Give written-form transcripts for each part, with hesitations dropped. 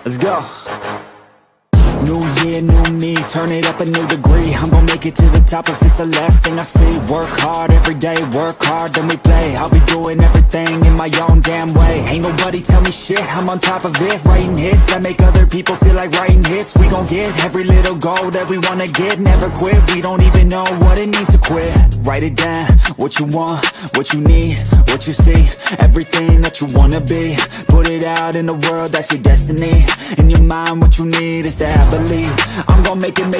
Let's go. New year, new me, turn it up a new degree. I'm gonna make it to the top if it's the last thing I see. Work hard every day, work hard, then we play. I'll be doing everything in my own damn way. Ain't nobody tell me shit, I'm on top of it. Writing hits that make other people feel like writing hits. We gon' get every little goal that we wanna get. Never quit, we don't even know what it means to quit. Write it down, what you want, what you need, what you see. Everything that you wanna be. Put it out in the world, that's your destiny. In your mind, what you need is to have believe. I'm gon' make it to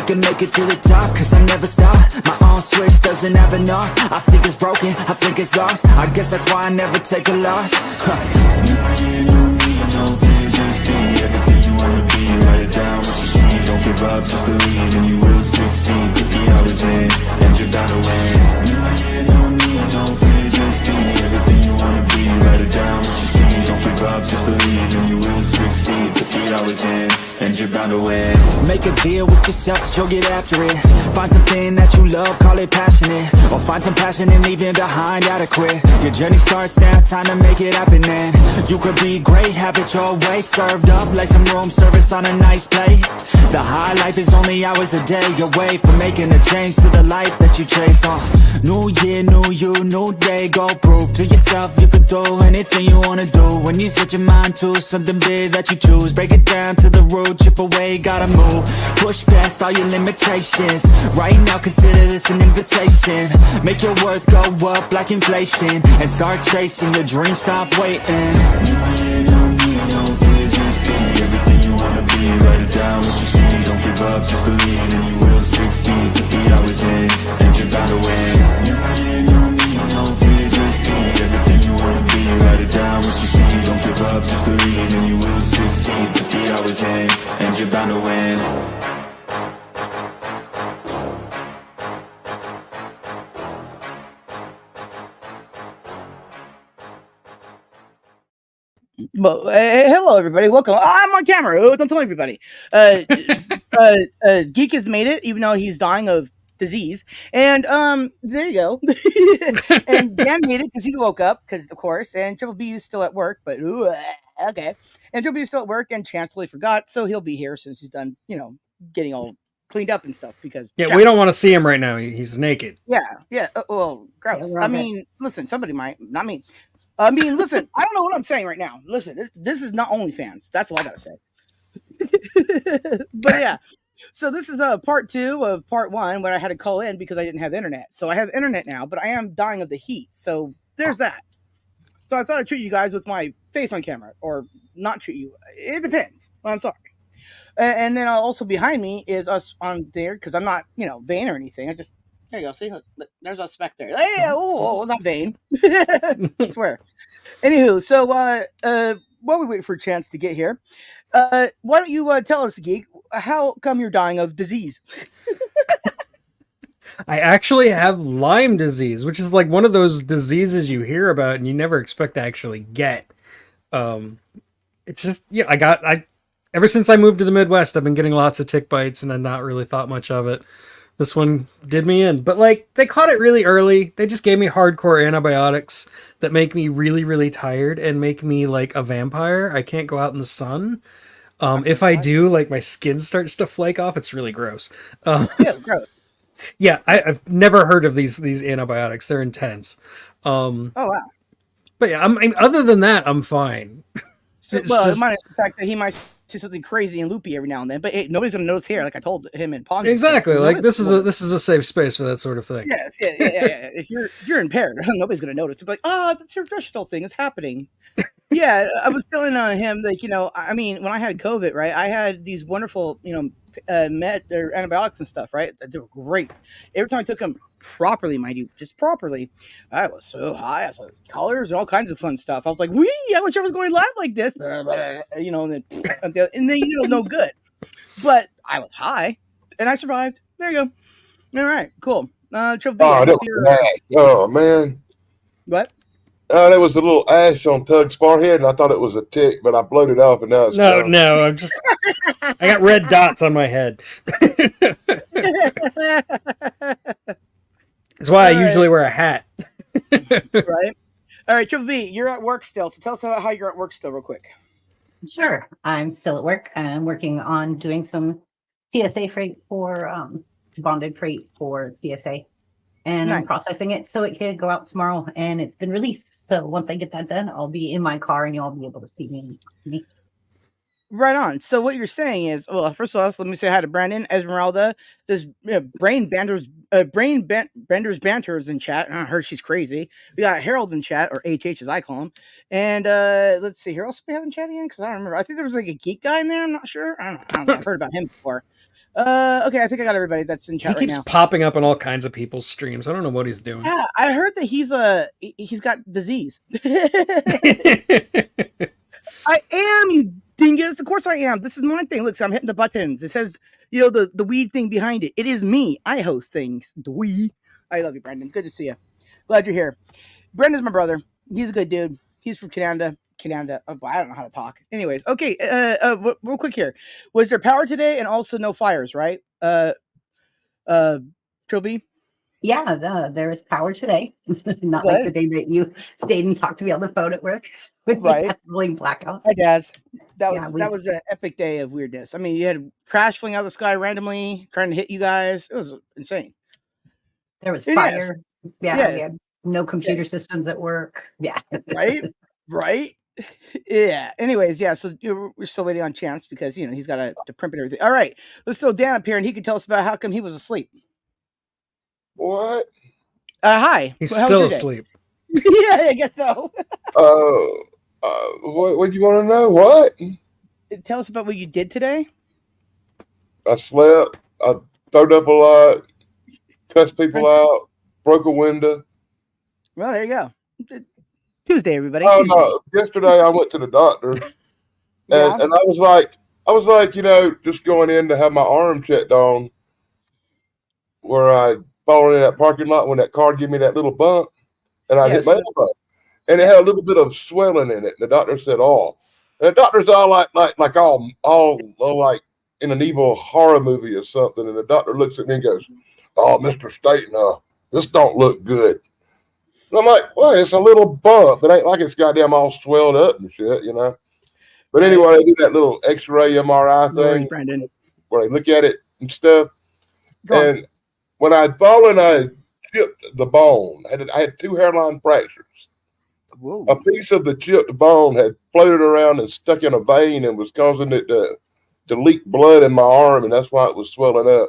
the top, cause I never stop. My on switch doesn't have enough. I think it's broken, I think it's lost. I guess that's why I never take a loss. New year, new me, no fear, just be everything you wanna be. Write it down, what you see. Don't give up, just believe, and you will succeed. Put the hours in, and you're bound to win. New year, new me, no fear, just be everything you wanna be. Write it down, what you see. Don't give up, just believe, and you will succeed. Put the hours in, and you're bound to win. Make a deal with yourself that you'll get after it. Find something that you love, call it passionate. Or find some passion and leave it behind, adequate. Your journey starts now, time to make it happen then. You could be great, have it your way. Served up like some room service on a nice plate. The high life is only hours a day away from making a change to the life that you chase. New year, new you, new day. Go prove to yourself you could do anything you wanna do. When you set your mind to something big that you choose, break it down to the root, chip away, gotta move. Push past all your limitations. Right now consider this an invitation. Make your worth go up like inflation, and start chasing your dreams, stop waiting. New year, new me, no fear, just be everything you wanna be. Write it down, what you see. Don't give up, just believe, and you will succeed. Put the hours in, and you're bound to win. New year, new me, no fear, just be everything you wanna be. Write it down, what you see. Don't give up, just believe, and you will succeed. Put the hours in, and you're bound to win. Well, hello everybody. Welcome. I'm on camera. Oh, don't tell everybody. Geek has made it, even though he's dying of disease. And there you go. And Dan made it because he woke up, because of course. And Triple B is still at work, but okay. And Triple B is still at work, and Chance totally forgot, so he'll be here since he's done, getting all cleaned up and stuff. Because we don't want to see him right now. He's naked. Yeah. Well, gross. I mean, listen, somebody might, not me. I mean, listen, I don't know what I'm saying right now. Listen, this is not OnlyFans. That's all I gotta say. But yeah, so this is part 2 of part 1, where I had to call in because I didn't have internet. So I have internet now, but I am dying of the heat. So there's that. So I thought I'd treat you guys with my face on camera, or not treat you. It depends. Well, I'm sorry. And then also behind me is us on there, because I'm not, vain or anything. There you go. See, look, there's a speck there. Hey, not vain. I swear. Anywho, so while we wait for a chance to get here, why don't you tell us, Geek, how come you're dying of disease? I actually have Lyme disease, which is like one of those diseases you hear about and you never expect to actually get. It's just, ever since I moved to the Midwest, I've been getting lots of tick bites and I've not really thought much of it. This one did me in, but they caught it really early. They just gave me hardcore antibiotics that make me really, really tired and make me like a vampire. I can't go out in the sun. If I do, my skin starts to flake off. It's really gross. Gross. Yeah, I've never heard of these antibiotics. They're intense. Oh wow. But yeah, other than that, I'm fine. Minus the fact that he might say something crazy and loopy every now and then, but nobody's gonna notice here, like I told him in Pond. Exactly, this is a safe space for that sort of thing. Yeah. If you're impaired, nobody's gonna notice. They'll be like, oh, the traditional thing is happening. Yeah, I was telling him, when I had COVID, right, I had these wonderful, med or antibiotics and stuff, right? They were great. Every time I took them properly, mind you, just properly, I was so high. I saw colors and all kinds of fun stuff. I was like, wee, I wish I was going live like this, and then no good. But I was high, and I survived. There you go. All right, cool. Oh, man. What? There was a little ash on Tug's forehead, and I thought it was a tick, but I blowed it off, and now it's gone. No, I got red dots on my head. That's why I usually wear a hat. Right. All right, Triple B, you're at work still, so tell us about how you're at work still real quick. Sure. I'm still at work. I'm working on doing some TSA freight for bonded freight for TSA. And I'm Nice. processing it so it could go out tomorrow and it's been released. So once I get that done, I'll be in my car and you'll all be able to see me and talk to me. Right on. So what you're saying is, well, first of all, let me say hi to Brandon, Esmeralda. There's Benders banters in chat. I heard she's crazy. We got Harold in chat, or HH as I call him. And let's see, who else we have in chat again? Because I don't remember. I think there was like a geek guy in there. I'm not sure. I don't know. I've heard about him before. Okay, I think I got everybody that's in He chat right keeps now. popping up on all kinds of people's streams. I don't know what he's doing. Yeah, I heard that he's got disease. I am, you dingus. Of course I am. This is my thing. Look, so I'm hitting the buttons. It says, the weed thing behind it. It is me. I host things. The we. I love you, Brendan. Good to see you. Glad you're here. Brendan's my brother. He's a good dude. He's from Canada. Canada. Oh, I don't know how to talk. Anyways, okay. Real quick here. Was there power today and also no fires, right? Trilby? Yeah, there is power today. Not like the Good. day that you stayed and talked to me on the phone at work when we Right. had rolling blackouts. Hi, Daz. That Yeah, was an epic day of weirdness. I mean, you had trash flying out of the sky randomly, trying to hit you guys. It was insane. There was It is. fire. Yeah, Yes. we had no computer systems at work. Yeah. Right. Yeah. Anyways, yeah. So we're still waiting on Chance because he's got to print and everything. All right, let's throw Dan up here and he can tell us about how come he was asleep. What? Hi. He's How was still your day? asleep. Yeah, I guess so. What do you want to know? What? Tell us about what you did today. I slept. I throwed up a lot. Cussed people out. Broke a window. Well, there you go. Tuesday, everybody. Oh Tuesday. no! Yesterday I went to the doctor, and Yeah. I was like, just going in to have my arm checked on, where I'd fallen in that parking lot when that car gave me that little bump, and I hit my elbow, and it had a little bit of swelling in it. And the doctor said, "Oh," and the doctor's all like all like in an evil horror movie or something. And the doctor looks at me and goes, "Oh, Mr. Staten, this don't look good." And I'm like, well, it's a little bump. It ain't like it's goddamn all swelled up and shit, But anyway, they do that little X-ray MRI thing Brandon. where they look at it and stuff. And when I'd fallen, I chipped the bone. I had 2 hairline fractures. Whoa. A piece of the chipped bone had floated around and stuck in a vein and was causing it to leak blood in my arm, and that's why it was swelling up.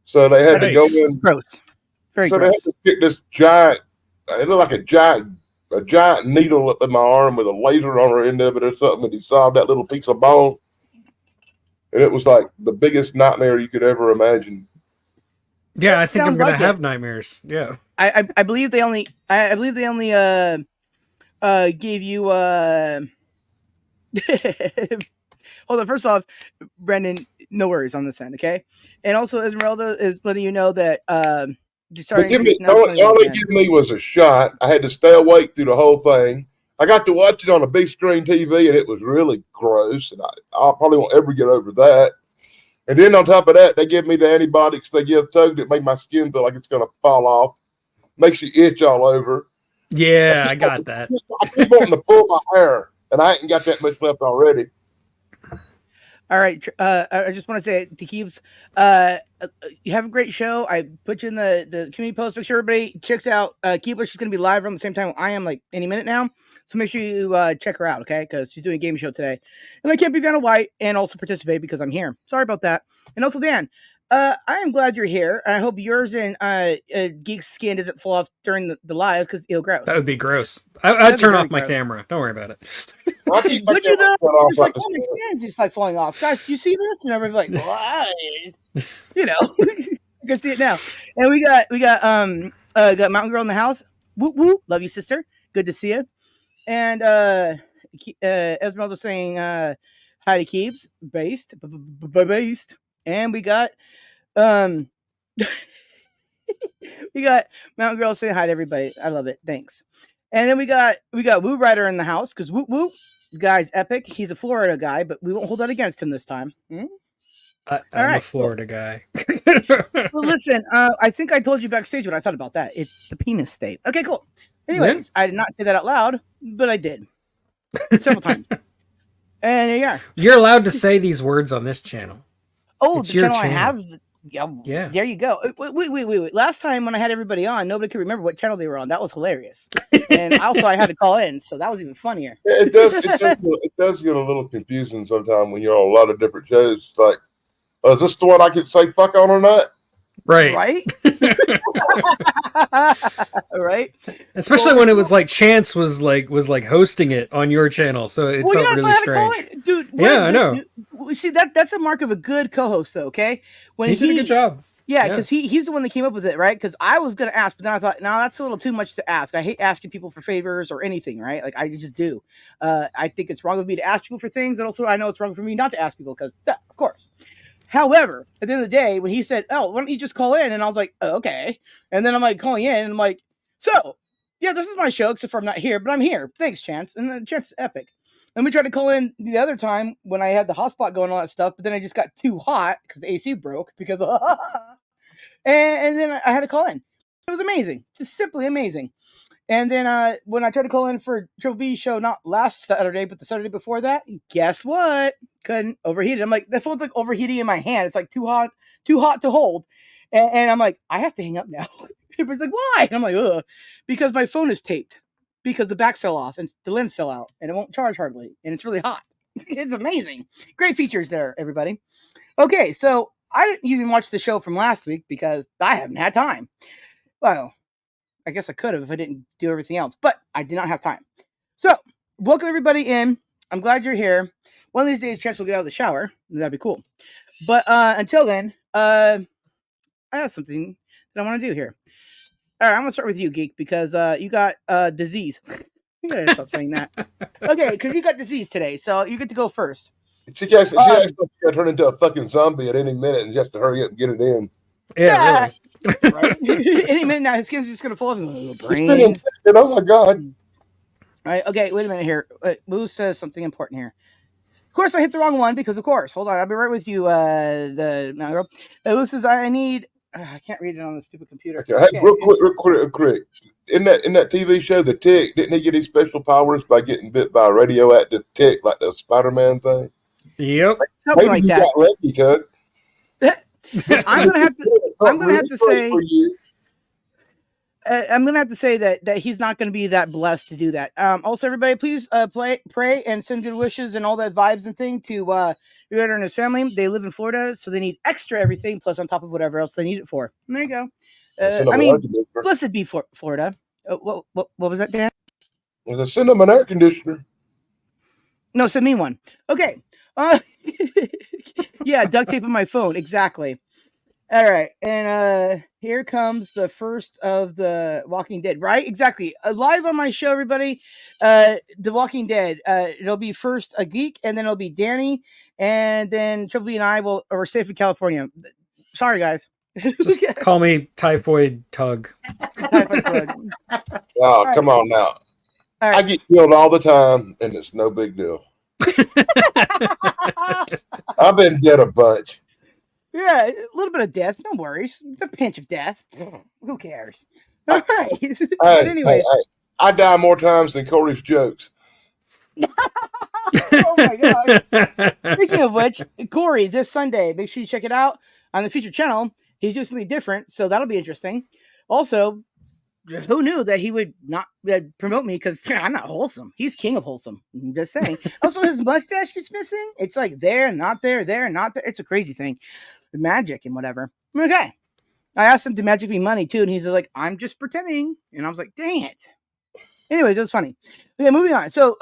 So they had to go in. Gross. Very so gross. they had to get this giant. It looked like a giant needle up in my arm with a laser on the end of it or something, and he sawed that little piece of bone. And it was like the biggest nightmare you could ever imagine. Yeah, I think I'm Sounds gonna like have nightmares. Yeah. I believe they only gave you hold on. First off, Brendan, no worries on this end, okay? And also Esmeralda is letting you know that All they gave me was a shot. I had to stay awake through the whole thing. I got to watch it on a big screen TV, and it was really gross. And I probably won't ever get over that. And then on top of that, they give me the antibiotics they give Tug that make my skin feel like it's going to fall off. Makes you itch all over. Yeah, I got that. I keep wanting to pull my hair, and I ain't got that much left already. All right. I just want to say to Keeps, you have a great show. I put you in the community post. Make sure everybody checks out Keeper. She's going to be live around the same time I am, like any minute now. So make sure you check her out, okay? Because she's doing a game show today. And I can't be Vanna White and also participate because I'm here. Sorry about that. And also, Dan, I am glad you're here. I hope yours and Geek's skin doesn't fall off during the live because it'll gross. That would be gross. I'd turn off my camera. Don't worry about it. Would you though? It's like, oh, my skin's just like falling off. Guys, do you see this? And everybody's like, why? You can see it now. And we got Mountain Girl in the house. Whoop whoop. Love you, sister. Good to see you. And Esmeralda saying hi to Keeps. Based. Based. And we got we got Mountain Girl saying hi to everybody. I love it. Thanks. And then we got Woo Rider in the house because whoop whoop. The guy's epic. He's a Florida guy, but we won't hold that against him this time. I'm a Florida guy. Well, listen, I think I told you backstage what I thought about that. It's the penis state. Okay, cool. Anyways, I did not say that out loud, but I did several times. And there you are. You're allowed to say these words on this channel. Oh, It's the your channel I channel. have. Yeah. There you go. Wait. Last time when I had everybody on, nobody could remember what channel they were on. That was hilarious. And also, I had to call in, so that was even funnier. Yeah, it does. It does get a little confusing sometimes when you're on a lot of different shows. It's like, is this the one I can say fuck on or not? Right. Right. Especially when it was like Chance was like hosting it on your channel, so it felt really so I had strange. to call it, dude. Yeah, I know. See, that's a mark of a good co-host, though. Okay, when He did a good job. Yeah, because he's the one that came up with it, right? Because I was gonna ask, but then I thought, no, that's a little too much to ask. I hate asking people for favors or anything, right? Like I just do. I think it's wrong of me to ask people for things, and also I know it's wrong for me not to ask people because, of course. However, at the end of the day, when he said, "Oh, why don't you just call in?" and I was like, oh, "Okay," and then I'm like calling in, and I'm like, "So, yeah, this is my show, except for I'm not here, but I'm here. Thanks, Chance." And then Chance is epic. And we tried to call in the other time when I had the hotspot going, all that stuff, but then I just got too hot because the AC broke because of and then I had to call in. It was amazing, just simply amazing. And then when I tried to call in for Triple B show, not last Saturday, but the Saturday before that, guess what? Couldn't, overheated. I'm like, that phone's like overheating in my hand. It's like too hot to hold. And I'm like, I have to hang up now. Everybody's like, why? And I'm like, ugh, because my phone is taped because the back fell off and the lens fell out and it won't charge hardly. And it's really hot. It's amazing. Great features there, everybody. Okay, so I didn't even watch the show from last week because I haven't had time. Well, I guess I could have if I didn't do everything else, but I did not have time. So, welcome everybody in. I'm glad you're here. One of these days, Chance will get out of the shower. That'd be cool. But until then, I have something that I want to do here. All right, I'm gonna start with you, Geek, because you got disease. You gotta stop saying that. Okay, because you got disease today, so you get to go first. She actually got to turn into a fucking zombie at any minute, and you have to hurry up and get it in. Yeah, really. Right? Any minute now, his skin's just gonna fall off. Brains. Oh my god! All right. Okay. Wait a minute here. Moose says something important here. Of course, I hit the wrong one because, of course. Hold on, I'll be right with you. Moose says I need. I can't read it on the stupid computer. Okay. Hey, real quick. In that TV show, The Tick, didn't he get his special powers by getting bit by a radioactive tick, like the Spider-Man thing? Yep. Something like that. Got lucky, Tug. I'm gonna have to say. I'm gonna have to say that he's not gonna be that blessed to do that. Also, everybody, please pray and send good wishes and all that vibes and thing to Raider and his family. They live in Florida, so they need extra everything plus on top of whatever else they need it for. And there you go. I mean, blessed be Florida. What was that, Dan? Well, send them an air conditioner. No, send me one. Okay. Yeah, duct tape on my phone. Exactly. All right, and here comes the first of the Walking Dead. Right, exactly. Live on my show, everybody. The Walking Dead. It'll be first a Geek, and then it'll be Danny, and then Triple B and I we're safe in California. Sorry, guys. Just call me Typhoid Tug. Typhoid Tug. Oh, come on now. Right. I get killed all the time, and it's no big deal. I've been dead a bunch. Yeah, a little bit of death. No worries. The pinch of death. Who cares? All right. But anyways. I die more times than Corey's jokes. Oh my gosh. Speaking of which, Corey, this Sunday, make sure you check it out on the feature channel. He's doing something different, so that'll be interesting. Also, who knew that he would not promote me because I'm not wholesome. He's king of wholesome. I'm just saying. Also, his mustache is missing. It's like there, not there, not there. It's a crazy thing. The magic and whatever. Okay. I asked him to magic me money too, and he's like, I'm just pretending. And I was like, dang it. Anyways, it was funny. Okay, moving on. So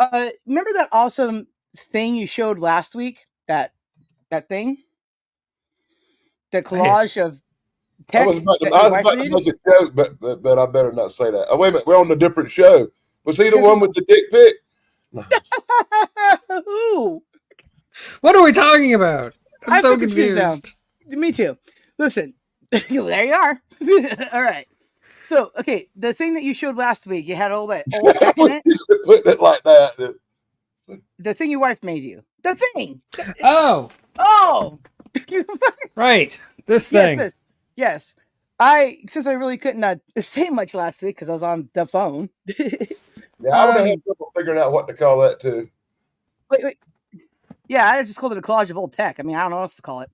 remember that awesome thing you showed last week? That thing? The collage of tech. I was about to make a joke, but I better not say that. Oh, wait a minute. We're on a different show. Was he the one with the dick pic? No. Who? What are we talking about? I'm so confused. Me too. Listen, there you are. All right. So, okay, the thing that you showed last week, you had all that old tech in it. Putting it like that. The thing your wife made you. The thing. Oh. Right. This thing. Yes. Since I really couldn't say much last week because I was on the phone. Yeah, I would have had trouble figuring out what to call that too. Wait. Yeah, I just called it a collage of old tech. I mean, I don't know what else to call it.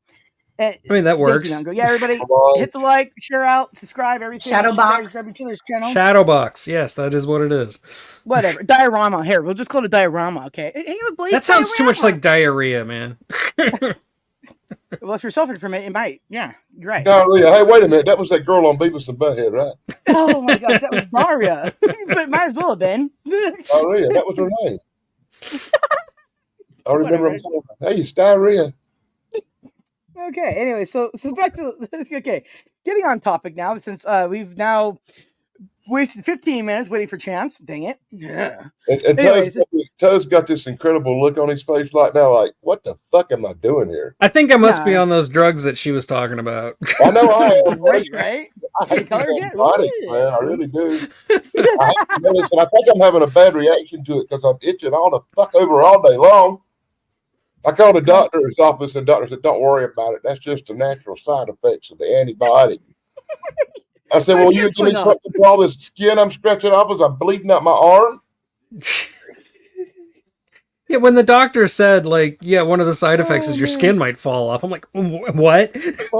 I mean, that works. Thank you, Nungo. Yeah, everybody, hit the like, share out, subscribe, everything. Shadowbox. Grab each other's channel. Shadowbox. Yes, that is what it is. Whatever. Diorama. Here, we'll just call it a diorama, okay? Hey, boy, That sounds too much like diarrhea, man. Well, if you're suffering from it might. Yeah, you're right. Diarrhea. Hey, wait a minute. That was that girl on Beavis and Butthead, right? Oh my gosh, that was Daria. But it might as well have been. Diarrhea. That was her name. I remember him saying, "Hey, it's diarrhea." Okay. Anyway, so back to getting on topic now, since we've now wasted 15 minutes waiting for Chance. Dang it. Yeah. And Toad's got this incredible look on his face right now, like, what the fuck am I doing here? I think I must be on those drugs that she was talking about. I know I am. Right? I hate my body, man. I really do. I think I'm having a bad reaction to it because I'm itching all the fuck over all day long. I called the doctor's office and the doctor said, "Don't worry about it. That's just the natural side effects of the antibiotic." I said, "Well, you give me something for all this skin I'm scratching off as I'm bleeding out my arm?" Yeah, when the doctor said, like, yeah, one of the side effects is your skin might fall off. I'm like, what?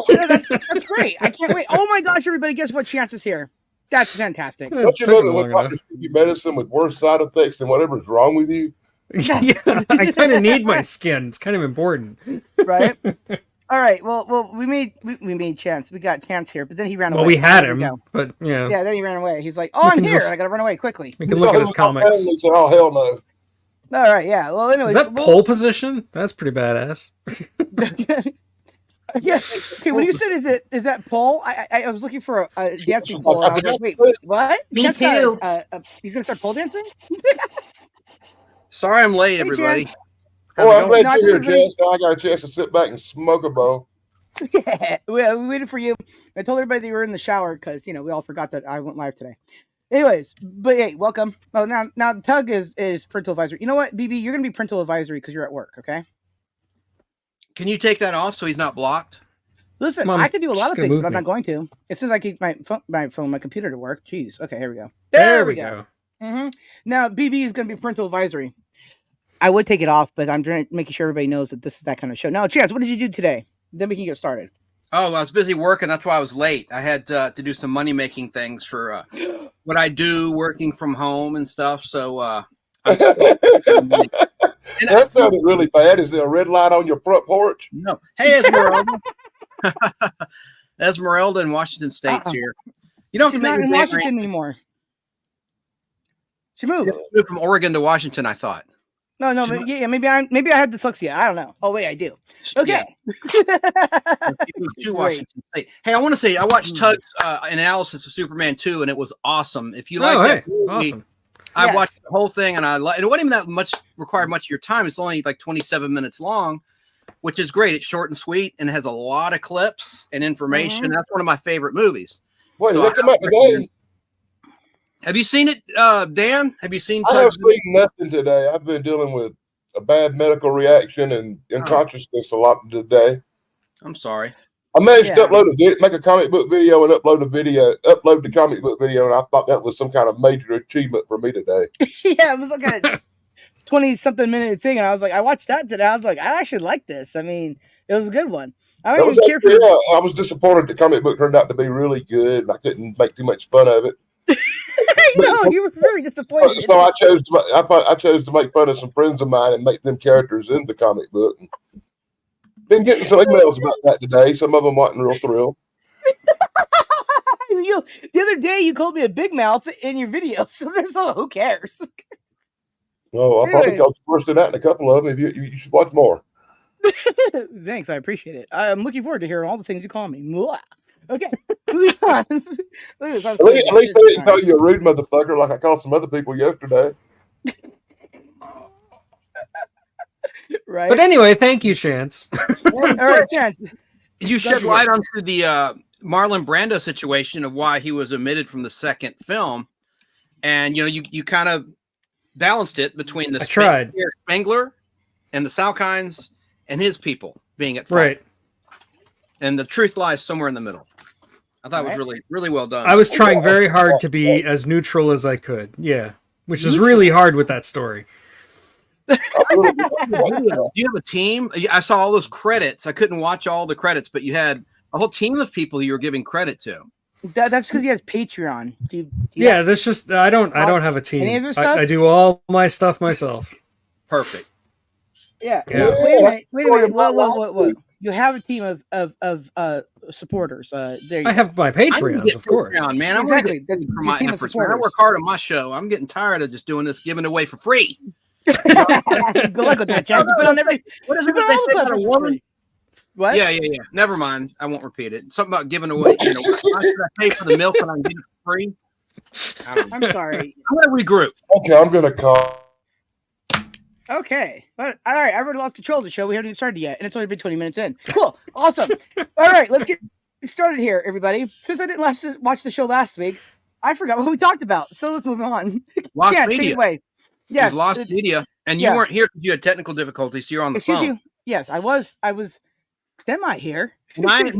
Yeah, that's great. I can't wait. Oh my gosh, everybody, guess what? Chance is here. That's fantastic. Don't you know that when doctors give you medicine with worse side effects than whatever's wrong with you? Yeah, I kind of need my skin. It's kind of important. Right? All right. Well, we made Chance. We got Chance here, but then he ran away. Well, we had him, but yeah. Yeah, then he ran away. He's like, "Oh, I'm here. I got to run away quickly." We can look at his comics. He said, "Oh, hell no." All right. Yeah. Well, anyway. Is that pole position? That's pretty badass. Yeah. Okay. When you said is that pole? I was looking for a dancing pole. And I was like, wait, what? Me Chance too. He's gonna start pole dancing. Sorry, I'm late, everybody. Oh, I'm glad you're here, Chance. Now I got a chance to sit back and smoke a bowl. Yeah, we waited for you. I told everybody that you were in the shower because we all forgot that I went live today. Anyways, but hey, welcome. Oh, now Tug is parental advisory. You know what, BB, you're gonna be parental advisory because you're at work. Okay. Can you take that off so he's not blocked? Listen, I can do a lot of things, but I'm not going to. As soon as I keep my computer to work. Jeez. Okay, here we go. There we go. Mm-hmm. Now BB is gonna be parental advisory. I would take it off, but I'm making sure everybody knows that this is that kind of show. Now, Chance, what did you do today? Then we can get started. Oh, I was busy working. That's why I was late. I had to do some money-making things for what I do working from home and stuff. So that sounded really bad. Is there a red light on your front porch? No. Hey, Esmeralda. Esmeralda in Washington State's here. You don't have She's to make not in me Washington anymore. She moved. moved from Oregon to Washington, I thought. No, maybe I have dyslexia. I don't know. Oh wait, I do. Okay. Yeah. To Washington State. Hey, I want to say I watched Tug's analysis of Superman 2, and it was awesome. If you like that movie, awesome. I watched the whole thing, and it wasn't even that much required much of your time. It's only like 27 minutes long, which is great. It's short and sweet, and has a lot of clips and information. Mm-hmm. That's one of my favorite movies. Wait, so come out today. Have you seen it, Dan? Have you seen? I have seen nothing today. I've been dealing with a bad medical reaction and unconsciousness a lot today. I'm sorry. I managed to upload make a comic book video and upload the comic book video, and I thought that was some kind of major achievement for me today. Yeah, it was like a 20-something minute thing, and I was like, I watched that today. I was like, I actually like this. I mean, it was a good one. I don't even care for. I was disappointed the comic book turned out to be really good, and I couldn't make too much fun of it. I know you were very disappointed. So I chose to make fun of some friends of mine and make them characters in the comic book. Been getting some emails about that today. Some of them wasn't real thrilled. The other day you called me a big mouth in your video, so there's who cares? No, I'll probably call you worse than that in a couple of them. If you should watch more. Thanks, I appreciate it. I'm looking forward to hearing all the things you call me. Mwah. Okay, moving on. At least they didn't call you a rude motherfucker like I called some other people yesterday. Right. But anyway, thank you, Chance. All right, Chance. You shed light onto the Marlon Brando situation of why he was omitted from the second film, and you kind of balanced it between the Spangler and the Salkinds and his people being at fault. Right. And the truth lies somewhere in the middle. I thought it was really, really well done. I was trying very hard to be as neutral as I could. Yeah. Which is really hard with that story. Do you have a team? I saw all those credits. I couldn't watch all the credits, but you had a whole team of people you were giving credit to. That's because he has Patreon. Do you yeah, that's just I don't have a team. Any of your stuff? I do all my stuff myself. Perfect. Yeah. Yeah. Wait a minute. Whoa. You have a team of supporters. There you I go. have my Patreons, of course. Patreon, man. Exactly. I'm That's for your my team of efforts, man. I supporters. work hard on my show. I'm getting tired of just doing this, giving away for free. Good luck with that, Chad. You put on every. What is You it put that they on say all about the a woman? What? Yeah. Never mind. I won't repeat it. Something about giving away. You know, why should I pay for the milk when I can get it for free? I don't know. I'm sorry. I'm gonna regroup. Okay, I'm gonna call. Okay. But, all right. I already lost control of the show. We haven't even started yet, and it's only been 20 minutes in. Cool. Awesome. All right. Let's get started here, everybody. Since I didn't watch the show last week, I forgot what we talked about. So let's move on. Lost Yeah, take media. it away. Yes. Lost media, and you yeah. weren't here because you had technical difficulties. So you're on the Excuse phone. you. Yes, I was semi here. And I Semi.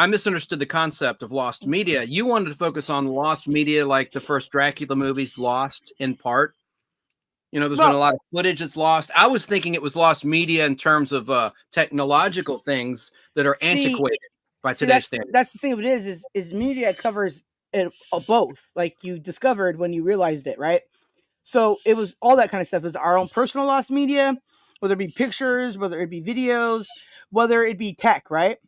misunderstood the concept of lost media. You wanted to focus on lost media, like the first Dracula movies, lost in part. You know, there's been a lot of footage that's lost. I was thinking it was lost media in terms of technological things that are antiquated by today's standards. That's the thing of it is media covers it both. Like you discovered when you realized it, right? So it was all that kind of stuff. It was our own personal lost media, whether it be pictures, whether it be videos, whether it be tech, right?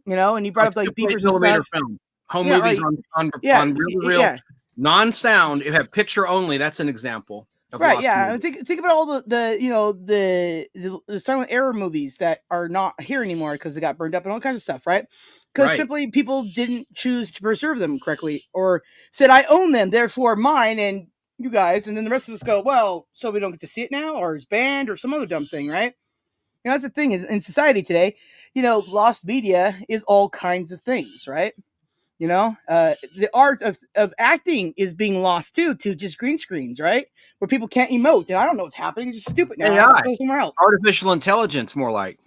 You know, and you brought up like beepers and stuff. Film. Home movies on real non-sound. You have picture only. That's an example. Right, yeah. Think about all the silent era movies that are not here anymore because they got burned up and all kinds of stuff, right? Because simply people didn't choose to preserve them correctly or said, I own them, therefore mine and you guys. And then the rest of us go, well, so we don't get to see it now or it's banned or some other dumb thing, right? You know, that's the thing in society today. You know, lost media is all kinds of things, right? You know, the art of acting is being lost too to just green screens, right? Where people can't emote. And I don't know what's happening. It's just stupid now. AI. Go somewhere else. Artificial intelligence, more like.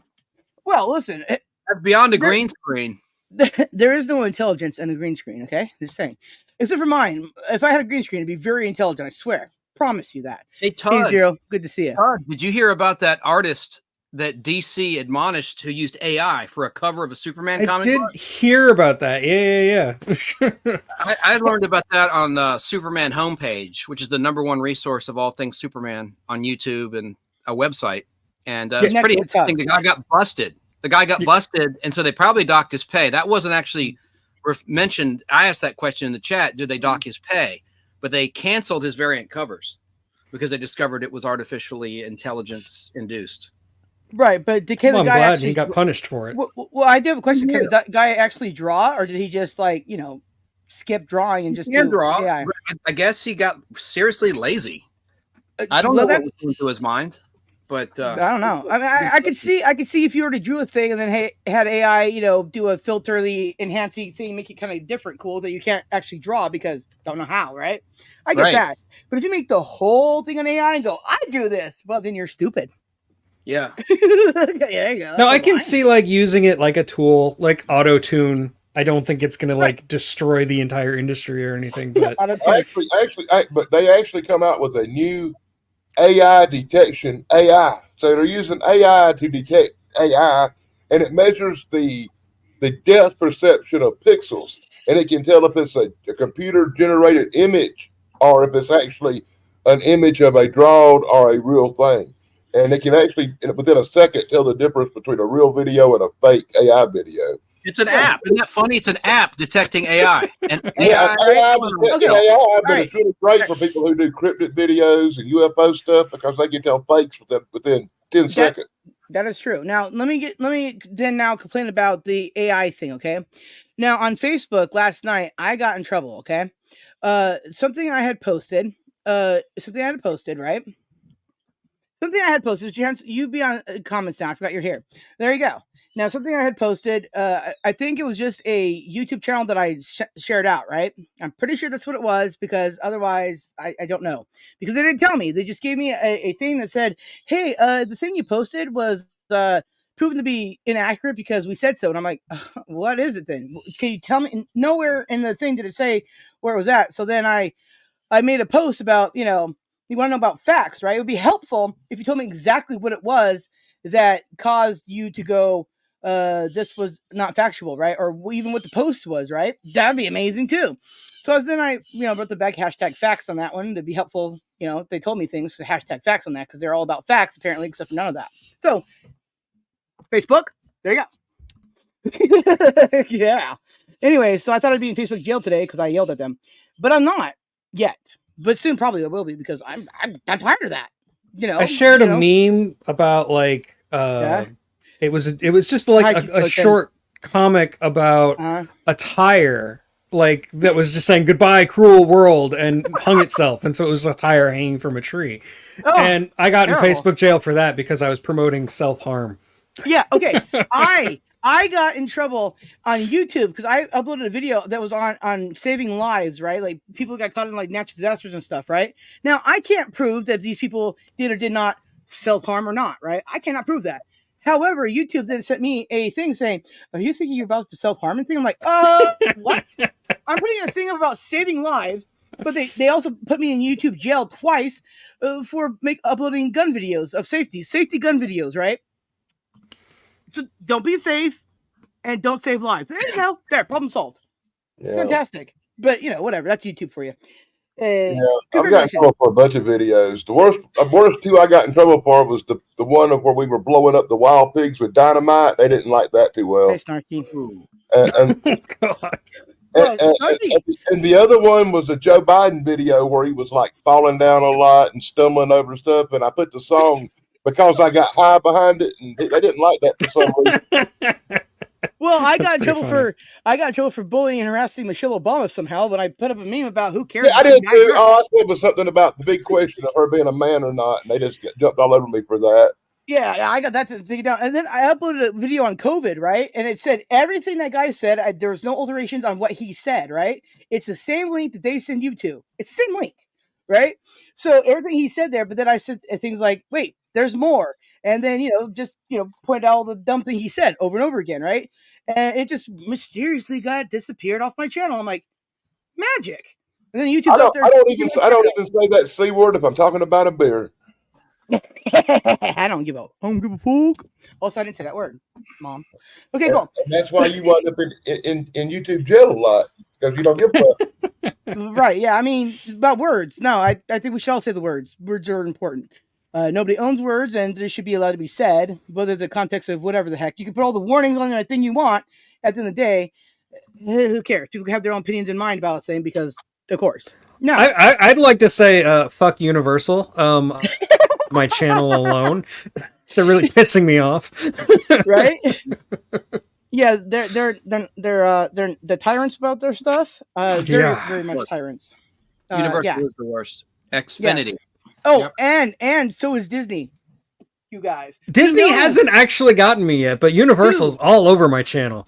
Well, listen. That's beyond a green screen. There is no intelligence in a green screen, okay? Just saying. Except for mine. If I had a green screen, it'd be very intelligent, I swear. Promise you that. Hey, Todd. Hey, Zero. Good to see you. Todd, did you hear about that artist that DC admonished who used AI for a cover of a Superman comic book? I did hear about that. Yeah. I learned about that on Superman homepage, which is the #1 resource of all things Superman on YouTube and a website. And it's pretty interesting. The guy got busted. And so they probably docked his pay. That wasn't actually mentioned. I asked that question in the chat. Did they dock his pay? But they canceled his variant covers because they discovered it was artificially intelligence induced. Right, but can the guy actually? He got punished for it. Well, I do have a question. Can the guy actually draw, or did he just skip drawing and just draw? AI? I guess he got seriously lazy. I don't know what was going through his mind, but I don't know. I mean, I could see if you already drew a thing and then had AI, do a filterly enhancing thing, make it kind of different, cool that you can't actually draw because don't know how, right? I get that, but if you make the whole thing on AI and go, I do this, well, then you're stupid. Yeah. There you go. No, I can see using it like a tool, like auto-tune. I don't think it's going to destroy the entire industry or anything. But but they actually come out with a new AI detection AI. So they're using AI to detect AI, and it measures the depth perception of pixels, and it can tell if it's a computer generated image or if it's actually an image of a drawn or a real thing. And it can actually, within a second, tell the difference between a real video and a fake AI video. It's an app. Isn't that funny? It's an app detecting AI. And AI detecting AI, but it's really great for people who do cryptic videos and UFO stuff because they can tell fakes within 10 seconds. That is true. Now, let me then complain about the AI thing, okay? Now, on Facebook last night, I got in trouble, okay? Something I had posted, right? Something I had posted, you be on comments now. I forgot you're here. There you go. Now, something I had posted, I think it was just a YouTube channel that I shared out, right? I'm pretty sure that's what it was because otherwise I don't know. Because they didn't tell me. They just gave me a thing that said, hey, the thing you posted was proven to be inaccurate because we said so. And I'm like, what is it then? Can you tell me? Nowhere in the thing did it say where it was at. So then I made a post about, You want to know about facts, right? It would be helpful if you told me exactly what it was that caused you to go, this was not factual, right? Or even what the post was, right? That'd be amazing too. So then I, wrote the back hashtag facts on that one to be helpful. If they told me things, so hashtag facts on that because they're all about facts apparently, except for none of that. So Facebook, there you go. Yeah. Anyway, so I thought I'd be in Facebook jail today because I yelled at them, but I'm not yet. But soon probably I will be because I'm tired of that. I shared a meme about like it was just like a short comic about a tire like that was just saying goodbye cruel world and hung itself, and so it was a tire hanging from a tree. And I got in Facebook jail for that because I was promoting self-harm. Yeah, okay. I got in trouble on YouTube because I uploaded a video that was on saving lives, right? Like people got caught in like natural disasters and stuff, right? Now I can't prove that these people did or did not self-harm or not, right? I cannot prove that. However, YouTube then sent me a thing saying, "Are you thinking you're about to self-harm?" And thing I'm like, what? I'm putting a thing about saving lives, but they also put me in YouTube jail twice for uploading gun videos of safety gun videos, right? So don't be safe and don't save lives. There you go. There, problem solved. Yeah. Fantastic. But whatever. That's YouTube for you. I've got in trouble for a bunch of videos. The worst two I got in trouble for was the one where we were blowing up the wild pigs with dynamite. They didn't like that too well. Hey, Snarky. And the other one was a Joe Biden video where he was like falling down a lot and stumbling over stuff. And I put the song because I got high behind it, and they didn't like that for some reason. Well, I got in trouble for bullying and harassing Michelle Obama somehow when I put up a meme about who cares. Yeah, I did too. All I said was something about the big question of her being a man or not, and they just jumped all over me for that. Yeah, I got that to take it down. And then I uploaded a video on COVID, right? And it said everything that guy said. There was no alterations on what he said, right? It's the same link that they send you to. It's the same link, right? So everything he said there, but then I said things like, wait, there's more. And then, just point out all the dumb thing he said over and over again, right? And it just mysteriously disappeared off my channel. I'm like, magic. And then YouTube. I don't even say that C word if I'm talking about a beer. I don't give a fuck. Also, I didn't say that word, Mom. Okay, cool. And that's why you wind up in YouTube jail a lot, because you don't give a fuck. Right, yeah. I mean, about words. No, I think we should all say the words. Words are important. Nobody owns words, and they should be allowed to be said, whether the context of whatever the heck. You can put all the warnings on anything you want. At the end of the day, who cares? People can have their own opinions in mind about a thing because, of course. No, I'd like to say, fuck Universal. My channel alone. They're really pissing me off. Right? Yeah, they're the tyrants about their stuff. Very much tyrants. Universal is the worst. Xfinity. Yes. Oh, yep. and so is Disney. You guys. Disney hasn't actually gotten me yet, but Universal's all over my channel.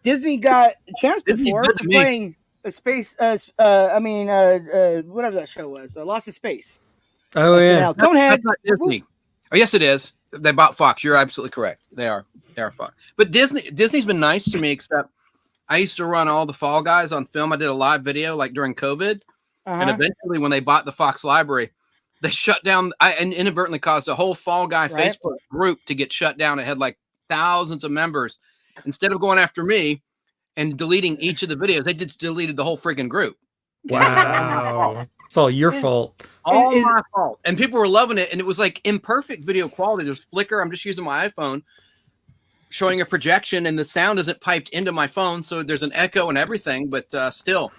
Disney got a chance before playing a space. Whatever that show was, Lost in Space. Oh yeah. That's not Disney. Oh yes, it is. They bought Fox. You're absolutely correct. They are Fox. But Disney's been nice to me, except I used to run all the Fall Guys on film. I did a live video like during COVID, and eventually when they bought the Fox library, they shut down. I inadvertently caused a whole Fall Guy Facebook group to get shut down. It had like thousands of members. Instead of going after me and deleting each of the videos, they just deleted the whole freaking group. Wow. It's all your fault. All my fault. And people were loving it. And it was like imperfect video quality. There's flicker. I'm just using my iPhone showing a projection, and the sound isn't piped into my phone. So there's an echo and everything. But still,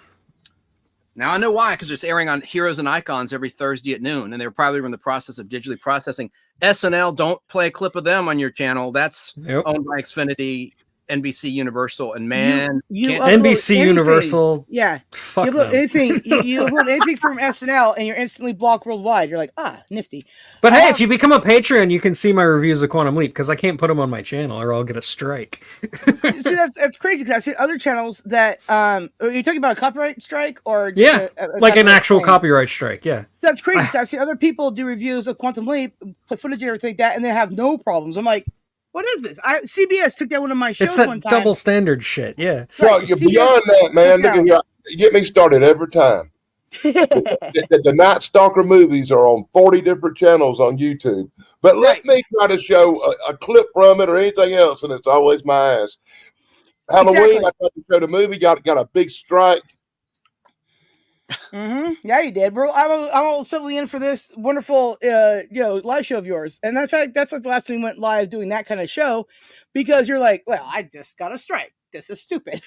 now I know why, because it's airing on Heroes and Icons every Thursday at noon. And they were probably in the process of digitally processing. SNL, don't play a clip of them on your channel. That's owned by Xfinity, NBC Universal, and NBC Universal. Yeah. Fuck you upload anything from SNL and you're instantly blocked worldwide. You're like, nifty. But hey, if you become a Patreon, you can see my reviews of Quantum Leap, because I can't put them on my channel or I'll get a strike. See, that's crazy, because I've seen other channels that are you talking about a copyright strike or just like an actual copyright strike? Yeah. That's crazy, because I've seen other people do reviews of Quantum Leap, put footage and everything like that, and they have no problems. I'm like, what is this? CBS took down one of my shows one time. It's that double standard shit, yeah. Bro, you're beyond that, man. Look at you. You get me started every time. The Night Stalker movies are on 40 different channels on YouTube. But let me try to show a clip from it or anything else, and it's always my ass. Halloween, I tried to show the movie, got a big strike. Yeah, you did, bro. I'm also in for this wonderful, live show of yours, and that's like the last time we went live doing that kind of show, because you're like, well, I just got a strike. This is stupid.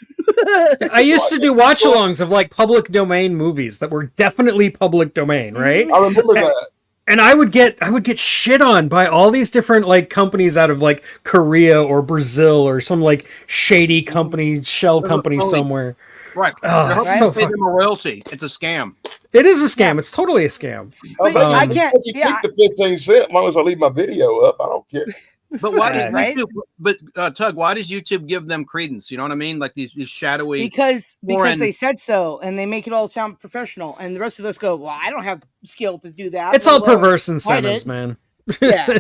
I used to do watch-alongs of like public domain movies that were definitely public domain, right? I remember that. And I would get shit on by all these different like companies out of like Korea or Brazil or some like shady company, shell company somewhere. Right. Oh, so pay them a royalty. It's a scam. It is a scam. Yeah. It's totally a scam. But I can't. You keep the 15 cents as long as I leave my video up. I don't care. But why does YouTube? But Tug, why does YouTube give them credence? You know what I mean? Like these shadowy. Because they said so, and they make it all sound professional, and the rest of us go, well, I don't have skill to do that. It's all perverse incentives, man. Yeah.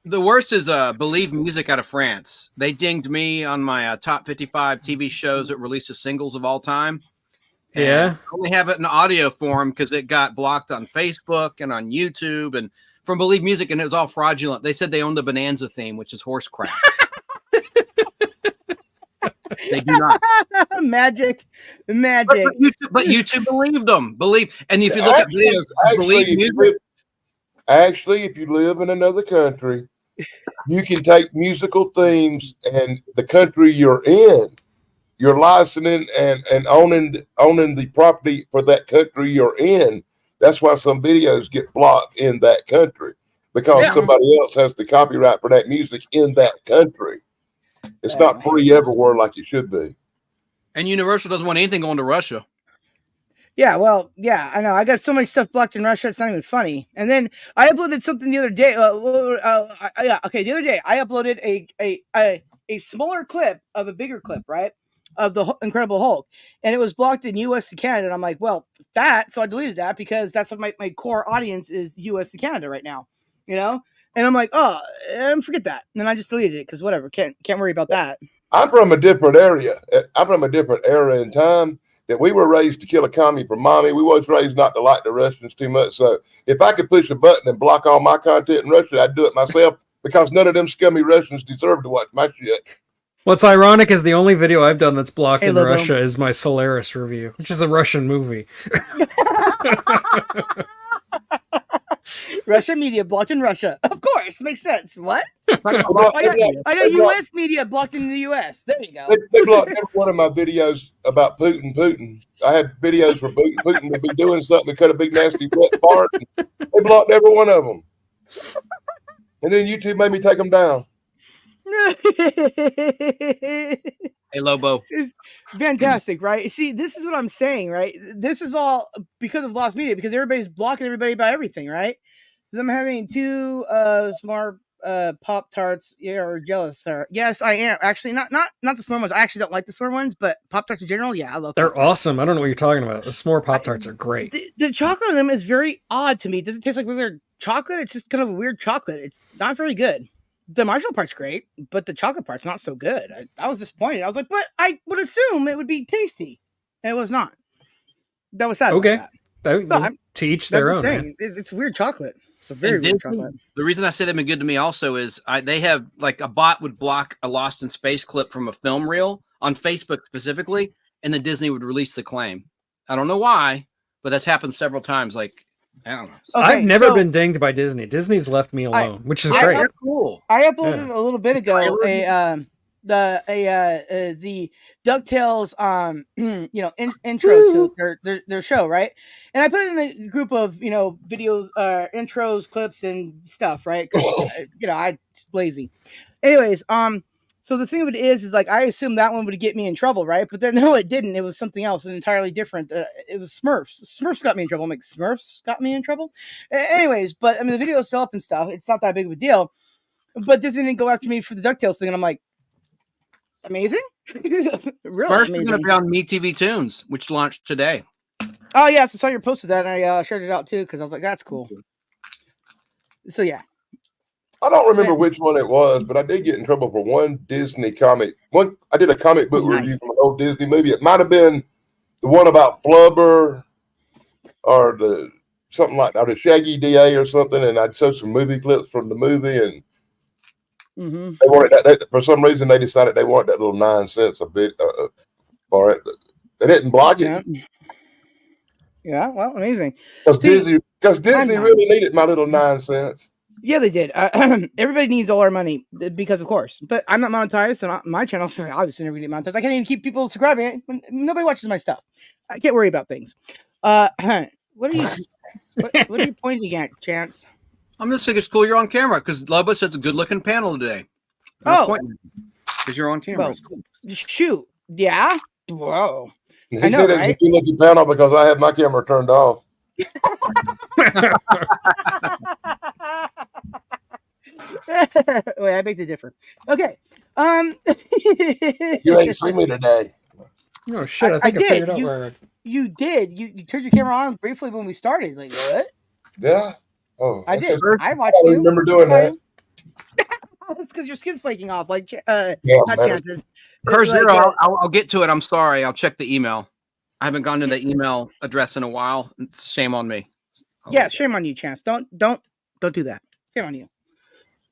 The worst is Believe Music out of France. They dinged me on my top 55 TV shows that released as singles of all time. Yeah. I only have it in audio form because it got blocked on Facebook and on YouTube and from Believe Music, and it was all fraudulent. They said they own the Bonanza theme, which is horse crap. They do not. Magic. But YouTube believed them. And if you look at videos, Believe Music. Actually, if you live in another country, you can take musical themes and the country you're in, you're licensing and owning the property for that country you're in. That's why some videos get blocked in that country, because somebody else has the copyright for that music in that country. It's not free everywhere like it should be. And Universal doesn't want anything going to Russia. Yeah, well, yeah, I know. I got so much stuff blocked in Russia, it's not even funny. And then I uploaded something the other day. The other day I uploaded a smaller clip of a bigger clip, right, of the Incredible Hulk, and it was blocked in U.S. to Canada. And I'm like, well, so I deleted that because that's what my core audience is, U.S. to Canada right now, you know. And I'm like, forget that. And then I just deleted it because whatever, can't worry about that. I'm from a different area. I'm from a different era in time. That we were raised to kill a commie from mommy. We was raised not to like the Russians too much. So if I could push a button and block all my content in Russia, I'd do it myself, because none of them scummy Russians deserve to watch my shit. What's ironic is the only video I've done that's blocked in Russia is my Solaris review, which is a Russian movie. Russian media blocked in Russia. Of course, makes sense. What? I got U.S. media blocked in the U.S. There you go. They blocked every one of my videos about Putin. I had videos for Putin. Putin would be doing something to cut a big nasty wet fart. They blocked every one of them. And then YouTube made me take them down. Hey, Lobo. It's fantastic, right? See, this is what I'm saying, right? This is all because of lost media, because everybody's blocking everybody about everything, right? Because I'm having two smart Pop-Tarts, or jealous. Yes, I am. Actually, not the s'more ones. I actually don't like the s'more ones, but Pop-Tarts in general, yeah, I love them. They're awesome. I don't know what you're talking about. The s'more Pop-Tarts are great. The chocolate on them is very odd to me. It doesn't taste like regular chocolate. It's just kind of a weird chocolate. It's not very good. The marshmallow part's great, but the chocolate part's not so good. I was disappointed. I was like, but I would assume it would be tasty. And it was not. That was sad. Okay. To each their own. Saying, it's weird chocolate. It's a very weird chocolate. The reason I say they've been good to me also is they have, like, a bot would block a Lost in Space clip from a film reel on Facebook specifically, and then Disney would release the claim. I don't know why, but that's happened several times. Like, I don't know. Okay, I've never been dinged by Disney. Disney's left me alone, which is great. Cool. I uploaded a little bit ago the DuckTales intro to their show, right? And I put it in a group of videos, intros, clips, and stuff, right? Because I'm lazy. Anyways, so the thing of it is like I assumed that one would get me in trouble, right? But then no, it didn't. It was something else, entirely different. It was Smurfs. Smurfs got me in trouble. I'm like, Smurfs got me in trouble. Anyways, but I mean, the video is still up and stuff. It's not that big of a deal. But Disney didn't go after me for the DuckTales thing, and I'm like, amazing, really First amazing. Going to be on MeTV Tunes, which launched today. Oh yes, I saw your post of that, and I shared it out too because I was like, that's cool. So yeah. I don't remember which one it was, but I did get in trouble for one Disney comic. I did a comic book review from an old Disney movie. It might have been the one about Flubber or the something like that, or the Shaggy DA or something, and I'd show some movie clips from the movie, and they wanted that. For some reason, they decided they wanted that little 9 cents a bit for it. They didn't block it. Yeah, well, amazing. Because Disney really needed my little 9 cents. Yeah, they did. Everybody needs all our money because, of course. But I'm not monetized, so my channel obviously never get monetized. I can't even keep people subscribing. Nobody watches my stuff. I can't worry about things. What are you? what are you pointing at, Chance? I'm just thinking it's cool you're on camera because Lubba said it's a good-looking panel today. Because you're on camera. Well, cool. Shoot. Yeah. Whoa. He said it was a good-looking panel because I had my camera turned off. Wait, I beg to differ. Okay. You ain't seen me today. No shit. I think I figured out where. You did. You turned your camera on briefly when we started. Like what? Yeah. Oh, I did. I watched you. I remember doing that. It's because your skin's flaking off. Like yeah, not Chances. Zero, I'll get to it. I'm sorry. I'll check the email. I haven't gone to the email address in a while. It's shame on me. Yeah, shame on you, Chance. Don't do that. Shame on you.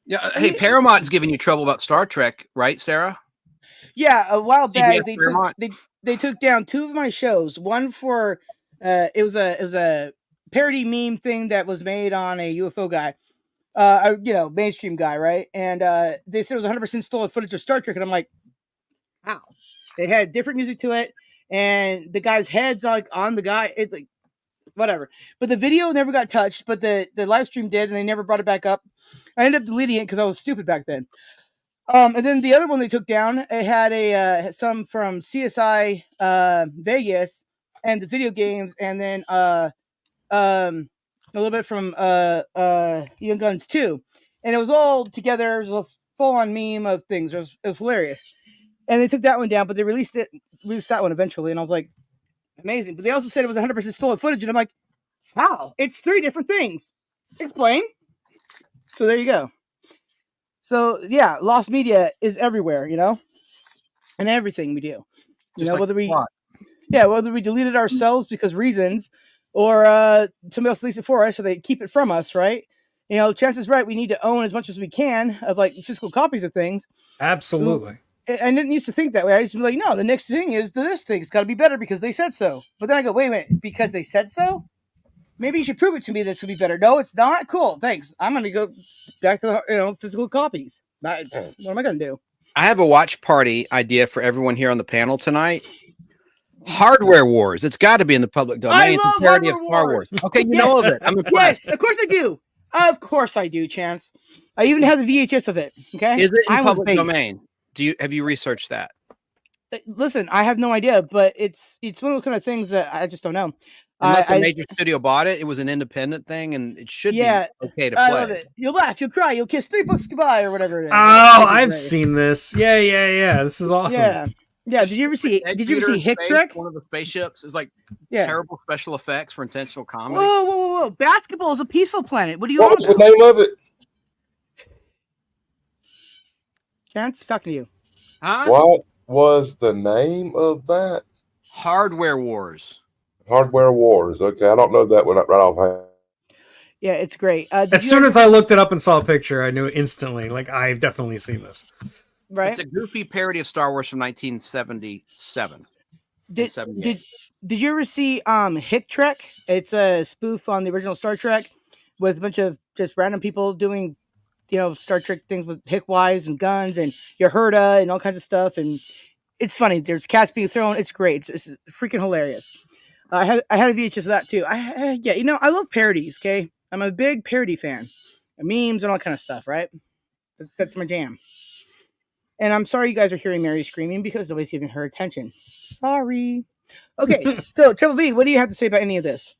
Yeah. Hey, Paramount's giving you trouble about Star Trek, right, Sarah? Yeah, a while back CBS they took down 2 of my shows. One for it was a parody meme thing that was made on a UFO guy. Mainstream guy, right? And they said it was 100% stolen footage of Star Trek, and I'm like, wow. It had different music to it, and the guy's head's like on the guy. It's like whatever. But the video never got touched, but the live stream did, and they never brought it back up. I ended up deleting it because I was stupid back then. And then the other one they took down, it had some from CSI Vegas and the video games, and then a little bit from Young Guns 2. And it was all together. It was a full-on meme of things. It was hilarious. And they took that one down, but they released that one eventually, and I was like, amazing. But they also said it was 100% stolen footage, and I'm like, how? It's 3 different things. Explain. So there you go. So yeah, lost media is everywhere, and everything we do. Whether we delete it ourselves because reasons, or somebody else deletes it for us, so they keep it from us, right? Chances right, we need to own as much as we can of like physical copies of things. Absolutely. I didn't used to think that way. I used to be like, no, the next thing is this thing. It's got to be better because they said so. But then I go, wait a minute, because they said so? Maybe you should prove it to me that it's going to be better. No, it's not. Cool. Thanks. I'm going to go back to the physical copies. What am I going to do? I have a watch party idea for everyone here on the panel tonight. Hardware Wars. It's got to be in the public domain. I love Hardware Wars. Okay, you know of it. I'm impressed. Yes, of course I do. Of course I do, Chance. I even have the VHS of it. Okay. Is it in public domain? Have you researched that? Listen, I have no idea, but it's one of those kind of things that I just don't know. Unless a major studio bought it, it was an independent thing, and it should be okay to play. I love it. You'll laugh, you'll cry, you'll kiss $3 goodbye, or whatever it is. Oh, I've seen this. Yeah. This is awesome. Yeah. Did you ever see Hick Trek? One of the spaceships is like terrible special effects for intentional comedy. Whoa! Basketball is a peaceful planet. What do you? What was the name of it? Chance, he's talking to you. Huh? What was the name of that? Hardware Wars. Hardware Wars. Okay, I don't know that one right offhand. Yeah, it's great. As soon as I looked it up and saw a picture, I knew instantly. Like, I've definitely seen this. Right. It's a goofy parody of Star Wars from 1977. Did you ever see Hick Trek? It's a spoof on the original Star Trek with a bunch of just random people doing, Star Trek things with Hick Wise and guns and Yahurda and all kinds of stuff. And it's funny. There's cats being thrown. It's great. It's freaking hilarious. I had a VHS of that too. I love parodies. Okay, I'm a big parody fan, memes and all kind of stuff. Right, that's my jam. And I'm sorry you guys are hearing Mary screaming because nobody's giving her attention. Sorry. Okay, so Triple B, what do you have to say about any of this?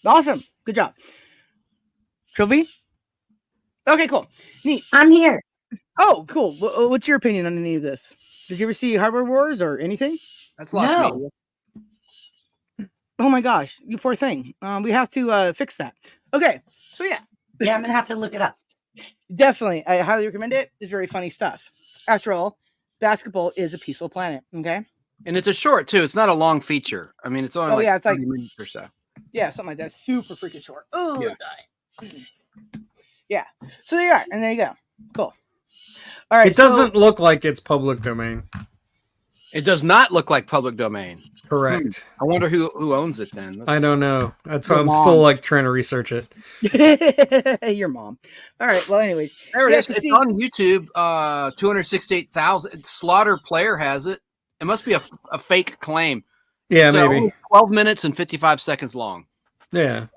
Awesome, good job, Triple B. Okay, cool, neat. I'm here. Oh, cool. What's your opinion on any of this? Did you ever see Hardware Wars or anything? That's lost media. Oh my gosh, you poor thing. We have to fix that. Okay, so yeah, I'm gonna have to look it up. Definitely, I highly recommend it. It's very funny stuff. After all, basketball is a peaceful planet. Okay, And it's a short too. It's not a long feature. I mean, it's only it's like 30 minutes or so. Yeah, something like that. Super freaking short. Oh, Yeah. Yeah. So there you are, and there you go. Cool. All right. It doesn't look like it's public domain. It does not look like public domain. Correct. I wonder who owns it then. I don't know. That's why I'm mom. still like trying to research it. Your mom. All right. Well, anyways, there it is. It's on YouTube. 268,000. Slaughter Player has it. It must be a fake claim. Yeah, it's maybe 12 minutes and 55 seconds long. Yeah.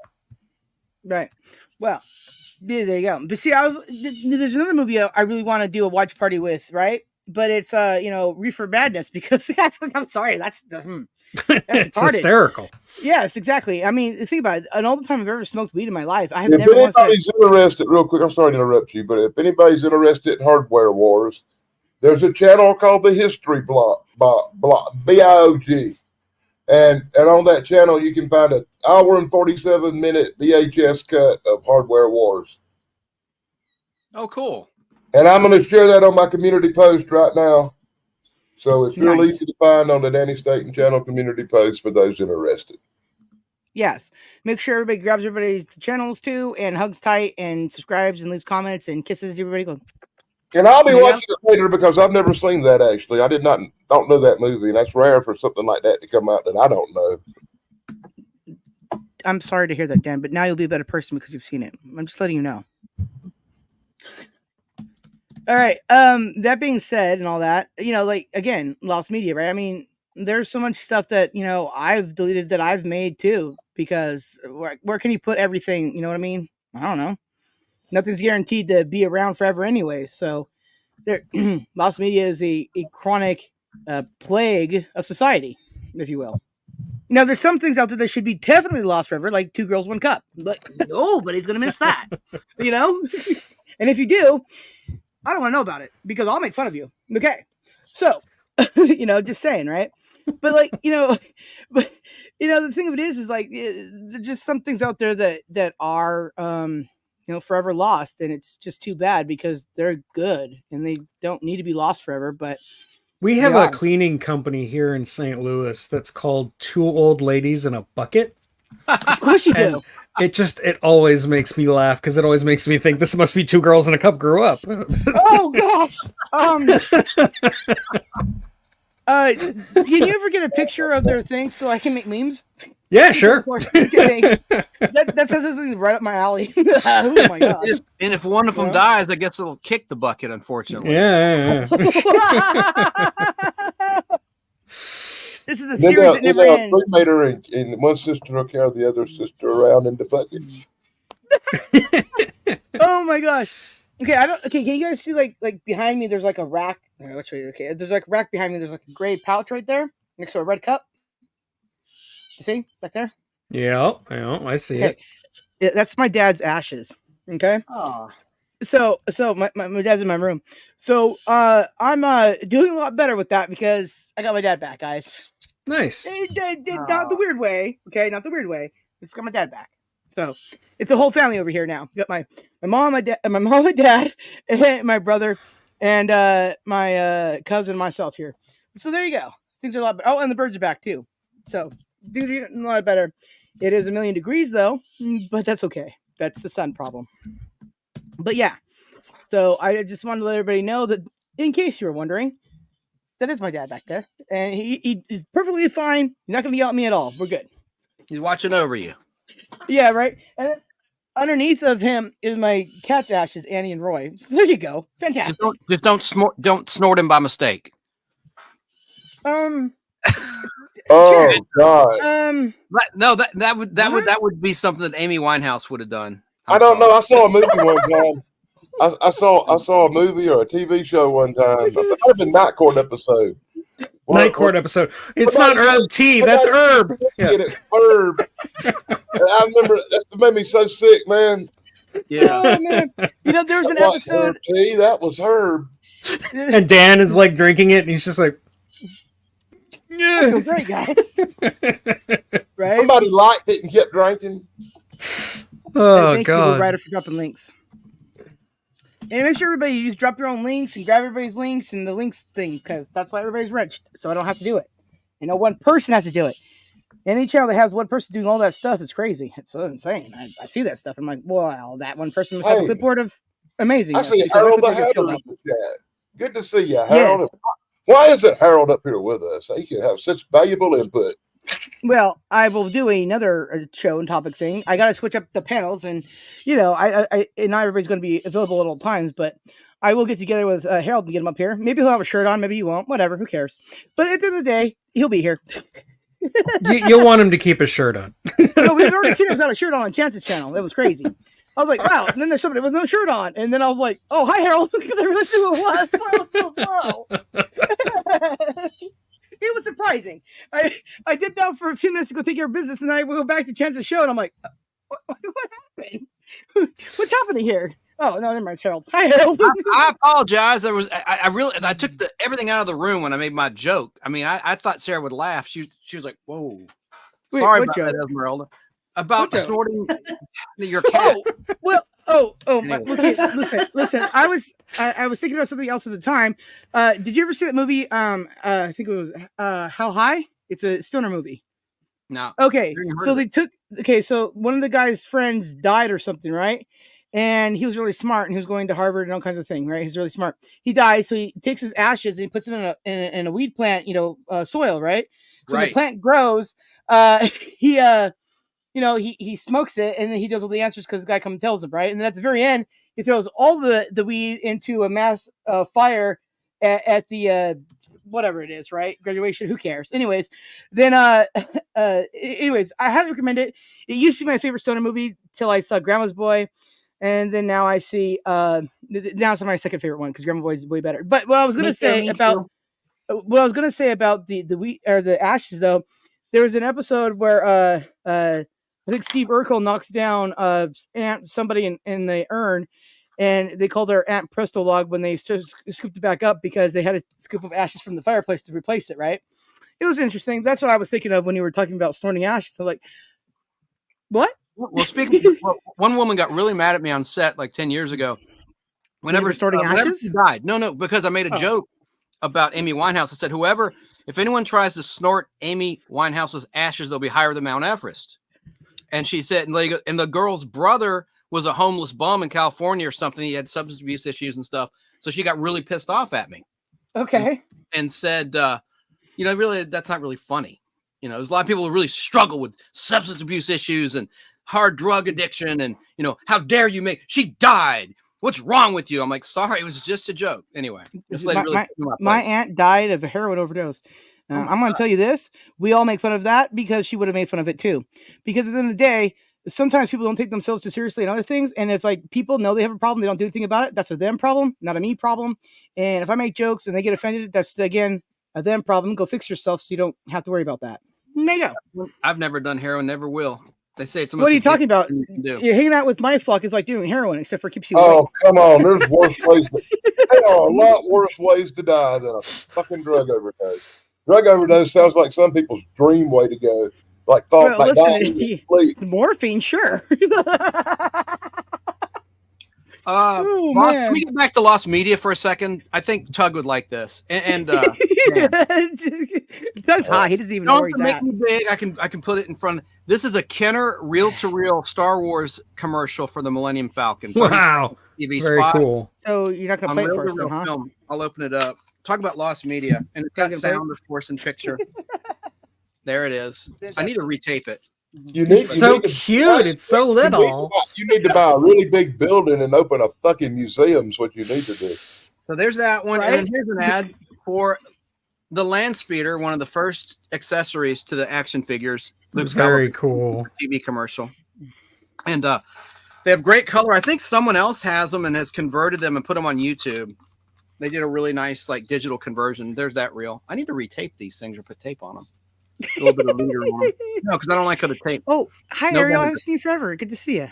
Right. Well, there you go. But see, there's another movie I really want to do a watch party with, right? But it's Reefer Madness, because I'm sorry, that's it's hysterical. Yes, exactly. I mean, think about it. And all the time I've ever smoked weed in my life, I have if never. If anybody's interested, real quick, I'm sorry to interrupt you, but if anybody's interested in Hardware Wars, there's a channel called the History Blog, BIOG. And on that channel, you can find an hour and 47-minute VHS cut of Hardware Wars. Oh, cool. And I'm going to share that on my community post right now. So it's real easy to find on the Danny Staten channel community post for those interested. Yes. Make sure everybody grabs everybody's channels too, and hugs tight and subscribes and leaves comments and kisses everybody. Go. And I'll be watching it later because I've never seen that, actually. I don't know that movie, and that's rare for something like that to come out that I don't know. I'm sorry to hear that, Dan, but now you'll be a better person because you've seen it. I'm just letting you know. All right. That being said and all that, like, again, lost media, right? I mean, there's so much stuff that, I've deleted that I've made too, because where can you put everything? You know what I mean? I don't know. Nothing's guaranteed to be around forever anyway. So lost media is a chronic plague of society, if you will. Now, there's some things out there that should be definitely lost forever, like 2 Girls, 1 Cup. But nobody's going to miss that, And if you do, I don't want to know about it because I'll make fun of you. Okay. So, just saying, right? But the thing of it is like, there's just some things out there that are, forever lost. And it's just too bad because they're good and they don't need to be lost forever. But we have a cleaning company here in St. Louis that's called 2 Old Ladies in a Bucket. Of course you do. It always makes me laugh because it always makes me think this must be 2 girls in a cup grew up. Oh gosh. Can you ever get a picture of their thing so I can make memes? Yeah, sure. Thanks. That says something right up my alley. Oh my gosh. And if one of them dies, I guess it'll kick the bucket, unfortunately. Yeah. This is a series that never ends. Cremator and one sister will carry the other sister around in the bucket. Oh my gosh. Okay, can you guys see like behind me there's like a rack. Okay, there's like a rack behind me, there's like a gray pouch right there next to a red cup. You see? Back there? Yeah, I see it. Yeah, that's my dad's ashes. Okay? Oh. So my dad's in my room. So I'm doing a lot better with that because I got my dad back, guys. Nice. Not the weird way. Okay, not the weird way. Just got my dad back. So it's the whole family over here now. Got my mom, my dad, and my brother, and my cousin, and myself here. So there you go. Things are a lot better. Oh, and the birds are back too. So things are a lot better. It is 1,000,000 degrees though, but that's okay. That's the sun problem. But yeah, so I just wanted to let everybody know that, in case you were wondering, that is my dad back there, and he is perfectly fine. He's not going to yell at me at all. We're good. He's watching over you. Yeah, right. And then underneath of him is my cat's ashes, Annie and Roy. So there you go. Fantastic. Just don't snort him by mistake. Oh God. No, that would be something that Amy Winehouse would have done. I don't know. I saw a movie one time. I saw a movie or a TV show one time. It might have been Night Court episode. Night Court episode. It's not herb tea. That's herb. Yeah. It's herb. I remember that made me so sick, man. Yeah. Oh, man. There was an episode. Herb tea. That was herb. And Dan is like drinking it, and he's just like, I feel great, guys. Right? Somebody liked it and kept drinking. Oh, thank God. you, Ryder, for dropping links. And make sure you drop your own links and grab everybody's links and the links thing, because that's why everybody's rich, so I don't have to do it. One person has to do it. Any channel that has one person doing all that stuff is crazy. It's so insane. I see that stuff. I'm like, well, that one person must have a clipboard of amazing. I see Harold the Hatter in the chat. Good to see you, Harold. Yes. Why isn't Harold up here with us? He can have such valuable input. Well, I will do another show and topic thing. I got to switch up the panels, and I not everybody's going to be available at all times, but I will get together with Harold and get him up here. Maybe he'll have a shirt on, maybe he won't. Whatever, who cares? But at the end of the day, he'll be here. You'll want him to keep his shirt on. No, we've already seen him without a shirt on Chance's channel. That was crazy. I was like, wow. And then there's somebody with no shirt on, and then I was like, oh, hi, Harold. They're doing last time so slow. It was surprising. I dipped out for a few minutes to go take care of business, and then I will go back to Chance's show, and I'm like, what happened? What's happening here? Oh, no, never mind. It's Harold. Hi, Harold. I apologize. I took everything out of the room when I made my joke. I mean, I thought Sarah would laugh. She was like, whoa. Wait, sorry about joke? that, Esmeralda. About snorting your cat. Anyway. Okay, listen. I was thinking about something else at the time. Did you ever see that movie? I think it was How High? It's a stoner movie. No. Okay, so one of the guy's friends died or something, right? And he was really smart, and he was going to Harvard and all kinds of things, right? He's really smart. He dies, so he takes his ashes and he puts them in a weed plant, soil, right? So when the plant grows, he smokes it, and then he does all the answers because the guy comes and tells him, right? And then at the very end, he throws all the weed into a mass fire at the whatever it is, right? Graduation, who cares? Anyways, then I highly recommend it. It used to be my favorite stoner movie till I saw Grandma's Boy, and then now I see now it's my second favorite one because Grandma's Boy is way better. But what I was gonna say about the wheat or the ashes, though, there was an episode where I think Steve Urkel knocks down somebody in the urn, and they called her Aunt Presto Log when they scooped it back up because they had a scoop of ashes from the fireplace to replace it, right? It was interesting. That's what I was thinking of when you were talking about snorting ashes. So like, what? Well, one woman got really mad at me on set like 10 years ago. Whenever she died. No, because I made a joke about Amy Winehouse. I said, if anyone tries to snort Amy Winehouse's ashes, they'll be higher than Mount Everest. And she said, and the girl's brother was a homeless bum in California or something. He had substance abuse issues and stuff. So she got really pissed off at me. Okay. And said, really, that's not really funny. There's a lot of people who really struggle with substance abuse issues and hard drug addiction. And, how dare you she died. What's wrong with you? I'm like, sorry, it was just a joke. Anyway, my aunt died of a heroin overdose. I'm going to tell you this. We all make fun of that because she would have made fun of it too. Because at the end of the day, sometimes people don't take themselves too seriously and other things. And if people know they have a problem, they don't do anything about it. That's a them problem, not a me problem. And if I make jokes and they get offended, that's again a them problem. Go fix yourself so you don't have to worry about that. There you go. I've never done heroin, never will. They say it's. What are you talking about? You're hanging out with my flock is like doing heroin, except for it keeps you. Oh, come on! There's worse ways. There are a lot worse ways to die than a fucking drug overdose. Drug overdose sounds like some people's dream way to go. It's morphine, sure. Can we get back to Lost Media for a second? I think Tug would like this. Tug's high. He doesn't even know where he's at. Me big. I can put it in front. This is a Kenner reel-to-reel Star Wars commercial for the Millennium Falcon. Wow, TV very spot. Cool. So you're not going to play it for us, then, huh? Film. I'll open it up. Talk about Lost Media, and it's got sound, of course, and picture. There it is. I need to retape it. It's so cute. It's so little. You need to buy a really big building and open a fucking museum. Is what you need to do. So there's that one, right? And then here's an ad for the Land Speeder, one of the first accessories to the action figures. Looks very cool. TV commercial, and they have great color. I think someone else has them and has converted them and put them on YouTube. They did a really nice digital conversion. There's that reel. I need to retape these things or put tape on them. A little bit of leader on them. No, because I don't like how the tape. Oh, hi Ariel. I haven't seen you forever. Good to see you.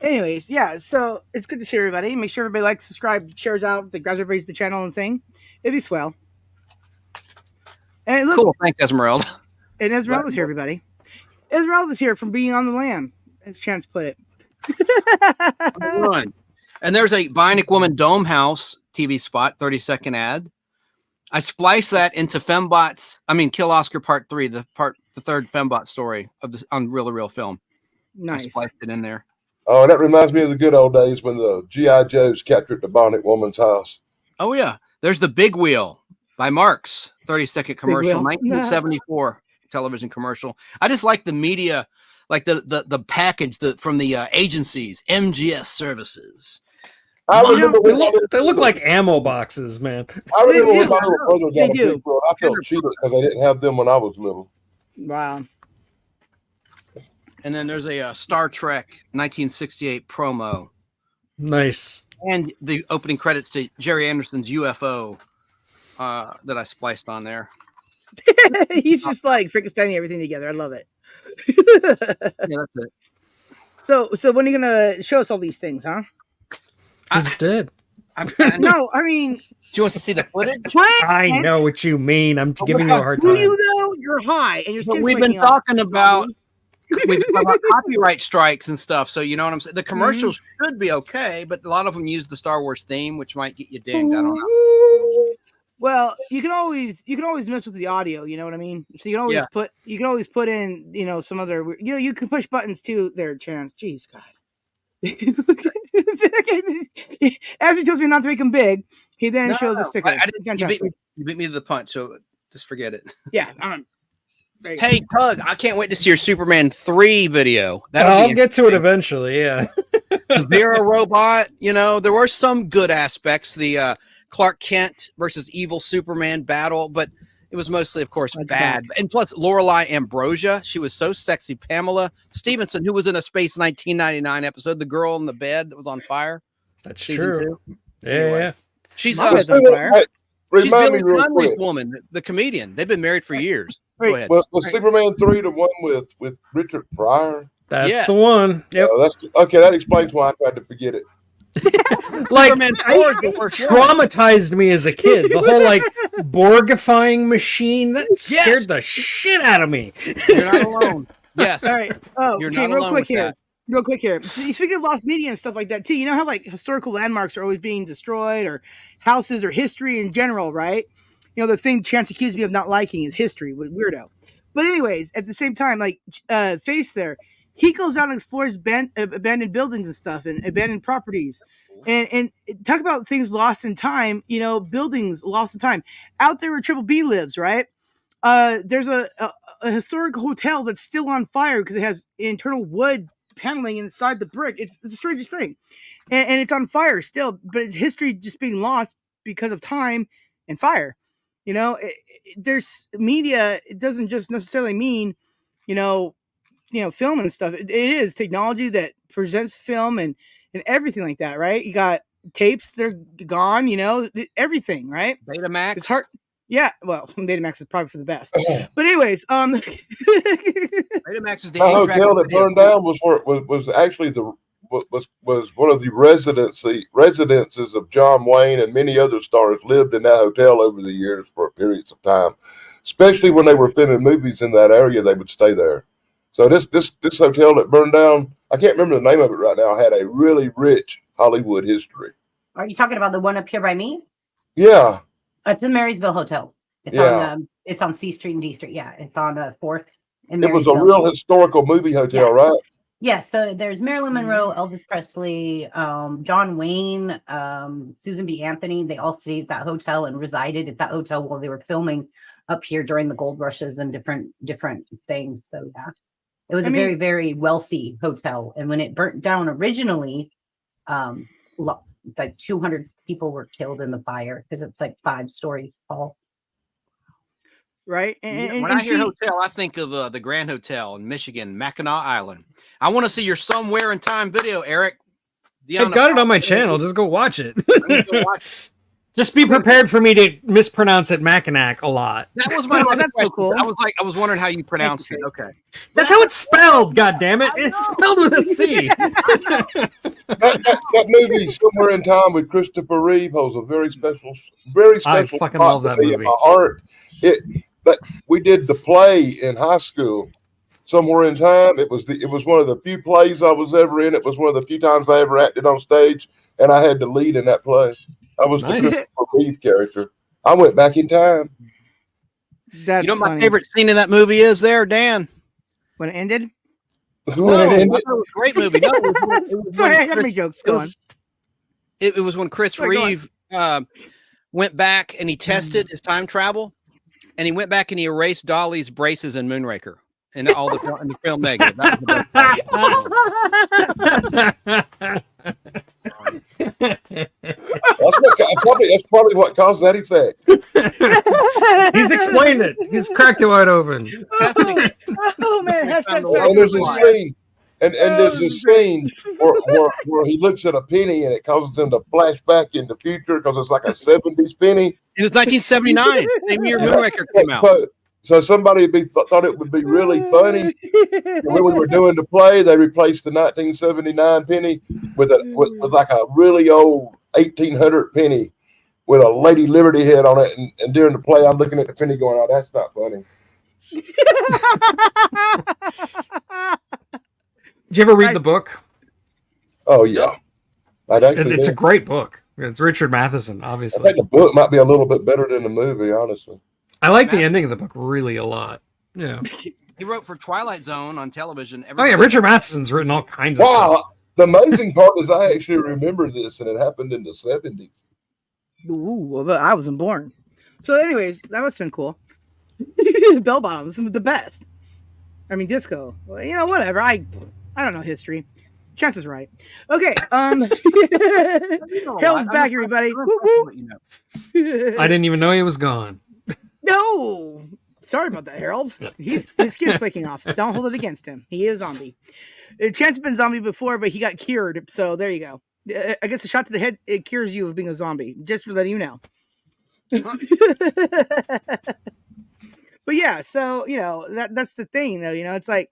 Anyways, yeah. So it's good to see everybody. Make sure everybody likes, subscribe, shares out, that grabs everybody's the channel and thing. It'd be swell. And look, cool. Thanks, Esmeralda. And Esmeralda's here, everybody. Esmeralda's here from being on the lam, as Chance put it. And there's a Bionic Woman Dome House TV spot, 30-second ad. I spliced that into Fembots. I mean, Kill Oscar Part 3, the third Fembot story on Reel to Reel Film. Nice. I spliced it in there. Oh, that reminds me of the good old days when the G.I. Joes captured the Bonnet Woman's house. Oh, yeah. There's the Big Wheel by Marx, 30-second commercial, 1974 television commercial. I just like the media, like the package from the agencies, MGS services. I remember they look like ammo boxes, man. I remember when my little brother got a Big Wheel. I felt cheated because I didn't have them when I was little. Wow. And then there's a Star Trek 1968 promo. Nice. And the opening credits to Jerry Anderson's UFO that I spliced on there. He's just like freaking everything together. I love it. Yeah, that's it. So when are you gonna show us all these things, huh? Who's dead? No, I mean, she wants to see the footage. I know what you mean. I'm giving you a hard time. Do you though? You're high, and you're. We've been talking about copyright strikes and stuff. So you know what I'm saying. The commercials should be okay, but a lot of them use the Star Wars theme, which might get you dinged. I don't know. Well, you can always mess with the audio. You know what I mean. So you can always put in some other. You can push buttons too. There, Chance. Jeez, God. As he tells me not to make him big, he then shows a sticker. You beat me to the punch, so just forget it. Yeah. Hey, Tug, I can't wait to see your Superman 3 video. I'll get to it eventually, yeah. The Vera robot, there were some good aspects. The Clark Kent versus evil Superman battle, but it was mostly, of course, bad. And plus, Lorelei Ambrosia, she was so sexy. Pamela Stevenson, who was in a Space 1999 episode, the girl in the bed that was on fire. That's true. Yeah. She's on fire. She's Billy Connolly's woman, the comedian. They've been married for years. Go ahead. Was Superman 3 the one with Richard Pryor? That's the one. Yep. Okay, that explains why I tried to forget it. Like, traumatized me as a kid. The whole Borgifying machine that scared the shit out of me. You're not alone. Yes. All right. Oh, you're not alone with that. Real quick here. Speaking of lost media and stuff like that too, you know how historical landmarks are always being destroyed, or houses, or history in general, right? The thing Chance accused me of not liking is history. Weirdo. But anyways, at the same time, Face there, he goes out and explores abandoned buildings and stuff and abandoned properties, and talk about things lost in time. Buildings lost in time. Out there where Triple B lives, right? There's a historic hotel that's still on fire because it has internal wood paneling inside the brick. It's the strangest thing, and it's on fire still, but it's history just being lost because of time and fire. There's media. It doesn't just necessarily mean film and stuff. It is technology that presents film and everything like that, right? You got tapes, they're gone, everything, right? Betamax. It's hard. Yeah, well, Betamax is probably for the best. But anyways, Betamax is the hotel that burned down was actually was one of the residences of John Wayne, and many other stars lived in that hotel over the years for periods of time. Especially when they were filming movies in that area, they would stay there. So this hotel that burned down, I can't remember the name of it right now, had a really rich Hollywood history. Are you talking about the one up here by me? Yeah. It's the Marysville Hotel. It's on C Street and D Street. Yeah, it's on 4th. It was a real historical movie hotel, right? Yes. So there's Marilyn Monroe, Elvis Presley, John Wayne, Susan B. Anthony. They all stayed at that hotel and resided at that hotel while they were filming up here during the gold rushes and different things. So yeah, it was a very, very wealthy hotel. And when it burnt down originally, 200 people were killed in the fire because it's 5 stories tall. Right. When I hear hotel, I think of the Grand Hotel in Michigan, Mackinac Island. I want to see your Somewhere in Time video, Eric. I've got it on my channel. Just go watch it. Just be prepared for me to mispronounce it Mackinac a lot. That was my that's so cool. I was wondering how you pronounce it. Okay. That's how it's spelled, God damn it. It's spelled with a C. that movie, Somewhere in Time with Christopher Reeve, holds a very special I fucking love that movie. In my heart. But we did the play in high school, Somewhere in Time. It was one of the few plays I was ever in. It was one of the few times I ever acted on stage, and I had to lead in that play. I was the Christopher Reeve character. I went back in time. That's You know what my funny. favorite scene in that movie is there, Dan? When it ended. No, I thought it was a great movie. No, it was Sorry, when I had my jokes going. It was when Chris Sorry, go on. Reeve went back and he tested his time travel, and he went back and he erased Dolly's braces in Moonraker and all the in the film negative. That was That's probably what caused that effect. He's explained it. He's cracked it wide open. Oh man, hashtag And there's a scene, and there's a scene where he looks at a penny and it causes him to flash back in the future because it's like a 70s penny. It was 1979, same year Moonraker came out. So somebody thought it would be really funny. When we were doing the play, they replaced the 1979 penny with like a really old 1800 penny with a Lady Liberty head on it. And during the play, I'm looking at the penny going, "Oh, that's not funny." Did you ever read the book? Oh yeah, It's a great book. It's Richard Matheson, I obviously. think the book might be a little bit better than the movie, honestly. I like the ending of the book really a lot. Yeah. He wrote for Twilight Zone on television. Oh yeah, Richard Matheson's written all kinds of stuff. Wow, the amazing part is I actually remember this, and it happened in the 70s. Ooh, but I wasn't born. So, anyways, that must have been cool. Bell bottoms, the best. I mean, disco. Well, you know, whatever. I don't know history. Chance is right. Okay. Harold's back, everybody. Woo, woo. I didn't even know he was gone. No. Sorry about that, Harold. His skin's flaking off. Don't hold it against him. He is a zombie. Chance has been zombie before, but he got cured. So there you go. I guess a shot to the head, it cures you of being a zombie. Just for letting you know. But yeah, so, you know, that's the thing, though. You know, it's like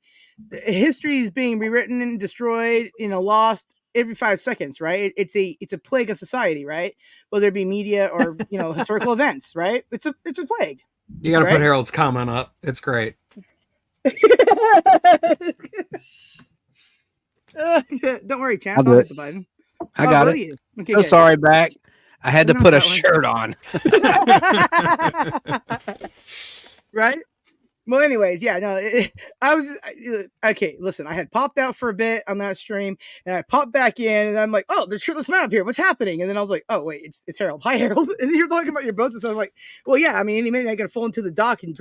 history is being rewritten and destroyed, you know, lost every 5 seconds, right? It's a plague of society, right? Whether it be media or, you know, historical events, right? It's a plague. You got to right? put Harold's comment up. It's great. Don't worry, Chance. I'll hit the button. I got it. Okay, So good. sorry, back. I had to Not put a that one. shirt on. Right? Well, anyways, yeah, no, okay, listen, I had popped out for a bit on that stream and I popped back in and I'm like, oh, there's shirtless man up here. What's happening? And then I was like, oh, wait, it's Harold. Hi, Harold. And then you're talking about your boats. And so I was like, well, yeah, I mean, any minute I got to fall into the dock and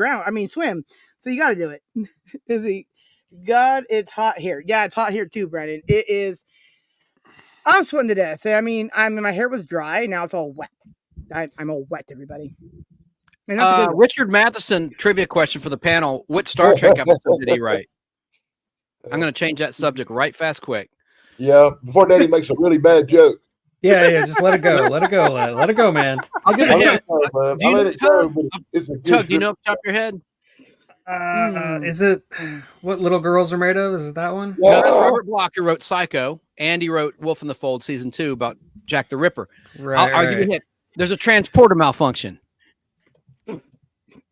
swim. So you got to do it. Is he? God, it's hot here. Yeah, it's hot here too, Brandon. It is. I'm sweating to death. I mean, my hair was dry. Now it's all wet. I'm all wet, everybody. And that's a good one. Richard Matheson trivia question for the panel. What Star Trek episode did he write? I'm going to change that subject right fast, quick. Yeah, before Daddy makes a really bad joke. Yeah, just let it go. Let it go. Let it go, man. I'll give I it let a it go, man. Do you I let know- it go, but it's a good Tug, do you know joke. off the top of your head? Is it What Little Girls Are Made Of? Is it that one? No, that's Yeah. Robert Bloch, who wrote Psycho, and he wrote Wolf in the Fold season 2 about Jack the Ripper. Right. I'll give you a hint. There's a transporter malfunction.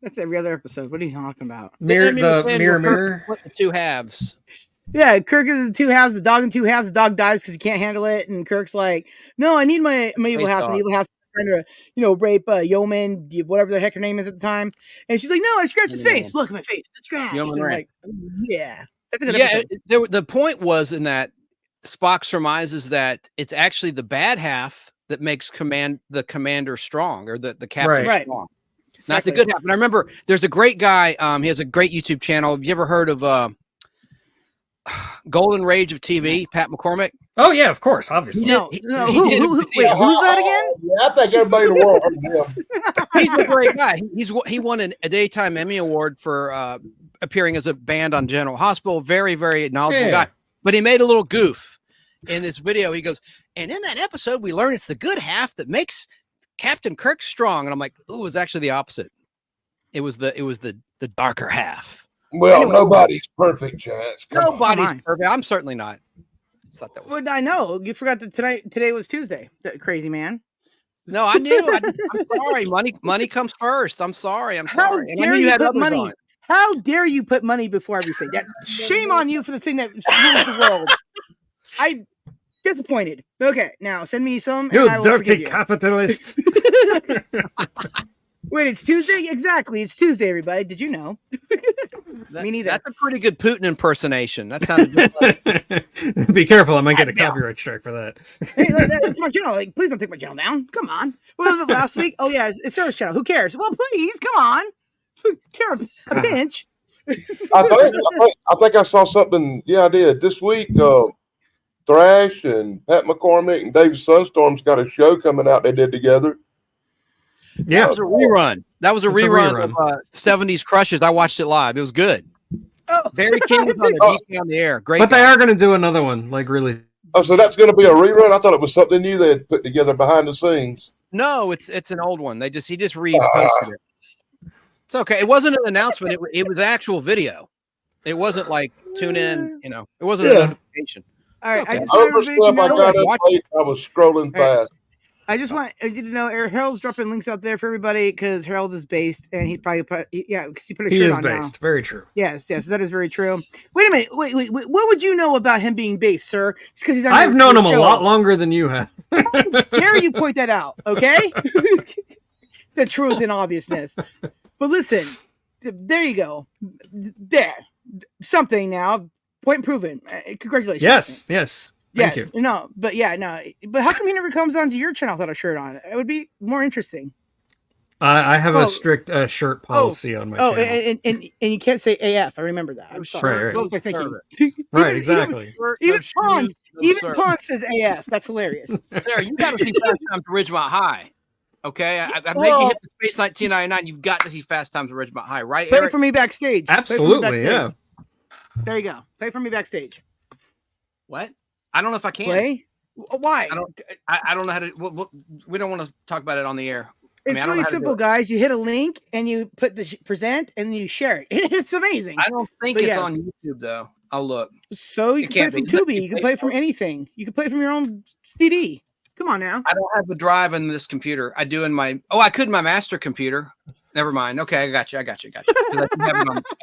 That's every other episode. What are you talking about? Mirror. What the two halves? Yeah, Kirk is in two halves. The dog in two halves. The dog dies because he can't handle it. And Kirk's like, "No, I need my evil half." And the evil half trying to, rape Yeoman, whatever the heck her name is at the time. And she's like, "No, I scratched his face. Look at my face. It's scratched." Yeoman And I'm Rat. like, yeah, that's a good Yeah, episode. the point was in that Spock surmises that it's actually the bad half that makes the commander strong, or the captain Right. strong. Exactly. Not the good half. And I remember there's a great guy. He has a great YouTube channel. Have you ever heard of Golden Rage of TV? Pat McCormick. Oh yeah, of course, obviously. No, He who, did a wait, video. who's that again? Yeah, I think everybody in the world heard of him. He's a great guy. He won a daytime Emmy Award for appearing as a band on General Hospital. Very, very knowledgeable Yeah. guy. But he made a little goof in this video. He goes, and in that episode, we learn it's the good half that makes Captain Kirk strong. And I'm like, ooh, it was actually the opposite. It was the darker half. Well, Anyway. nobody's perfect, Chance. Come on. Nobody's on. perfect. I'm certainly not. I thought that was. Well, I know you forgot that today was Tuesday. That crazy man. No, I knew. I'm sorry. Money comes first. I'm sorry. I'm How sorry. And I dare knew you you had put others money? on. How dare you put money before everything? That shame on you for the thing that rules the world. I'm disappointed. Okay, now send me some. You and I will dirty forgive you. capitalist. Wait, it's Tuesday? Exactly. It's Tuesday, everybody. Did you know? Me neither. That's a pretty good Putin impersonation. That sounded just like... Be careful, I might get a copyright strike for that. Hey, that's my channel. Like, please don't take my channel down. Come on. What was it last week? Oh, yeah, it's Sarah's channel. Who cares? Well, please, come on. Care a pinch. I think I saw something. Yeah, I did this week. Thrash and Pat McCormick and Dave Sunstorm's got a show coming out they did together. Yeah, that was a rerun. That was a rerun of 70s Crushes. I watched it live. It was good. Oh. Barry King was on the air. Great. But guy. they are going to do another one, like really. Oh, so that's going to be a rerun? I thought it was something new they had put together behind the scenes. No, it's an old one. He just reposted it. It's okay. It wasn't an announcement. It was actual video. It wasn't like tune in. It wasn't a notification. All right. Okay. I was scrolling fast. I just want you to know Harold's dropping links out there for everybody because Harold is based and he probably put because he put a shirt on. He is based. Now. Very true. Yes, that is very true. Wait a minute. Wait. What would you know about him being based, sir? Just because he's on I've known him a lot longer than you have. Dare you point that out, okay? The truth and obviousness. But listen, there you go. There. Something now. Point proven. Congratulations. Yes. Thank you. No. But how come he never comes onto your channel without a shirt on? It would be more interesting. I have a strict shirt policy on my channel. And you can't say AF. I remember that. I'm sorry. Right. What was I thinking? Right, exactly. Even Pons says AF. That's hilarious. Sarah, you got to see Fast Times at Ridgemont High. Okay, I make you hit the Space 1999. You've got to see Fast Times at Ridgemont High, right? Play for me backstage. Absolutely, yeah. There you go. Play for me backstage. What? I don't know if I can. Play? Why? I don't know how to. We don't want to talk about it on the air. It's really simple, guys. You hit a link and you put the present and then you share it. It's amazing. I don't think it's on YouTube though. I'll look. So you can play from Tubi. You can play from anything. You can play from your own CD. Come on now. I don't have a drive in this computer. I do in my. Oh, I could in my master computer. Never mind. Okay, I got you. I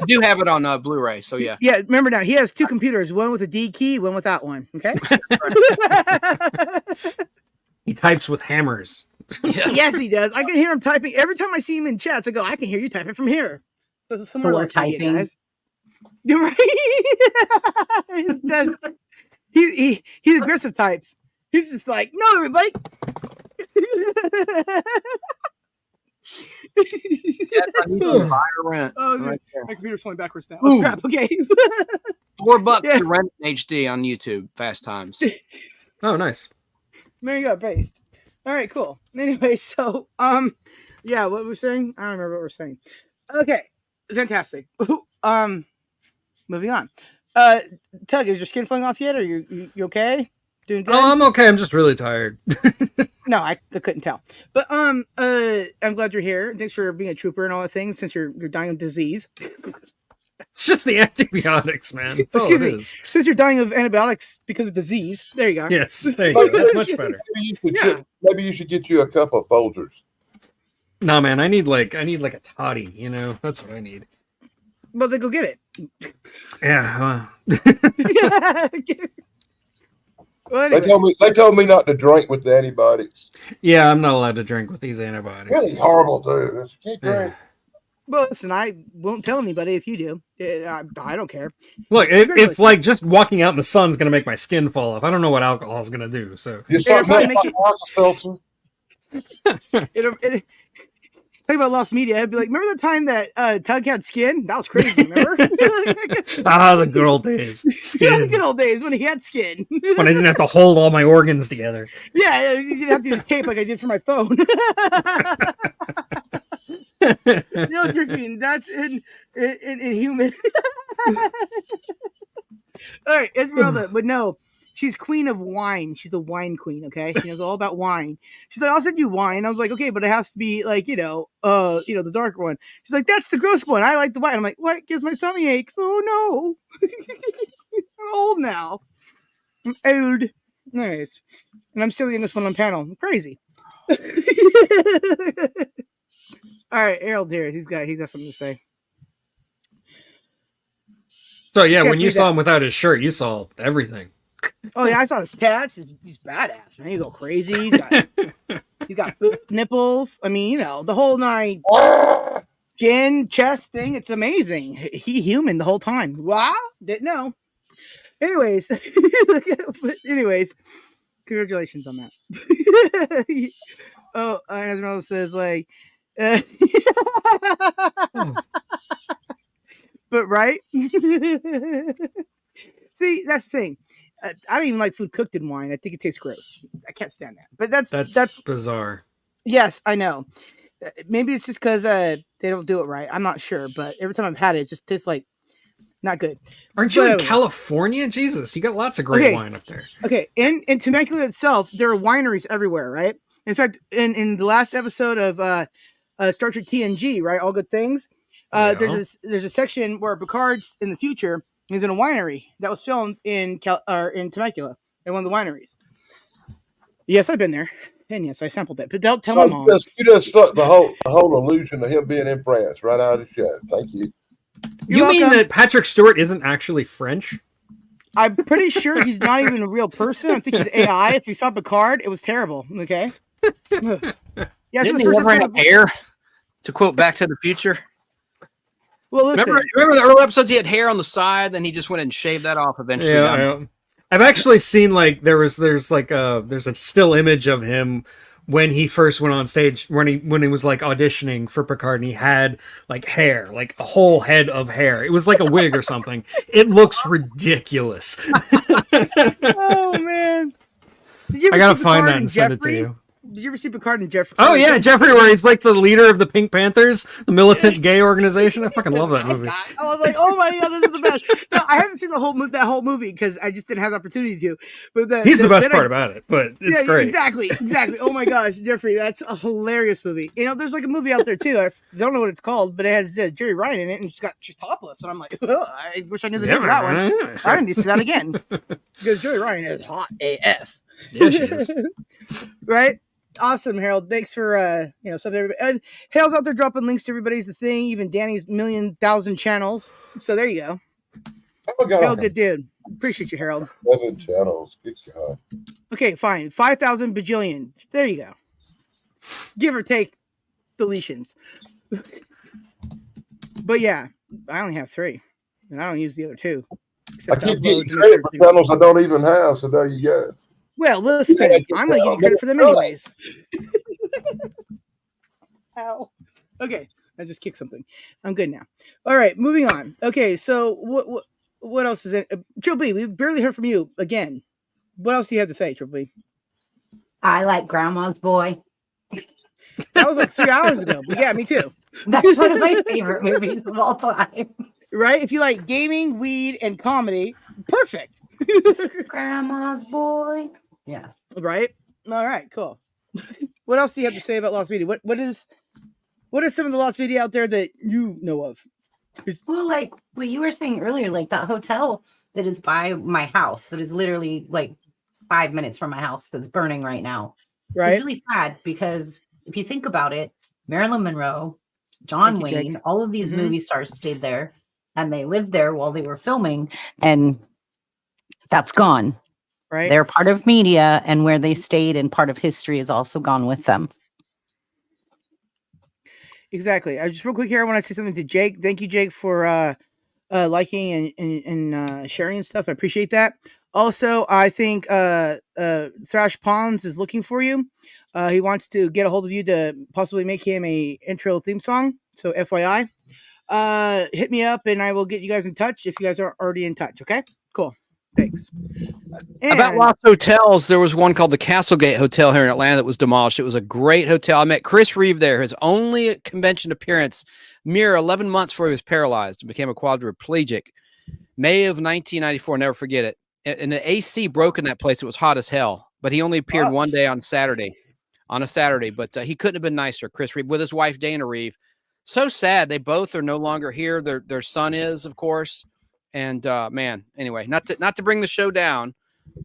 do have it on Blu-ray. So yeah. Yeah. Remember now, he has two computers. One with a D key, one without one. Okay. He types with hammers. Yeah. Yes, he does. I can hear him typing every time I see him in chats. I go, I can hear you typing from here. So somewhere typing, guys. You're right. He aggressive types. He's just like, no, everybody. Yes, I need to buy or rent. Oh, right, my computer's flowing backwards now. Oh, crap. Okay. $4 to rent in HD on YouTube. Fast Times. Oh, nice. There you go, based. All right, cool. Anyway, so yeah, what we're saying? I don't remember what we're saying. Okay, fantastic. Moving on. Tug, is your skin falling off yet? Or you okay? Doing good? Oh, I'm okay. I'm just really tired. No, I couldn't tell. But I'm glad you're here. Thanks for being a trooper and all that things. Since you're dying of disease. It's just the antibiotics, man. That's Excuse me. Since you're dying of antibiotics because of disease, there you go. Yes, there you go. That's much better. Maybe you should get you a cup of Folgers. Nah, man. I need like a toddy. You know, that's what I need. Well, then go get it. Yeah. Well, they told me not to drink with the antibiotics. Yeah, I'm not allowed to drink with these antibiotics. Really horrible, dude. Can't drink. Well, listen, I won't tell anybody if you do. I don't care. Look, if like just walking out in the sun's gonna make my skin fall off, I don't know what alcohol is gonna do. So you start making seltzer. Talk about lost media. I'd be like, remember the time that Tug had skin? That was crazy. Remember? The good old days. Skin. The good old days when he had skin. When I didn't have to hold all my organs together. Yeah, you didn't have to use tape like I did for my phone. No drinking. That's inhuman. All right, Esmeralda, but no. She's queen of wine. She's the wine queen, okay? She knows all about wine. She's like, I'll send you wine. I was like, okay, but it has to be like, the darker one. She's like, that's the gross one. I like the white. I'm like, what? Gives my tummy aches. Oh no. I'm old now. I'm old. Nice. And I'm still the youngest one on panel. I'm crazy. All right, Harold's here. He's got something to say. So yeah, when you saw him without his shirt, you saw everything. Oh yeah, I saw his tats. He's badass, man. He go crazy. He's got He's got nipples. I mean, the whole nine. Skin, chest thing. It's amazing. He human the whole time. Wow. Didn't know. Anyways. Congratulations on that. Oh, and Esmeralda says, like, but right? See, that's the thing. I don't even like food cooked in wine. I think it tastes gross. I can't stand that. But that's bizarre. Yes, I know. Maybe it's just because they don't do it right. I'm not sure. But every time I've had it, it just tastes like not good. Aren't you in California? Jesus, you got lots of great wine up there. Okay, in Temecula itself, there are wineries everywhere, right? In fact, in the last episode of Star Trek TNG, right, All Good Things, there's a section where Picard's in the future is in a winery that was filmed in Temecula, in one of the wineries. Yes, I've been there, and yes, I sampled it. But don't tell my mom. You just sucked the whole illusion of him being in France right out of the shed. Thank you. You mean that Patrick Stewart isn't actually French? I'm pretty sure he's not even a real person. I think he's AI. If you saw Picard, it was terrible. Okay. Didn't he ever have hair? To quote Back to the Future. Well, listen. Remember the early episodes? He had hair on the side, then he just went and shaved that off eventually. Yeah, I've actually seen like there's a still image of him when he first went on stage, when he was like auditioning for Picard, and he had like hair, like a whole head of hair. It was like a wig or something. It looks ridiculous. Oh man! I gotta find that and send it to you. Did you ever see Picard and Jeffrey? Oh yeah, Jeffrey, where he's like the leader of the Pink Panthers, the militant gay organization. I fucking love that movie. I was like, oh my god, this is the best. No, I haven't seen that whole movie because I just didn't have the opportunity to. But he's the best part about it, but it's great. Exactly. Oh my gosh, Jeffrey, that's a hilarious movie. There's like a movie out there too. I don't know what it's called, but it has Jerry Ryan in it, and she's topless, and I'm like, I wish I knew the name of that one. I need to see that again because Jerry Ryan is hot AF. Yeah, she is. Right. Awesome, Harold. Thanks for something. Everybody. And Harold's out there dropping links to everybody's the thing, even Danny's 1,000,000 channels. So there you go. Oh, God. Harold, good dude. Appreciate you, Harold. 7 channels. Good God. Okay, fine. 5,000 bajillion. There you go. Give or take deletions. But yeah, I only have 3, and I don't use the other 2. I keep getting credit for channels I don't even have, so there you go. Well, listen, I'm going to give you credit for them anyways. Ow. Okay, I just kicked something. I'm good now. All right, moving on. Okay, so what else is it? Triple B, we've barely heard from you again. What else do you have to say, Triple B? I like Grandma's Boy. That was like 3 hours ago, but yeah, me too. That's one of my favorite movies of all time. Right? If you like gaming, weed, and comedy, perfect. Grandma's Boy. Yeah. Right? All right, cool. What else do you have to say about Lost Media? What is some of the Lost Media out there that you know of? Well, like what you were saying earlier, like that hotel that is by my house, that is literally like 5 minutes from my house, that's burning right now. Right. It's really sad because if you think about it, Marilyn Monroe, John Wayne, all of these movie stars stayed there and they lived there while they were filming, and that's gone. Right. They're part of media, and where they stayed and part of history is also gone with them. Exactly. Just real quick here, I want to say something to Jake. Thank you, Jake, for liking and sharing and stuff. I appreciate that. Also, I think Thrash Pawns is looking for you. He wants to get a hold of you to possibly make him a intro theme song. So FYI, hit me up and I will get you guys in touch if you guys are already in touch. Okay, cool. Thanks. About Lost Hotels, there was one called the Castlegate Hotel here in Atlanta that was demolished. It was a great hotel. I met Chris Reeve there. His only convention appearance, mere 11 months before he was paralyzed and became a quadriplegic. May of 1994, never forget it. And the AC broke in that place. It was hot as hell. But he only appeared one day on a Saturday. But he couldn't have been nicer, Chris Reeve, with his wife, Dana Reeve. So sad. They both are no longer here. Their son is, of course. And man, anyway, not to bring the show down,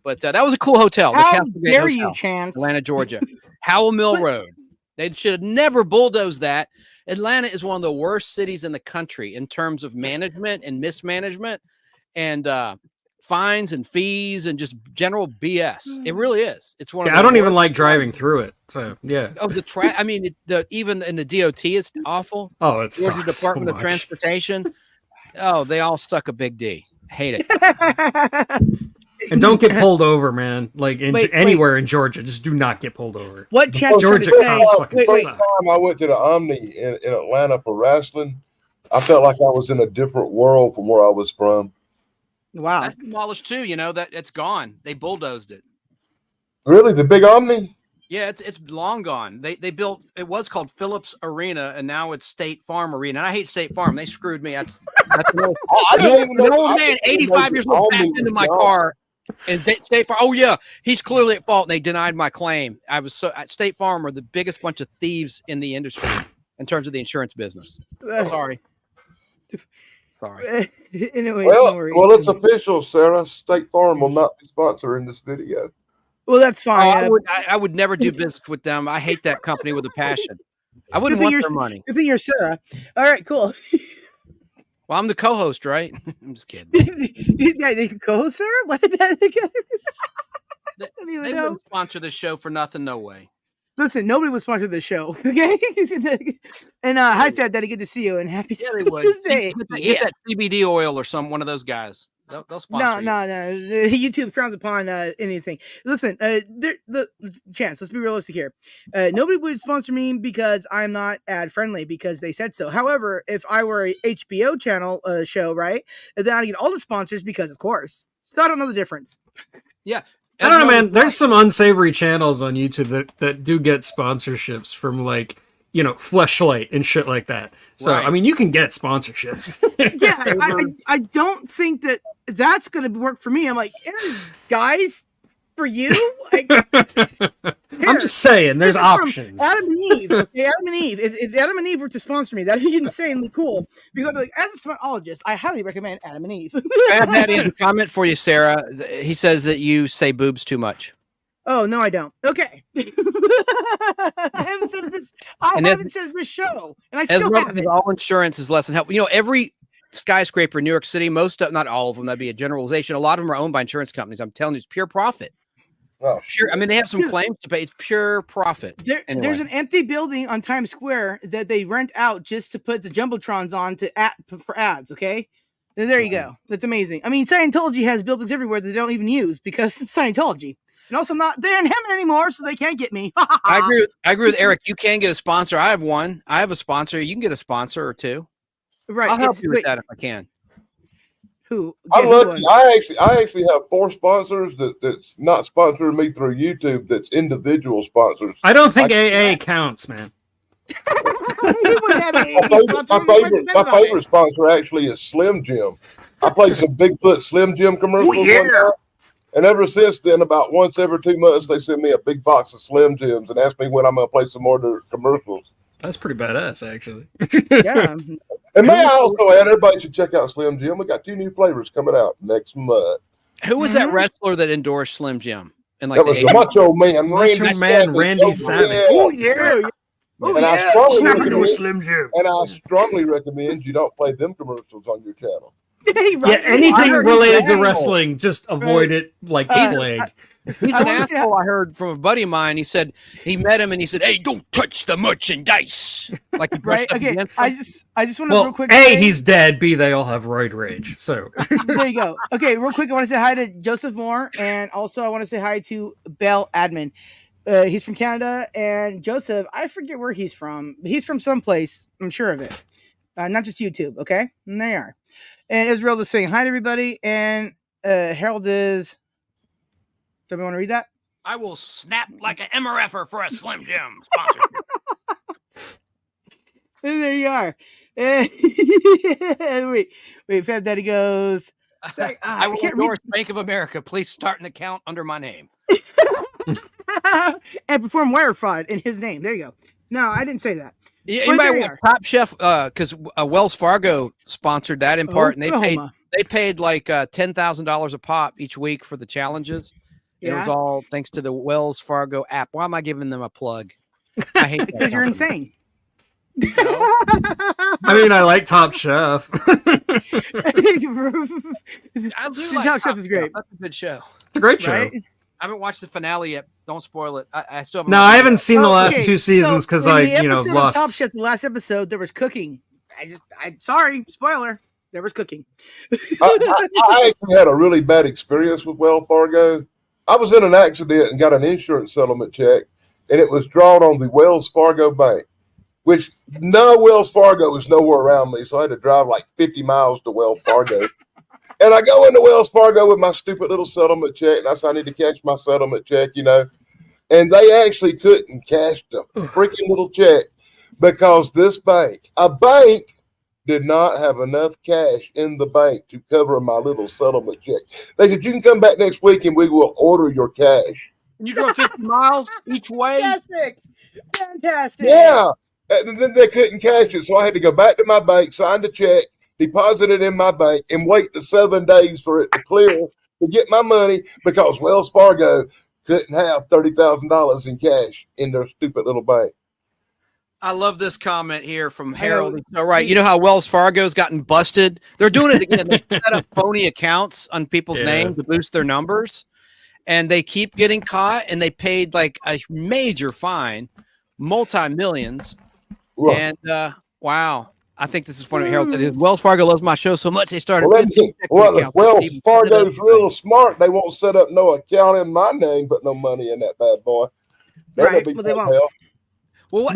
but that was a cool hotel. How dare you, Chance? Atlanta, Georgia. Howell Mill Road. They should have never bulldozed that. Atlanta is one of the worst cities in the country in terms of management and mismanagement. And fines and fees and just general BS. It really is. It's one. I don't even like driving through it. So yeah. Oh, I mean, even in the DOT, it's awful. Oh, it's the Department of Transportation. Oh, they all suck a big D. Hate it. And don't get pulled over, man. Like anywhere in Georgia, just do not get pulled over. What chance? Georgia cops fucking suck. Time I went to the Omni in Atlanta for wrestling, I felt like I was in a different world from where I was from. Wow, that's demolished too. You know that it's gone. They bulldozed it. Really, the big Omni? Yeah, it's long gone. They built. It was called Phillips Arena, and now it's State Farm Arena. And I hate State Farm. They screwed me. That's an old man, 85 years old, backed into my car. And State Farm, oh yeah, he's clearly at fault, and they denied my claim. I was State Farm are the biggest bunch of thieves in the industry in terms of the insurance business. Sorry. Anyway, well, it's official, Sarah. State Farm will not be sponsoring this video. Well, that's fine. I would never do business with them. I hate that company with a passion. I wouldn't want their money. Good thing you're Sarah. All right, cool. Well, I'm the co-host, right? I'm just kidding. Yeah, they can co-host, Sarah? What did that again? They wouldn't sponsor the show for nothing, no way. Listen, nobody would sponsor the show, okay? And hi, Fab Daddy, good to see you, and happy Tuesday. Get that CBD oil or one of those guys. They'll sponsor you. No. YouTube frowns upon anything. Listen, the chance. Let's be realistic here. Nobody would sponsor me because I'm not ad friendly because they said so. However, if I were a HBO channel show, right, then I get all the sponsors because, of course. So I don't know the difference. Yeah. I don't know, man. There's some unsavory channels on YouTube that do get sponsorships from like, Fleshlight and shit like that. So, right. I mean, you can get sponsorships. Yeah, I don't think that's going to work for me. I'm like, guys, for you? I'm just saying, there's options. Adam and Eve. Okay, Adam and Eve. If Adam and Eve were to sponsor me, that'd be insanely cool. Because I'd be like, as a smartologist, I highly recommend Adam and Eve. Fab Daddy has a comment for you, Sarah. He says that you say boobs too much. Oh, no, I don't. Okay. I haven't said this. I haven't said this show. And I still haven't. All insurance is less than helpful. Every skyscraper in New York City, not all of them, that'd be a generalization. A lot of them are owned by insurance companies. I'm telling you, it's pure profit. Oh, pure. I mean, they have some claims to pay. It's pure profit. There's an empty building on Times Square that they rent out just to put the jumbotrons on for ads. Okay, and there you go. That's amazing. I mean, Scientology has buildings everywhere that they don't even use because it's Scientology, and also they're in heaven anymore, so they can't get me. I agree with Eric. You can get a sponsor. I have one. I have a sponsor. You can get a sponsor or two. Right. I'll help you with that if I can. Who? I'm lucky. I actually have 4 sponsors that's not sponsoring me through YouTube. That's individual sponsors. I don't think AA counts, man. My favorite sponsor actually is Slim Jim. I played some Bigfoot Slim Jim commercials one time, and ever since then, about once every 2 months, they send me a big box of Slim Jims and ask me when I'm going to play some more of their commercials. That's pretty badass, actually. Yeah. And may I also add, everybody should check out Slim Jim. We got 2 new flavors coming out next month. Who was that wrestler that endorsed Slim Jim? And that was the Macho Man, Randy Savage. Oh yeah. Slim Jim. And I strongly recommend you don't play them commercials on your channel. Yeah, anything related to wrestling, just avoid it like the plague. He's an asshole. I heard from a buddy of mine. He said he met him and he said, "Hey, don't touch the merchandise." Like right? Okay. I just want to real quick. A, he's dead. B, they all have roid rage. So there you go. Okay, real quick. I want to say hi to Joseph Moore, and also I want to say hi to Bell Admin. He's from Canada, and Joseph, I forget where he's from. He's from someplace. I'm sure of it. Not just YouTube. Okay, and they are. And Israel is saying hi to everybody, and Harold is. Somebody want to read that? I will snap like an MRFer for a Slim Jim sponsorship. And there you are. Wait, Fab Daddy goes. I will endorse Bank of America. Please start an account under my name. And perform wire fraud in his name. There you go. No, I didn't say that. Yeah, anybody want Top Chef? Because Wells Fargo sponsored that in part, and they paid like $10,000 a pop each week for the challenges. Yeah. It was all thanks to the Wells Fargo app. Why am I giving them a plug? I hate because you're insane. I mean, I like Top Chef. I do like Top Chef is great. That's a good show. It's a great show. Right? I haven't watched the finale yet. Don't spoil it. I still haven't. No, I haven't seen the last okay, 2 seasons because in I, the episode of lost. Top Chef, the last episode, there was cooking. I'm sorry, spoiler. There was cooking. I actually had a really bad experience with Wells Fargo. I was in an accident and got an insurance settlement check, and it was drawn on the Wells Fargo bank, which no Wells Fargo is nowhere around me, so I had to drive like 50 miles to Wells Fargo. And I go into Wells Fargo with my stupid little settlement check, and I said, I need to cash my settlement check, And they actually couldn't cash the freaking little check because this bank, a bank, did not have enough cash in the bank to cover my little settlement check. They said, you can come back next week and we will order your cash. You drove 50 miles each way? Fantastic. Yeah. And then they couldn't cash it. So I had to go back to my bank, sign the check, deposit it in my bank, and wait the 7 days for it to clear to get my money because Wells Fargo couldn't have $30,000 in cash in their stupid little bank. I love this comment here from Harold. All right. You know how Wells Fargo's gotten busted? They're doing it again. They set up phony accounts on people's names to boost their numbers. And they keep getting caught, and they paid like a major fine, multi-millions. Right. And wow. I think this is funny. Harold said, Wells Fargo loves my show so much they started. If Wells Fargo's real smart, they won't set up no account in my name, but no money in that bad boy. Right. Well, they won't. Well,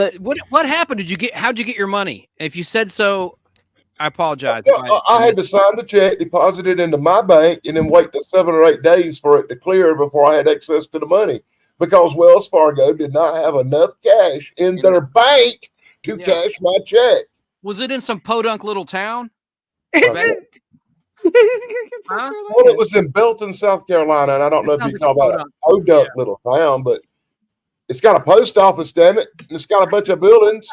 what happened? How'd you get your money? If you said so, I apologize. I had to sign the check, deposit it into my bank, and then wait the 7 or 8 days for it to clear before I had access to the money because Wells Fargo did not have enough cash in their bank to cash my check. Was it in some podunk little town? Well, it was in Belton, South Carolina, and I don't know if you call that a podunk little town, but it's got a post office, damn it, and it's got a bunch of buildings.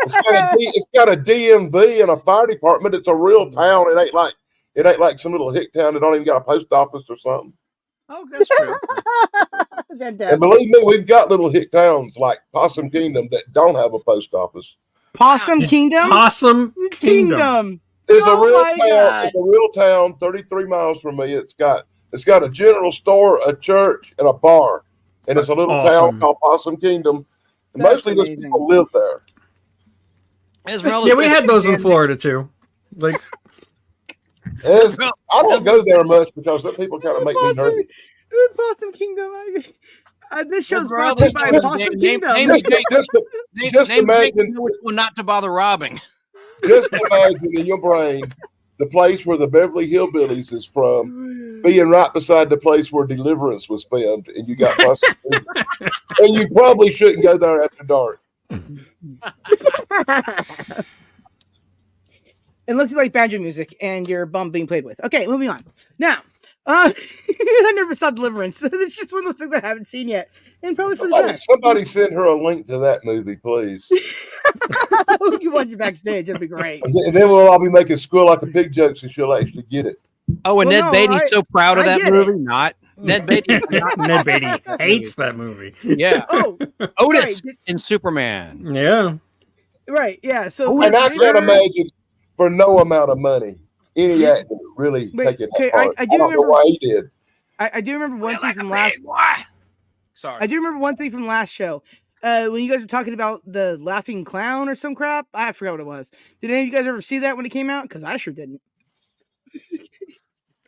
It's got a DMV and a fire department. It's a real town. It ain't like some little hick town that don't even got a post office or something. Oh, that's true. And believe me, we've got little hick towns like Possum Kingdom that don't have a post office. Possum Kingdom? Possum Kingdom. It's a real town. It's a real town, 33 miles from me. It's got a general store, a church, and a bar. And it's a little town called Possum Kingdom. And mostly those people live there. Yeah, we had those in Florida too. Like, I don't go there much because the people kind of make me nervous. Possum Kingdom. This show's brought to you by Possum Kingdom. Just imagine not to bother robbing. Just imagine in your brain the place where the Beverly Hillbillies is from, being right beside the place where Deliverance was filmed, and you got Possum Kingdom. And you probably shouldn't go there after dark. Unless you like banjo music and your bum being played with. Okay, moving on. Now, I never saw Deliverance. It's just one of those things I haven't seen yet. And probably for the best. Somebody send her a link to that movie, please. We can watch it backstage. It'll be great. And then we'll all be making Squeal Like a Pig jokes and she'll actually get it. Oh, and Ned Beatty's so proud of that movie? Not. Ned Beatty hates that movie. Yeah. Oh, Otis in Superman. Yeah. Right. Yeah. So, and I can't imagine for no amount of money any actor really taking that part. I don't know why he did. I do remember one thing from last. Sorry. I do remember one thing from last show. When you guys were talking about the laughing clown or some crap, I forgot what it was. Did any of you guys ever see that when it came out? Because I sure didn't.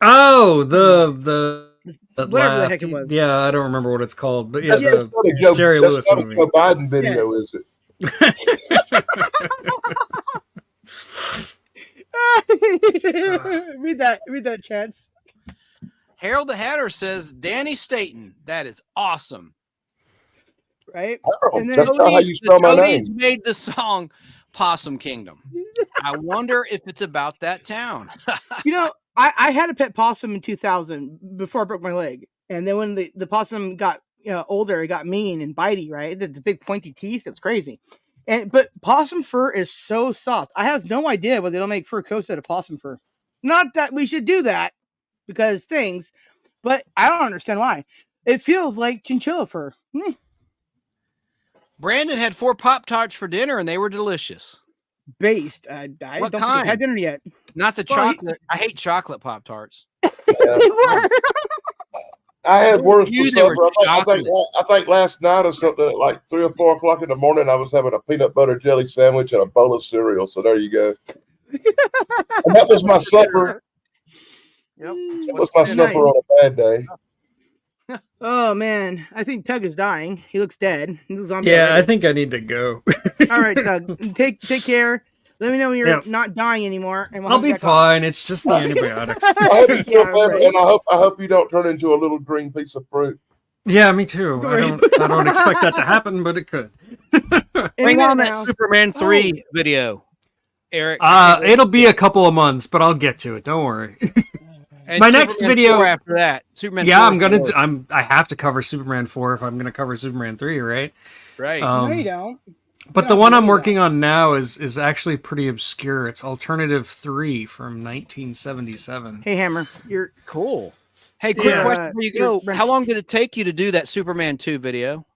Oh, the whatever the heck it was. Yeah, I don't remember what it's called, but yeah, that's the Jerry Lewis movie. Joe Biden video, is it? Read that, Chance. Harold the Hatter says Danny Staten. That is awesome. Right? And then that's not how you spell my name. Made the song Possum Kingdom. I wonder if it's about that town. I had a pet possum in 2000 before I broke my leg. And then when the possum got older, it got mean and bitey, right? The big pointy teeth. It's crazy. But possum fur is so soft. I have no idea why they don't make fur coats out of possum fur. Not that we should do that because things, but I don't understand why. It feels like chinchilla fur. Brandon had 4 Pop-Tarts for dinner, and they were delicious. Based. I What don't think kind? I've had dinner yet. Not the Well, chocolate. I hate chocolate Pop-Tarts. I had worse You, for they were supper. I think last night or something, at like 3 or 4 o'clock in the morning, I was having a peanut butter jelly sandwich and a bowl of cereal. So there you go. And that was my supper. Yep. That was my supper on a bad day. Oh man, I think Tug is dying. He looks dead. He looks zombie Yeah, already. I think I need to go. All right, Tug. Take care. Let me know when you're not dying anymore, and we'll I'll be fine. It's just the antibiotics. I hope you feel better, right. and I hope you don't turn into a little green piece of fruit. Yeah, me too. I don't expect that to happen, but it could. Bring on that Superman 3 video, Eric. It'll be a couple of months, but I'll get to it. Don't worry. And My Superman next video 4 after that. Superman. Yeah, 4 I have to cover Superman 4 if I'm gonna cover Superman 3, right? Right. No, you don't. But the one I'm working on now is actually pretty obscure. It's Alternative 3 from 1977. Hey, Hammer, you're cool. Hey, quick question before you go. How long did it take you to do that Superman 2 video?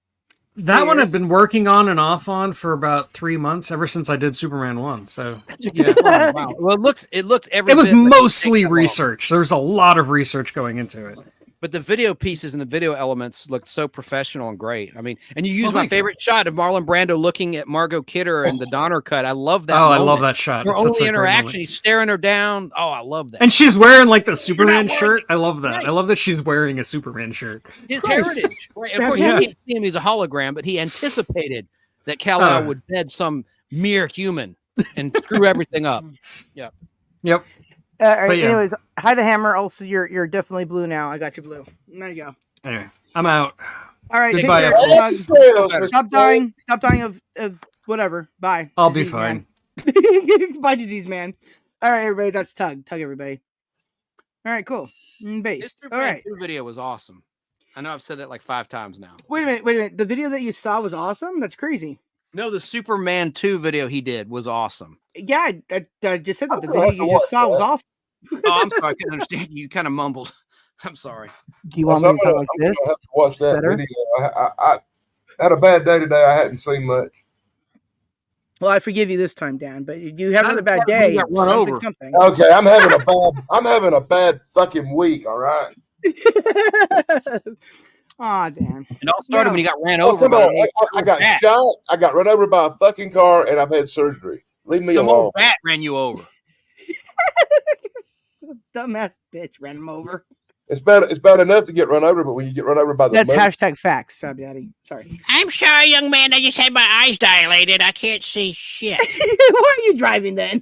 That one I've been working on and off on for about 3 months, ever since I did Superman 1. So yeah. Wow. Well, it looks every. It was bit mostly research. There was a lot of research going into it. But the video pieces and the video elements looked so professional and great. I mean, and you used my favorite shot of Marlon Brando looking at Margot Kidder and the Donner cut. I love that. Oh, I love that shot. Their only interaction, he's staring her down. Oh, I love that. And she's wearing like the Superman shirt. I love that. Right. I love that she's wearing a Superman shirt. His heritage. Right. Of course, you can't see him. He's a hologram, but he anticipated that Kal-El would bed some mere human and screw everything up. Yep. Yep. All right. Anyways, hi to Hammer. Also, you're definitely blue now. I got you blue. There you go. Anyway, I'm out. All right. Goodbye. Stop dying. Stop dying of whatever. Bye. I'll be fine. Bye, disease man. All right, everybody. That's Tug. Tug, everybody. All right. Cool. Base. All right. The video was awesome. I know I've said that like 5 times now. Wait a minute. The video that you saw was awesome? That's crazy. No, the Superman 2 video he did was awesome. Yeah, I just said that the video you just saw was awesome. Oh, I'm sorry. I couldn't understand you. You kind of mumbled. I'm sorry. Do you want me to talk like this? Have to watch that video. I had a bad day today. I hadn't seen much. Well, I forgive you this time, Dan, but you have another bad day. Run over. Something. Okay, I'm having a bad fucking week. All right. Aw, Dan. It all started when he got ran over. I got shot. I got run over by a fucking car, and I've had surgery. Leave me alone. Bat ran you over. Dumbass bitch ran him over. It's bad enough to get run over, but when you get run over by the that's hashtag facts, Fabiani. Sorry. I'm sorry, young man. I just had my eyes dilated. I can't see shit. Why are you driving then?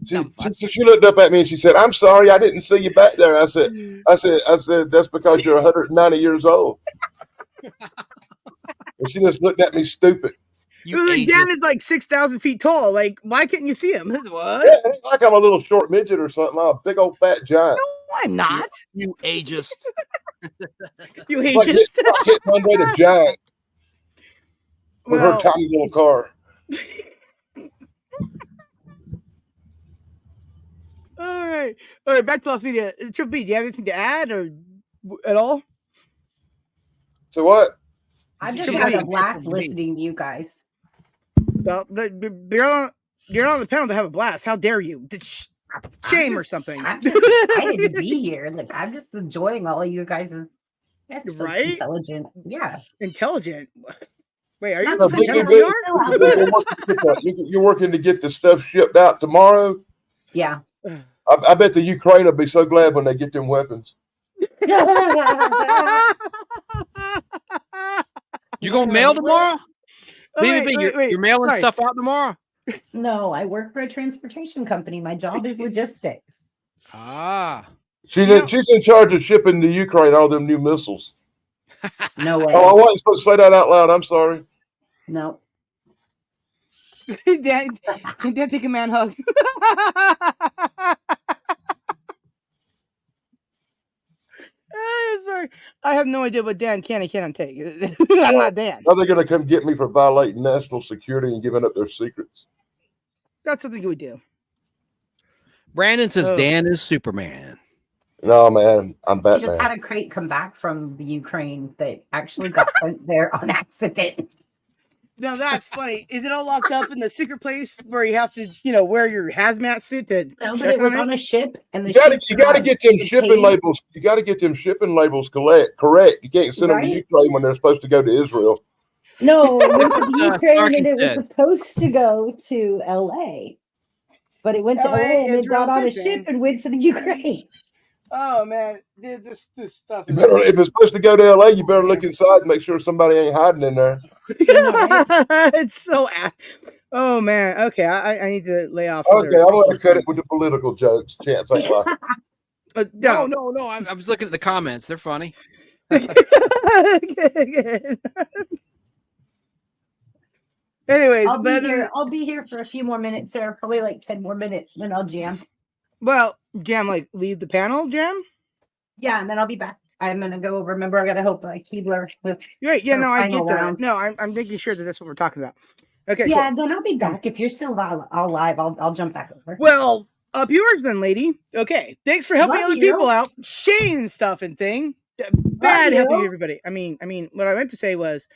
She looked up at me and she said, "I'm sorry, I didn't see you back there." I said, "That's because you're 190 years old." And she just looked at me stupid. Dan is like 6,000 feet tall. Like, why couldn't you see him? What? Yeah, it's like I'm a little short midget or something. I'm a big old fat giant. No, I'm not. You ageist. You ageist. Hitting Andre the Giant with her tiny little car. All right. Back to Las Vegas. Triple B, do you have anything to add or at all? So what? I just had a blast listening to you guys. Well, you're on the panel to have a blast. How dare you? Shame or something. I'm just excited to be here. Like, I'm just enjoying all of you guys. That's so right? Intelligent. Yeah. Intelligent. Wait, are you the You're working to get the stuff shipped out tomorrow? Yeah. I bet the Ukraine will be so glad when they get them weapons. You gonna mail tomorrow? You're mailing stuff out tomorrow? No, I work for a transportation company. My job is logistics. Ah. She's in charge of shipping to Ukraine all them new missiles. No way. Oh, I wasn't supposed to say that out loud. I'm sorry. No. Dad, take a man hug. Sorry. I have no idea what Dan can and cannot take. I'm not Dan. Now they're going to come get me for violating national security and giving up their secrets. That's something you would do. Brandon says Dan is Superman. No, man, I'm We just Batman. had a crate come back from the Ukraine that actually got sent there on accident. Now that's funny. Is it all locked up in the secret place where you have to, wear your hazmat suit to No, but check it was on on it? a ship, and the You gotta, ship you gotta get them shipping contained- labels. You gotta get them shipping labels correct. You can't send them to Right? Ukraine when they're supposed to go to Israel. No, it went to the Ukraine, Snarky and it was said. supposed to go to LA. But it went to LA, LA, and it Israel, got on a same ship thing. and went to the Ukraine. Oh man, dude, this stuff You is. better, if it's supposed to go to LA, you better look inside and make sure somebody ain't hiding in there. It's so. Oh man. Okay, I need to lay off. Okay, I'm gonna cut it with the political jokes. Chance ain't like it. No. I was looking at the comments. They're funny. Anyways, I'll be here for a few more minutes, Sarah. Probably like 10 more minutes, then I'll jam. Well, jam, like leave the panel, jam. Yeah, and then I'll be back. I'm gonna go over. Remember, I gotta help Keebler with. Right? Yeah, no, I get that. Round. No, I'm making sure that that's what we're talking about. Okay. Yeah, cool. then I'll be back. If you're still alive, I'll jump back over. Well, up yours then, lady. Okay, thanks for helping Love other you. people out, Shane stuff and thing. Bad helping everybody. I mean, what I meant to say was,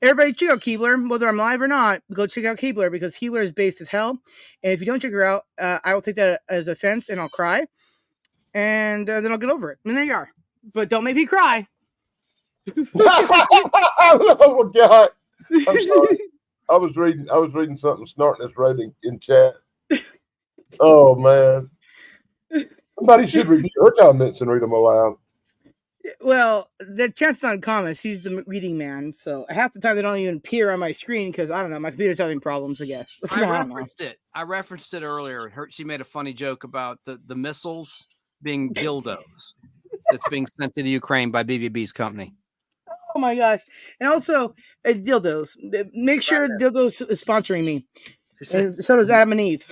everybody check out Keebler, whether I'm live or not. Go check out Keebler because Keebler is based as hell. And if you don't check her out, I will take that as offense and I'll cry, and then I'll get over it. And there you are. But don't make me cry. Oh my God! I'm sorry. I was reading something snorting this rating in chat. Oh man! Somebody should review her comments and read them aloud. Well, the chances on comments, he's the reading man. So half the time they don't even appear on my screen because I don't know, my computer's having problems, I guess. I referenced it earlier. She made a funny joke about the missiles being dildos that's being sent to the Ukraine by BBB's company. Oh my gosh. And also dildos. Make sure dildos is sponsoring me. And so does Adam and Eve.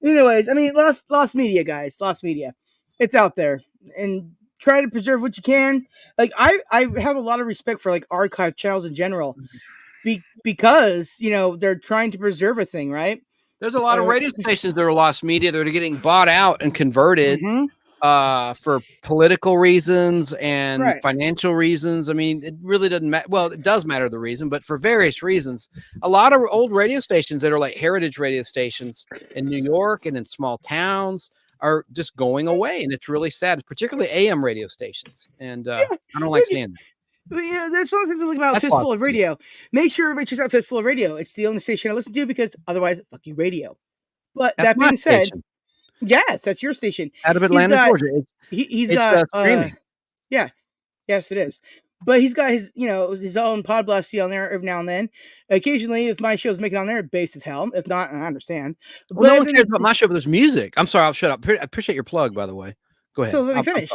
Anyways, I mean, lost media, guys. Lost media. It's out there. And try to preserve what you can. Like I have a lot of respect for like archive channels in general. Because, they're trying to preserve a thing, right? There's a lot of radio stations that are lost media that are getting bought out and converted for political reasons and financial reasons. I mean, it really doesn't matter. Well, it does matter the reason, but for various reasons, a lot of old radio stations that are like heritage radio stations in New York and in small towns are just going away. And it's really sad, particularly AM radio stations. And I don't like seeing that. Yeah, that's one thing to look about Fistful of Radio. Make sure everybody checks out Fistful of Radio. It's the only station I listen to because otherwise, fuck you, radio. But that being said, yes, that's your station. Out of Atlanta, Georgia. He's got streaming. Yeah, yes, it is. But he's got his, his own pod blast on there every now and then. Occasionally, if my show's making on there, bass as hell. If not, I understand. Well, no one cares about my show, but there's music. I'm sorry, I'll shut up. I appreciate your plug, by the way. Go ahead. So let me finish.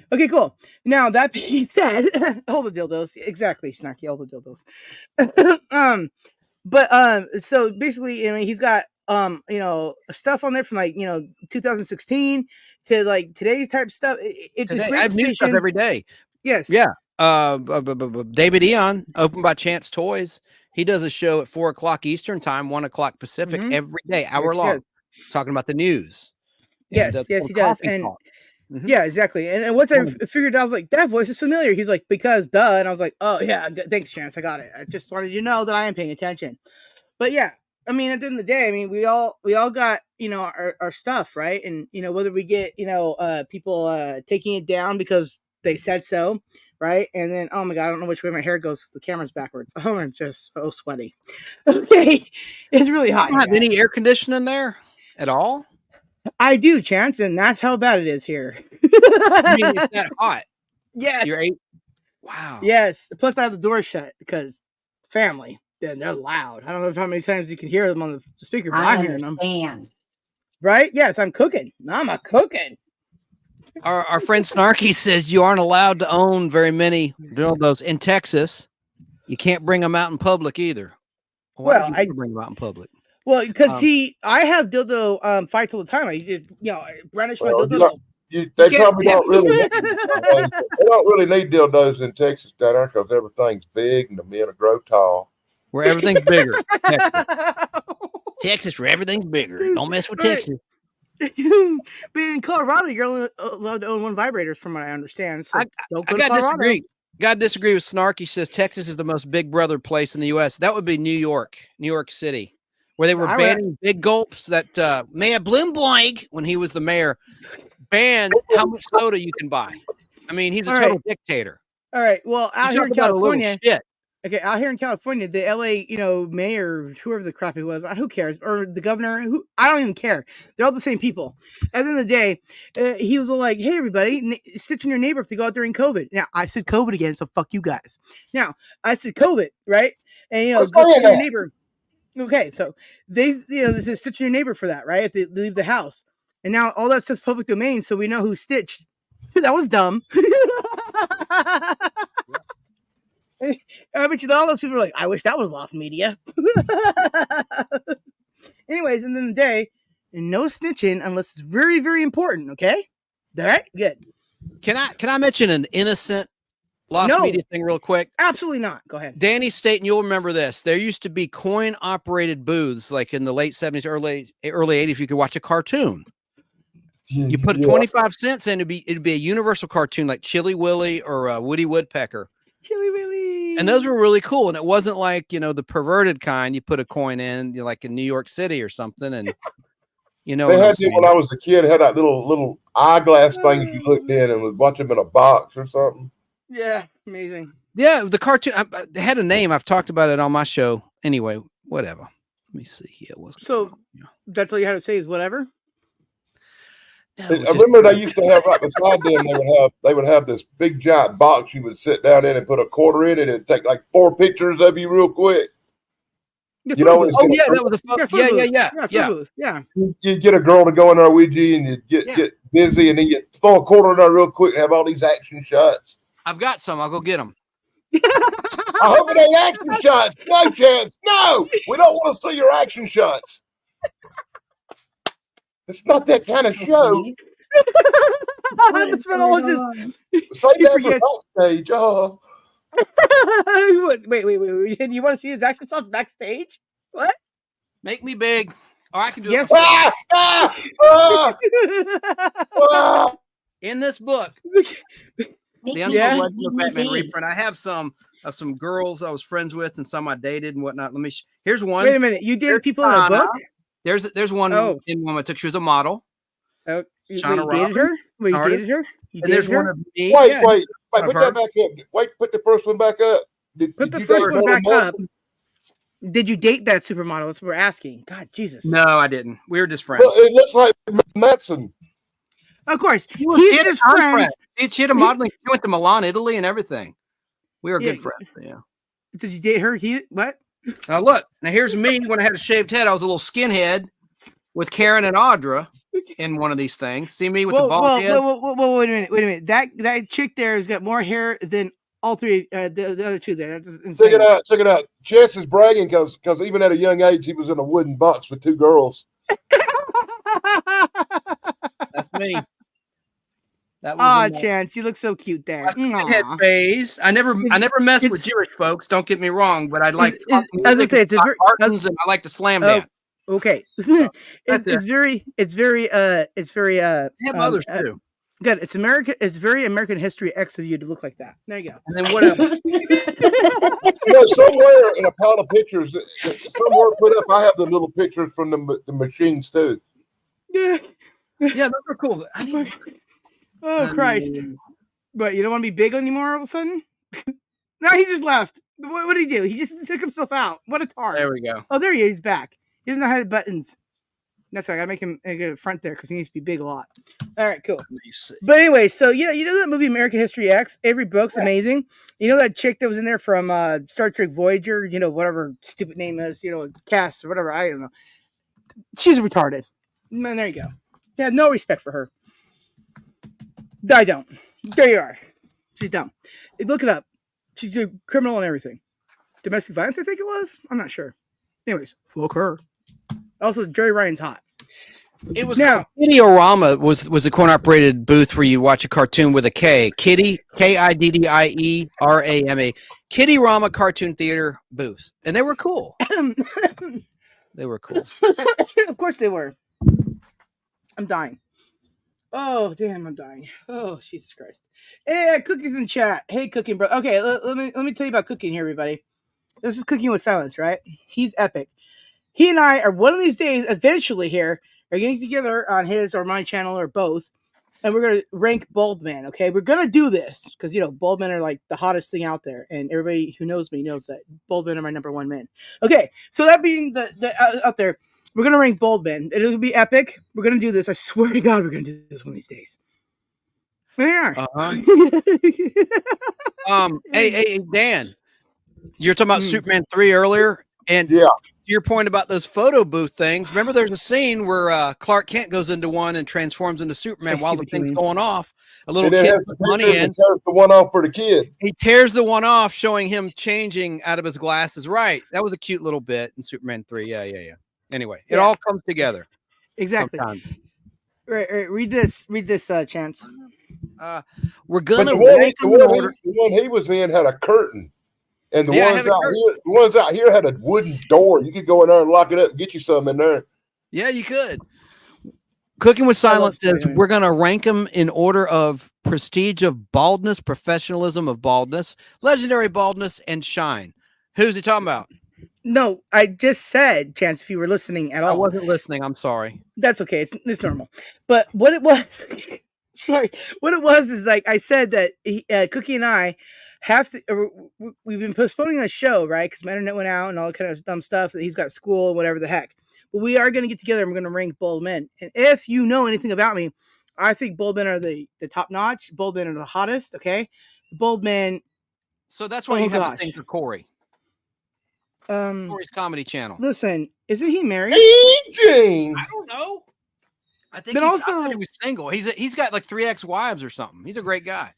Okay, cool. Now that being said, all the dildos, exactly, Snarky, all the dildos. So basically, he's got stuff on there from 2016 to like today's type stuff. It's a great I have new stuff every day. Yes. Yeah. David Eon, Open by Chance Toys. He does a show at 4:00 Eastern time, 1:00 Pacific every day, hour long, talking about the news. Yes, he does. And yeah, exactly. And once I figured out, I was like, that voice is familiar. He's like, because duh. And I was like, oh yeah, thanks, Chance. I got it. I just wanted you to know that I am paying attention. But yeah, I mean, at the end of the day, I mean, we all got, our stuff, right? And, whether we get, people taking it down because they said so, right? And then, oh my God, I don't know which way my hair goes because the camera's backwards. Oh, I'm just so sweaty. Okay. It's really hot. You don't have any air conditioning there at all? I do, Chance, and that's how bad it is here. I mean, it's that hot. Yeah. You're 8. Wow. Yes. Plus, I have the door shut because family. And they're loud. I don't know how many times you can hear them on the speaker, but I'm hearing them. Right? Yes, I'm cooking. I'm a cooking. Our friend Snarky says you aren't allowed to own very many dildos in Texas. You can't bring them out in public either. Why do you bring them out in public? Well, because I have dildo fights all the time. I brandish my dildo. They probably don't really. They don't really need dildos in Texas down there because everything's big and the men grow tall. Where everything's bigger. Texas, where everything's bigger. Don't mess with Texas. But in Colorado, you're only allowed to own one vibrator, from what I understand. So don't go to gotta Colorado. disagree with Snarky. Says Texas is the most Big Brother place in the U.S. That would be New York City, where they were banning big gulps. That Mayor Bloomberg, when he was the mayor, banned how much soda you can buy. I mean, he's a total dictator. All right. Well, out here in California, shit. Okay, out here in California, the LA, mayor, whoever the crap he was, who cares? Or the governor, I don't even care. They're all the same people. At the end of the day, he was all like, "Hey, everybody, stitch in your neighbor if they go out during COVID." Now, I said COVID again, so fuck you guys. Now, I said COVID, right? And go stitch your neighbor. Okay, so they say stitch your neighbor for that, right? If they leave the house, and now all that stuff's public domain, so we know who stitched. That was dumb. I bet you all those people are like, I wish that was lost media. Anyways, and then the day, and no snitching unless it's very, very important. Okay, all right, good. Can I mention an innocent lost media thing real quick? Absolutely not. Go ahead. Danny State, and you'll remember this. There used to be coin-operated booths, like in the late 70s, early 80s. You could watch a cartoon. You put 25 cents in, it'd be a Universal cartoon like Chili Willy or Woody Woodpecker. Chili Willy. And those were really cool. And it wasn't like, the perverted kind. You put a coin in, like in New York City or something. And, they had it when I was a kid. Had that little eyeglass thing you looked in and would watch them in a box or something. Yeah, amazing. Yeah, the cartoon it had a name. I've talked about it on my show. Anyway, whatever. Let me see here. That's all you had to say is whatever. No, I remember they used to have right beside them. They would have this big giant box you would sit down in and put a quarter in it and take like 4 pictures of you real quick. That was yeah. You get a girl to go in there with you, and you get busy, and then you throw a quarter in there real quick and have all these action shots. I've got some. I'll go get them. I hope it ain't action shots. No chance. No, we don't want to see your action shots. It's not that kind of show. That's been all just... Say that for backstage. Oh. Wait. You want to see his action shots backstage? What? Make me big. Or I can do it. In this book, The Untold Legend of Batman reprint, I have some of some girls I was friends with and some I dated and whatnot. Let me. Here's one. Wait a minute. You dated people in a book? There's one in one I took. She was a model. Oh, you dated her? Wait, you dated her? And there's one of me. Wait. Put that back up. Wait, put the first one back up. Put the first one back up. Did you date that supermodel? That's what we're asking. God, Jesus. No, I didn't. We were just friends. Well, it looks like Madsen. Of course. He's just friends. She had a modeling. She went to Milan, Italy, and everything. We were good friends. Yeah. Did you date her? What? Now look. Now here's me when I had a shaved head. I was a little skinhead with Karen and Audra in one of these things. See me with the bald head. Wait a minute. That chick there has got more hair than all three. The other two there. That's insane. Check it out. Jess is bragging because even at a young age he was in a wooden box with 2 girls. That's me. Chance, you look so cute there. Head phase. I never mess with Jewish folks. Don't get me wrong, but I like it's cartons and I like to slam dance. Okay, it's very. They have others too. Good. It's America. It's very American History X of you to look like that. There you go. And then what else? Somewhere in a pile of pictures, somewhere put up, I have the little pictures from the machines too. Yeah, those are cool. Oh Christ! But you don't want to be big anymore all of a sudden? No, he just left. What did he do? He just took himself out. What a tart! There we go. Oh, there he is. He's back. He doesn't know how to buttons. That's why I gotta make him get a front there because he needs to be big a lot. All right, cool. But anyway, so you know that movie American History X. Every book's amazing. You know that chick that was in there from Star Trek Voyager. You know whatever stupid name is. You know Cass or whatever. I don't know. She's retarded. Man, there you go. Yeah, no respect for her. I don't. There you are. She's dumb. Look it up. She's a criminal and everything. Domestic violence, I think it was. I'm not sure. Anyways, fuck her. Also, Jerry Ryan's hot. It was now Kitty-O-Rama was a coin-operated booth where you watch a cartoon with a K. Kitty, Kiddierama, Kitty-Rama Cartoon Theater booth, and they were cool. They were cool. Of course they were. I'm dying. Oh, damn, I'm dying. Oh, Jesus Christ. Hey, Cookie's in the chat. Hey, Cooking, bro. Okay, let me tell you about Cooking here, everybody. This is Cooking with Silence, right? He's epic. He and I are one of these days, eventually here, are getting together on his or my channel or both, and we're going to rank bald men, okay? We're going to do this because, you know, bald men are like the hottest thing out there, and everybody who knows me knows that bald men are my number one men. Okay, so that being the out there, we're going to rank bald men. It'll be epic. We're going to do this. I swear to God, we're going to do this one of these days. We are. Hey, Dan, you're talking about Superman 3 earlier, and yeah, your point about those photo booth things. Remember, there's a scene where Clark Kent goes into one and transforms into Superman while the thing's going off. A little kid has with money in. Tears the one off for the kid. He tears the one off, showing him changing out of his glasses. Right, that was a cute little bit in Superman 3. Yeah. Anyway, it all comes together. Exactly. Sometimes. Right. Read this, Chance. We're gonna the one he was in had a curtain, and the ones out here had a wooden door. You could go in there and lock it up and get you some in there. Yeah, you could. Cooking with Silence says we're gonna rank them in order of prestige of baldness, professionalism of baldness, legendary baldness, and shine. Who's he talking about? No, I just said, Chance, if you were listening at all. I wasn't listening. I'm sorry. That's okay. It's normal. But what it was, sorry, what it was is like I said that Cookie and I have to. We've been postponing a show, right? Because my internet went out and all kind of dumb stuff. That he's got school, whatever the heck. But we are going to get together and we're going to rank bald men. And if you know anything about me, I think bald men are the top notch. Bald men are the hottest. Okay, bald men. So that's why you have a thing for Corey. Corey's comedy channel. Listen, isn't he married? Jane. I don't know. I think but I also thought he was single. He's got like 3 ex-wives or something. He's a great guy.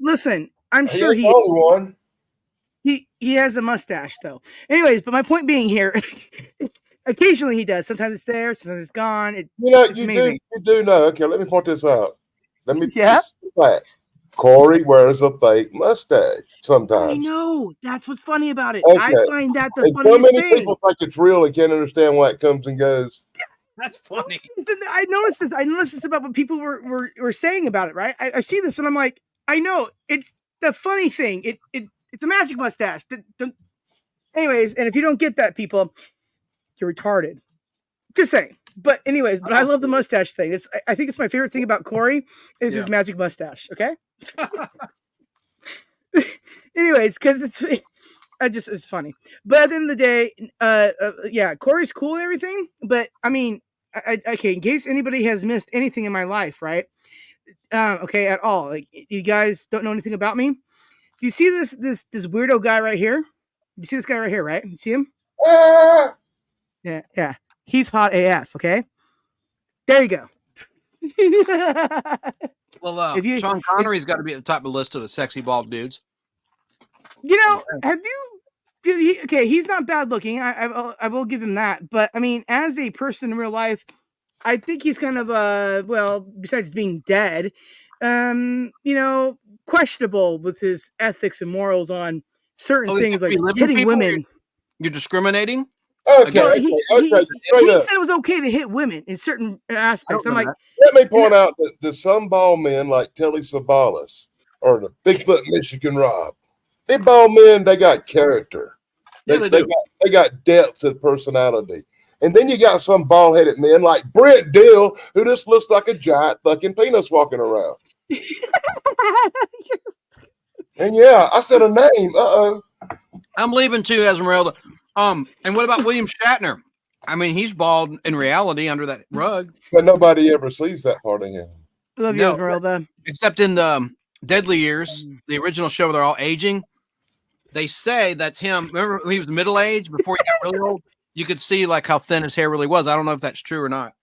Listen, I'm sure he has a mustache though. Anyways, but my point being here, occasionally he does. Sometimes it's there, sometimes it's gone. You do know. Okay, let me point this out. Let me Corey wears a fake mustache sometimes. I know. That's what's funny about it. Okay. I find that the funniest so many thing. people think it's real and can't understand why it comes and goes. That's funny. I noticed this. I noticed this about what people were saying about it, right? I see this and I'm like, I know. It's the funny thing. It's a magic mustache. Anyways, and if you don't get that, people, you're retarded. Just saying. But anyways, I love the mustache thing. I think it's my favorite thing about Corey is his magic mustache. Okay. Anyways, because it's funny. But at the end of the day, Corey's cool and everything. But I mean, okay, in case anybody has missed anything in my life, right? Okay, at all. Like you guys don't know anything about me. Do you see this weirdo guy right here? You see this guy right here, right? You see him? Yeah. He's hot AF, okay? There you go. Well, Sean Connery's got to be at the top of the list of the sexy bald dudes. You know, he's not bad looking. I will give him that. But, I mean, as a person in real life, I think he's kind of, besides being dead, questionable with his ethics and morals on certain things like hitting women. You're discriminating? Okay. He said it was okay to hit women in certain aspects. I'm like, let me point out that some bald men like Telly Savalas or the Bigfoot Michigan Rob, they bald men, they got character. They got depth and personality. And then you got some bald-headed men like Brent Dill, who just looks like a giant fucking penis walking around. And I said a name. I'm leaving too, Esmeralda. And what about William Shatner? I mean, he's bald in reality under that rug. But nobody ever sees that part of him. Love you, Esmeralda. Except in the Deadly Years, the original show where they're all aging. They say that's him. Remember when he was middle-aged before he got really old? You could see like how thin his hair really was. I don't know if that's true or not.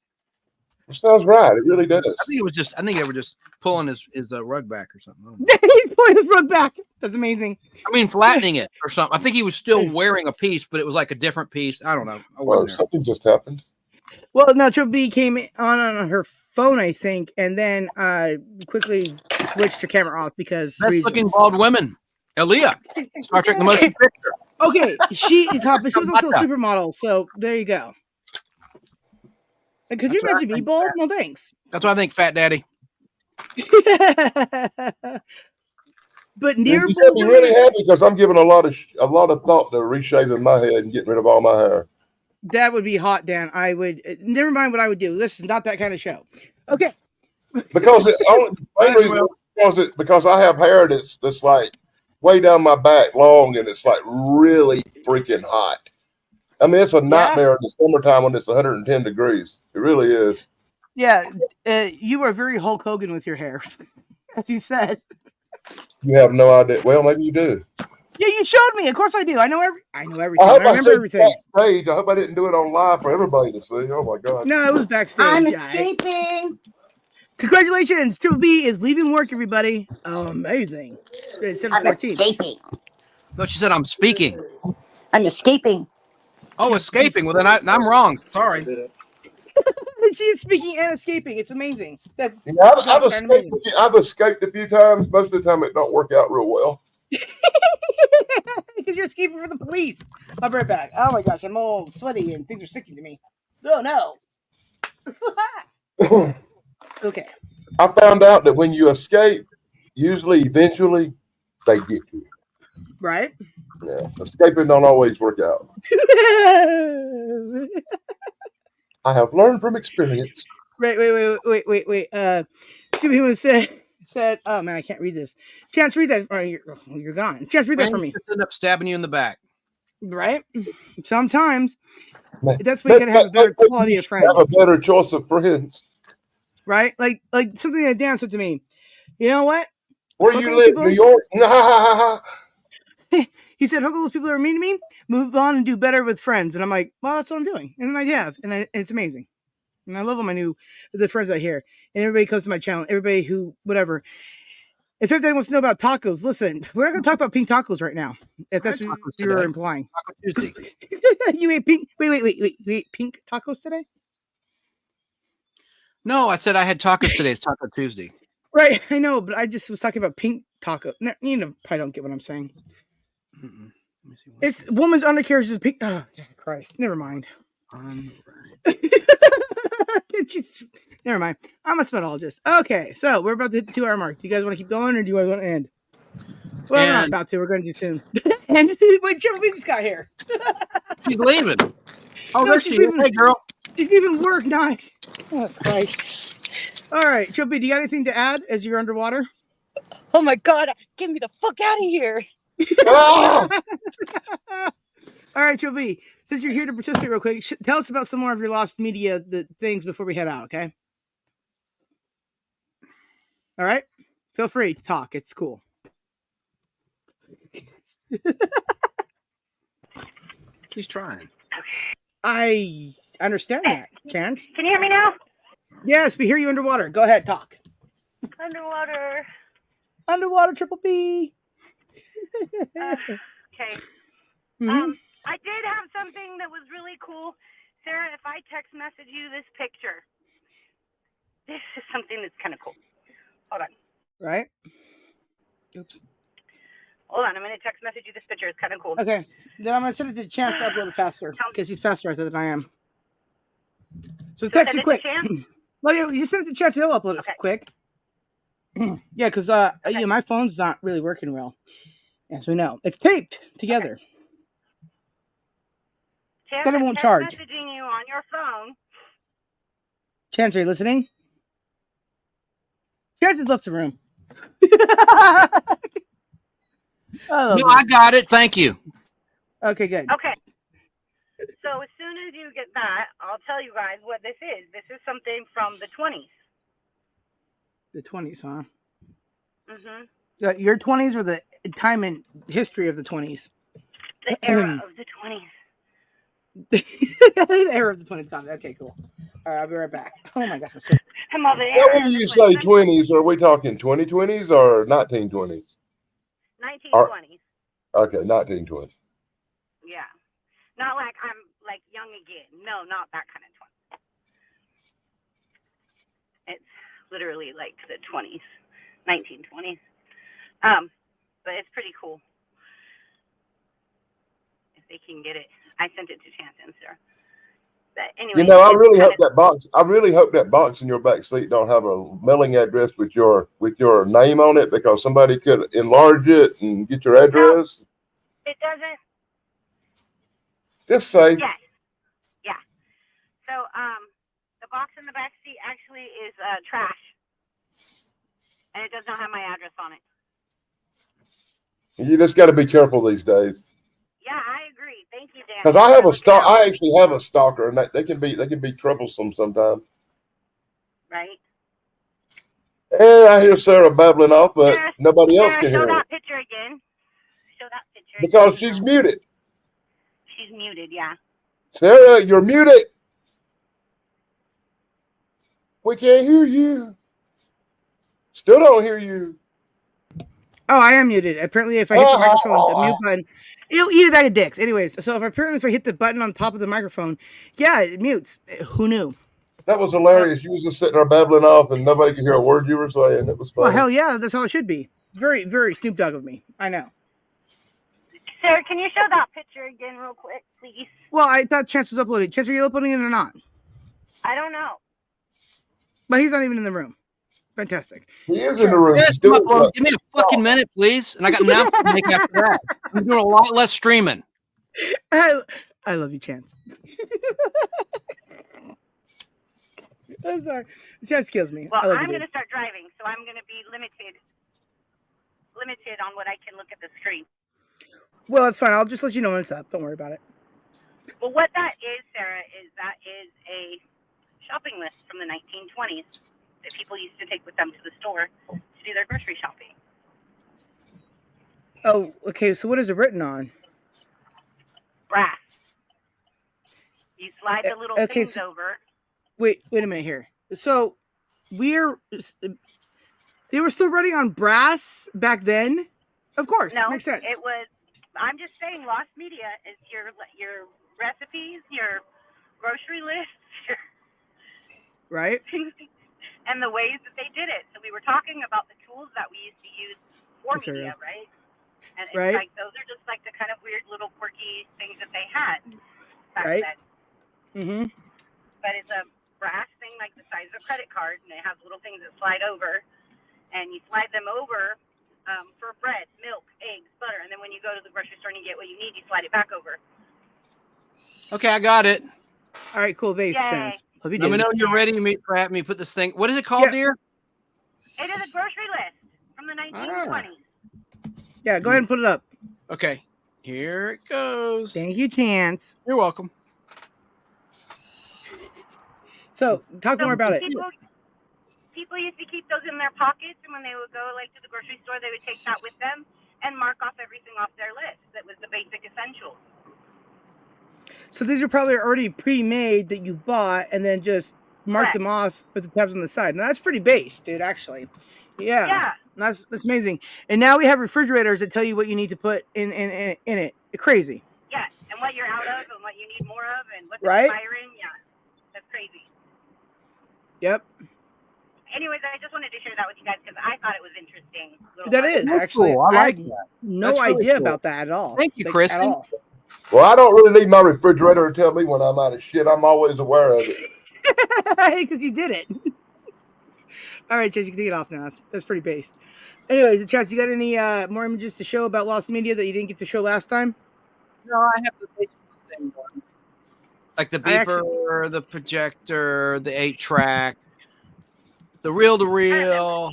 It sounds right. It really does. I think they were just pulling his rug back or something. He pulled his rug back. That's amazing. I mean, flattening it or something. I think he was still wearing a piece, but it was like a different piece. I don't know. Something just happened. Well, no, Triple B came on her phone, I think, and then quickly switched her camera off because best-looking bald women. Aaliyah, Star Trek: The Motion Picture. Okay, she is hot, but she was also a supermodel. So there you go. And could you That's what I imagine me think, bald? Fat. No thanks. That's what I think, Fat Daddy. But And near you should be bald, really happy because I'm giving a lot of thought to reshaping my head and getting rid of all my hair. that would be hot, Dan. I would never mind what I would do. This is not that kind of show. Okay. Because the main reason because I have hair that's like way down my back, long, and it's like really freaking hot. I mean, it's a nightmare in the summertime when it's 110 degrees. It really is. Yeah, you are very Hulk Hogan with your hair, as you said. You have no idea. Well, maybe you do. Yeah, you showed me. Of course I do. I know everything. I remember everything. Backstage. I hope I didn't do it on live for everybody to see. Oh my God. No, it was backstage. I'm escaping. Congratulations. Triple B is leaving work, everybody. Amazing. It's I'm 7:14. escaping. No, she said I'm speaking. I'm escaping. Oh, escaping. Well, then I'm wrong. Sorry. She is speaking and escaping. It's amazing. That's Yeah, I've escaped a few times. Most of the time, it don't work out real well. because you're escaping from the police. I'll be right back. Oh my gosh, I'm all sweaty and things are sticking to me. Oh no. Okay. I found out that when you escape, usually, eventually, they get you. Right? Yeah, escaping don't always work out. I have learned from experience. Wait. Superhuman said, oh man, I can't read this. Chance, read that. Oh, you're gone. Chance, read that for me. Just end up stabbing you in the back. Right? Sometimes. Man, That's why you gotta have a better quality of friend. Have a better choice of friends. Right? Like something that Dan said to me. You know what? Where you live, New York? He said, hook all those people that are mean to me, move on and do better with friends. And I'm like, well, that's what I'm doing. And then I have. And it's amazing. And I love all the friends out here. And everybody comes to my channel. Everybody who, whatever. If everybody wants to know about tacos, listen, we're not going to talk about pink tacos right now. If that's what you're implying. Taco Tuesday. You ate pink. Wait. You ate pink tacos today? No, I said I had tacos today. It's Taco Tuesday. Right. I know, but I just was talking about pink taco. No, you probably don't get what I'm saying. It's woman's undercarriage is pink. Oh, Christ. Never mind. Never mind. I'm a smellologist. Okay, so we're about to hit the 2-hour mark. Do you guys want to keep going or do you guys want to end? Well, we're not about to. We're going to do soon. And wait, Jimmy just got here. She's leaving. Oh, no, there she is. Hey, girl. She's leaving work, not. Oh, Christ. All right, Chubby, do you got anything to add as you're underwater? Oh my God, get me the fuck out of here. All right, Chubby, since you're here to participate real quick, tell us about some more of your lost media things before we head out, okay? All right? Feel free to talk. It's cool. She's trying. I understand that, Chance. Can you hear me now? Yes, we hear you underwater. Go ahead, talk. Underwater, Triple B. Okay. I did have something that was really cool. Sarah, if I text message you this picture, this is something that's kind of cool. Hold on. Right? Oops. Hold on. I'm going to text message you this picture. It's kind of cool. Okay. Then I'm going to send it to Chance to upload it faster because he's faster at it than I am. So text it quick. Well, yeah, you send it to Chance. He'll upload it quick. Yeah, because my phone's not really working well. As we know. It's taped together. Chance, then it won't charge. Messaging you on your phone. Chance, are you listening? Chance has left the room. I got it. Thank you. Okay, good. Okay. So as soon as you get that, I'll tell you guys what this is. This is something from the 20s. The 20s, huh? Mm-hmm. Your 20s or the time and history of the 20s? The era of the 20s. The era of the 20s. Got it. Okay, cool. All right, I'll be right back. Oh my gosh, I'm so. When you say 20s, are we talking 2020s or 1920s? 1920s. Okay, 1920s. Yeah. Not like I'm like young again. No, not that kind of 20s. It's literally like the 20s, 1920s. But it's pretty cool. If they can get it. I sent it to Chance and Sarah. But anyway, You know, I really hope that box. I really hope that box in your back seat don't have a mailing address with your name on it, because somebody could enlarge it and get your address. No, it doesn't. Just say. Yes. Yeah. So the box in the back seat actually is trash, and it does not have my address on it. You just got to be careful these days. Yeah, I agree. Thank you, Dan. Because I have a stalk. I actually have a stalker, and they can be troublesome sometimes. Right. And I hear Sarah babbling off, but nobody else can hear Show her that picture again. Show that picture. because she's muted. She's muted. Yeah. Sarah, you're muted. We can't hear you. Still don't hear you. Oh, I am muted. Apparently, if I hit the microphone, the mute button, it'll eat a bag of dicks. Anyways, so if I hit the button on top of the microphone, yeah, it mutes. Who knew? That was hilarious. You was just sitting there babbling off, and nobody could hear a word you were saying. It was funny. Well, hell yeah, that's how it should be. Very, very Snoop Dogg of me. I know. Sarah, can you show that picture again real quick, please? Well, I thought Chance was uploading. Chance, are you uploading it or not? I don't know. But he's not even in the room. Fantastic. He is in the room. Yes, give me a fucking minute, please. And I got enough to make after that. I'm doing a lot less streaming. I love you, Chance. I'm sorry. Chance kills me. Well, I'm going to start driving, so I'm going to be limited on what I can look at the screen. Well, that's fine. I'll just let you know when it's up. Don't worry about it. Well, what that is, Sarah, is a shopping list from the 1920s that people used to take with them to the store to do their grocery shopping. Oh, okay. So what is it written on? Brass. You slide the little things over. Wait a minute here. So they were still running on brass back then? Of course. No, makes sense. It was. I'm just saying, lost media is your recipes, your grocery lists, right? And the ways that they did it. So we were talking about the tools that we used to use for media, right? And it's like those are just like the kind of weird little quirky things that they had back then. Mm-hmm. But it's a brass thing like the size of a credit card, and it has little things that slide over, and you slide them over for bread, milk, eggs, butter, and then when you go to the grocery store and you get what you need, you slide it back over. Okay, I got it. All right, cool. Base fans. Let me know when you're ready to have me put this thing. What is it called, dear? It is a grocery list from the 1920s. Yeah, go ahead and put it up. Okay, here it goes. Thank you, Chance. You're welcome. So, talk more about it. People used to keep those in their pockets, and when they would go like to the grocery store, they would take that with them and mark off everything off their list that was the basic essentials. So these are probably already pre-made that you bought and then just mark them off with the tabs on the side. Now that's pretty base, dude, actually. Yeah. That's amazing. And now we have refrigerators that tell you what you need to put in it. It's crazy. Yes, and what you're out of and what you need more of and what's expiring. Yeah, that's crazy. Yep. Anyways, I just wanted to share that with you guys because I thought it was interesting. That is actually. Cool. I like had that. No That's really idea cool. about that at all. Thank you, Kristen. Well, I don't really need my refrigerator to tell me when I'm out of shit. I'm always aware of it. Because you did it. All right, Chase, you can take it off now. That's pretty based. Anyway, Chase, you got any more images to show about lost media that you didn't get to show last time? No, I have the same one. Like the beeper, the projector, the 8-track, the reel-to-reel,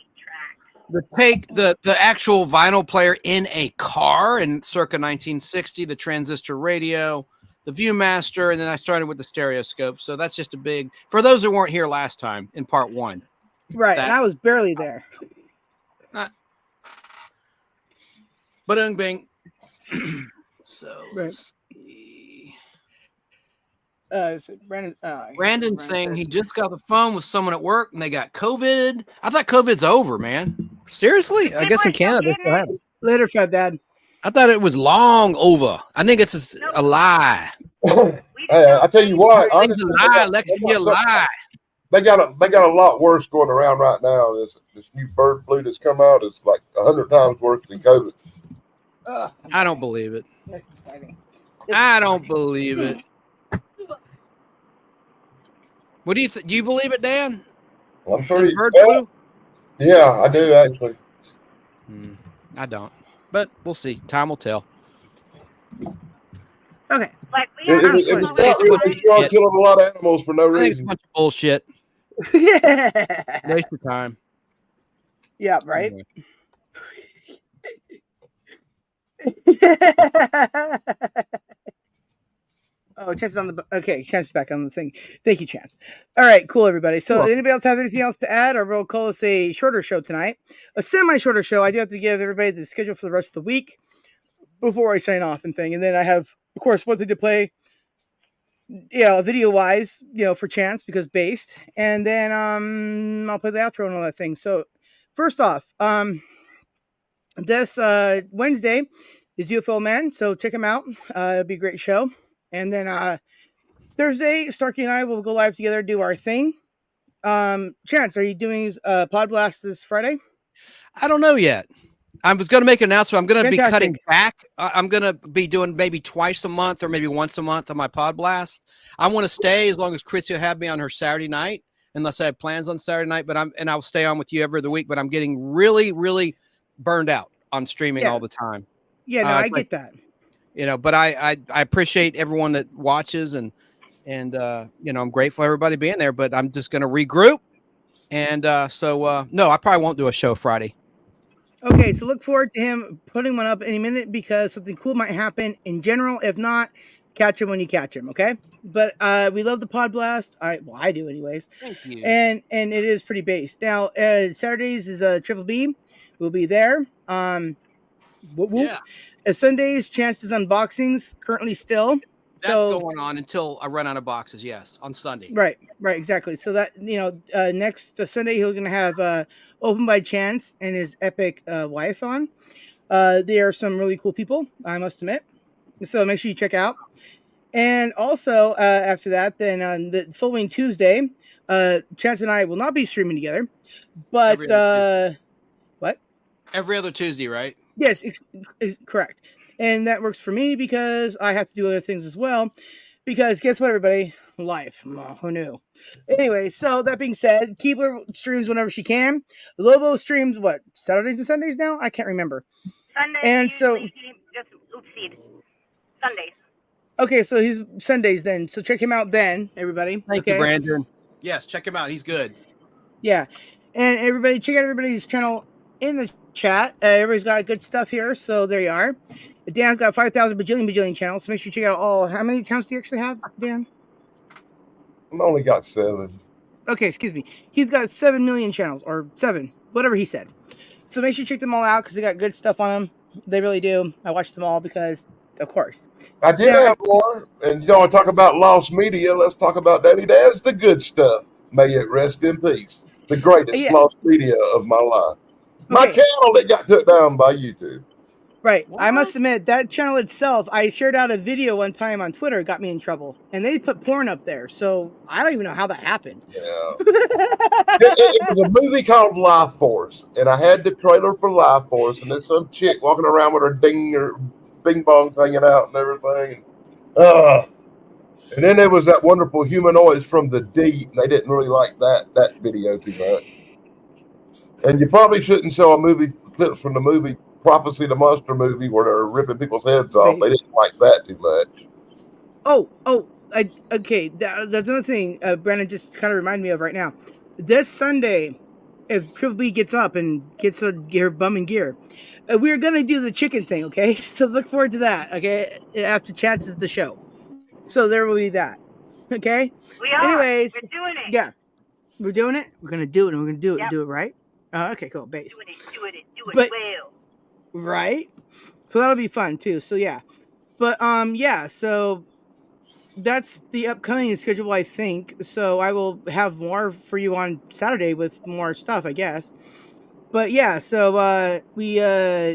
the actual vinyl player in a car in circa 1960, the transistor radio, the Viewmaster, and then I started with the stereoscope. So that's just a big, for those who weren't here last time in part 1. Right, and I was barely there. But bing. So let's see. So Brandon's saying he just got the phone with someone at work and they got COVID. I thought COVID's over, man. Seriously? I guess in Canada they still have it. Later, Fab Dad. I thought it was long over. I think it's a lie. Hey, I tell you what, I think it's a lie. Lex, a lie. They got a lot worse going around right now. This new bird flu that's come out is like 100 times worse than COVID. I don't believe it. I don't believe it. What do you do? You believe it, Dan? I'm pretty. Bird Well, flu? yeah, I do actually. I don't, but we'll see. Time will tell. Okay. Like we It have was not really strong killing a lot of animals for no I think it's a reason. bunch of bullshit. Yeah. Waste of time. Yeah, right. Anyway. Oh, Chance is on the okay. Chance is back on the thing. Thank you, Chance. All right, cool, everybody. So, anybody else have anything else to add, or we'll call this a shorter show tonight? A semi-shorter show. I do have to give everybody the schedule for the rest of the week before I sign off and thing, and then I have, of course, one thing to play. Yeah, video wise, for Chance because based, and then I'll play the outro and all that thing. So, first off, this Wednesday is UFO Man, so check him out. It'll be a great show. And then Thursday, Starkey and I will go live together, do our thing. Chance, are you doing Pod Blast this Friday? I don't know yet. I was going to make an announcement. I'm going to be Fantastic. cutting back. I'm going to be doing maybe twice a month or maybe once a month on my Pod Blast. I want to stay as long as Chrissy will have me on her Saturday night, unless I have plans on Saturday night. But I'll stay on with you every other week. But I'm getting really, really burned out on streaming all the time. Yeah, no, I get that. But I appreciate everyone that watches and I'm grateful for everybody being there. But I'm just going to regroup, and no, I probably won't do a show Friday. Okay, so look forward to him putting one up any minute because something cool might happen in general. If not, catch him when you catch him, okay? But we love the Pod Blast. I do anyways. Thank you. And it is pretty based. Now, Saturdays is Triple B. We'll be there. Yeah. Sundays, Chance's unboxings currently still. That's going on until I run out of boxes. Yes, on Sunday. Right, exactly. So that next Sunday he's gonna have Open by Chance and his epic wife on. They are some really cool people, I must admit. So make sure you check out. And also after that, then on the following Tuesday, Chance and I will not be streaming together, but what? Every other Tuesday, right? Yes, it's correct. And that works for me because I have to do other things as well. Because guess what, everybody? Life. Oh, who knew? Anyway, so that being said, Keebler streams whenever she can. Lobo streams, what, Saturdays and Sundays now? I can't remember. Sundays. And so, just oopsied. Sundays. Okay, so he's Sundays then. So check him out then, everybody. Thank you, Brandon. Yes, check him out. He's good. Yeah. And everybody, check out everybody's channel in the chat. Everybody's got good stuff here, so there you are. Dan's got 5,000 bajillion channels, so make sure you check out all. How many accounts do you actually have, Dan? I've only got 7. Okay, excuse me. He's got 7 million channels, or 7, whatever he said. So make sure you check them all out because they got good stuff on them. They really do. I watch them all because, of course. I did have more, and you want to talk about lost media? Let's talk about Daddy Dad's the good stuff. May it rest in peace. The greatest lost media of my life. My channel that got took down by YouTube. Right. What? I must admit, that channel itself, I shared out a video one time on Twitter, got me in trouble. And they put porn up there. So I don't even know how that happened. Yeah. it was a movie called Life Force. And I had the trailer for Life Force. And there's some chick walking around with her bing bong hanging out and everything. And then there was that wonderful humanoids from the deep. And they didn't really like that video too much. And you probably shouldn't show a movie clips from the movie Prophecy, the monster movie, where they're ripping people's heads off. They didn't like that too much. Okay. That's another thing Brandon just kind of reminded me of right now. This Sunday, if Triple B gets up and gets her bum in gear, we're going to do the chicken thing, okay? So look forward to that, okay? After Chats is the show. So there will be that, okay? We are. Anyways, we're doing it. Yeah. We're doing it? We're going to do it, and we're going to do it. Yep. Do it right? Okay, cool. Base. Do it well. Right? So that'll be fun too. So yeah. But so that's the upcoming schedule, I think. So I will have more for you on Saturday with more stuff, I guess. But yeah, so we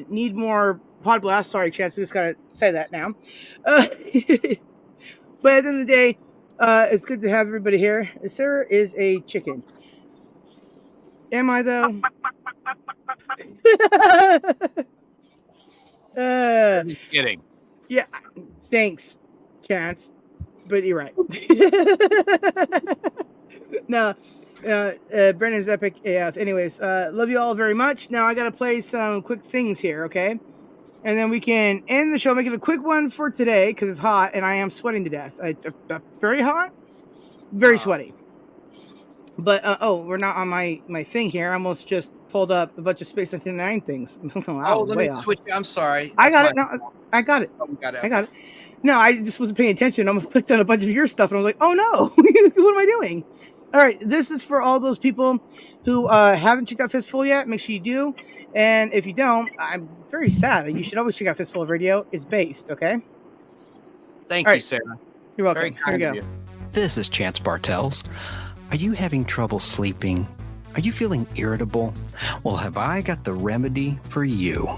need more Pod Blast. Sorry, Chance, I just gotta say that now. But at the end of the day, it's good to have everybody here. Sarah is a chicken. Am I though? Just kidding. Yeah, thanks, Chance. But you're right. No, Brandon's epic AF. Anyways, love you all very much. Now I gotta play some quick things here, okay? And then we can end the show, make it a quick one for today because it's hot and I am sweating to death. It's very hot, very sweaty. But we're not on my thing here. I almost just pulled up a bunch of Space 99 things. Let me switch. I'm sorry. I got it. No, I got it. Oh, you got it. I got it. No, I just wasn't paying attention. I almost clicked on a bunch of your stuff and I was like, oh no, what am I doing? All right, this is for all those people who haven't checked out Fistful yet. Make sure you do. And if you don't, I'm very sad. You should always check out Fistful of Radio. It's based, okay? Thank you, Sarah. You're welcome. Here we go. This is Chance Bartels. Are you having trouble sleeping? Are you feeling irritable? Well, have I got the remedy for you?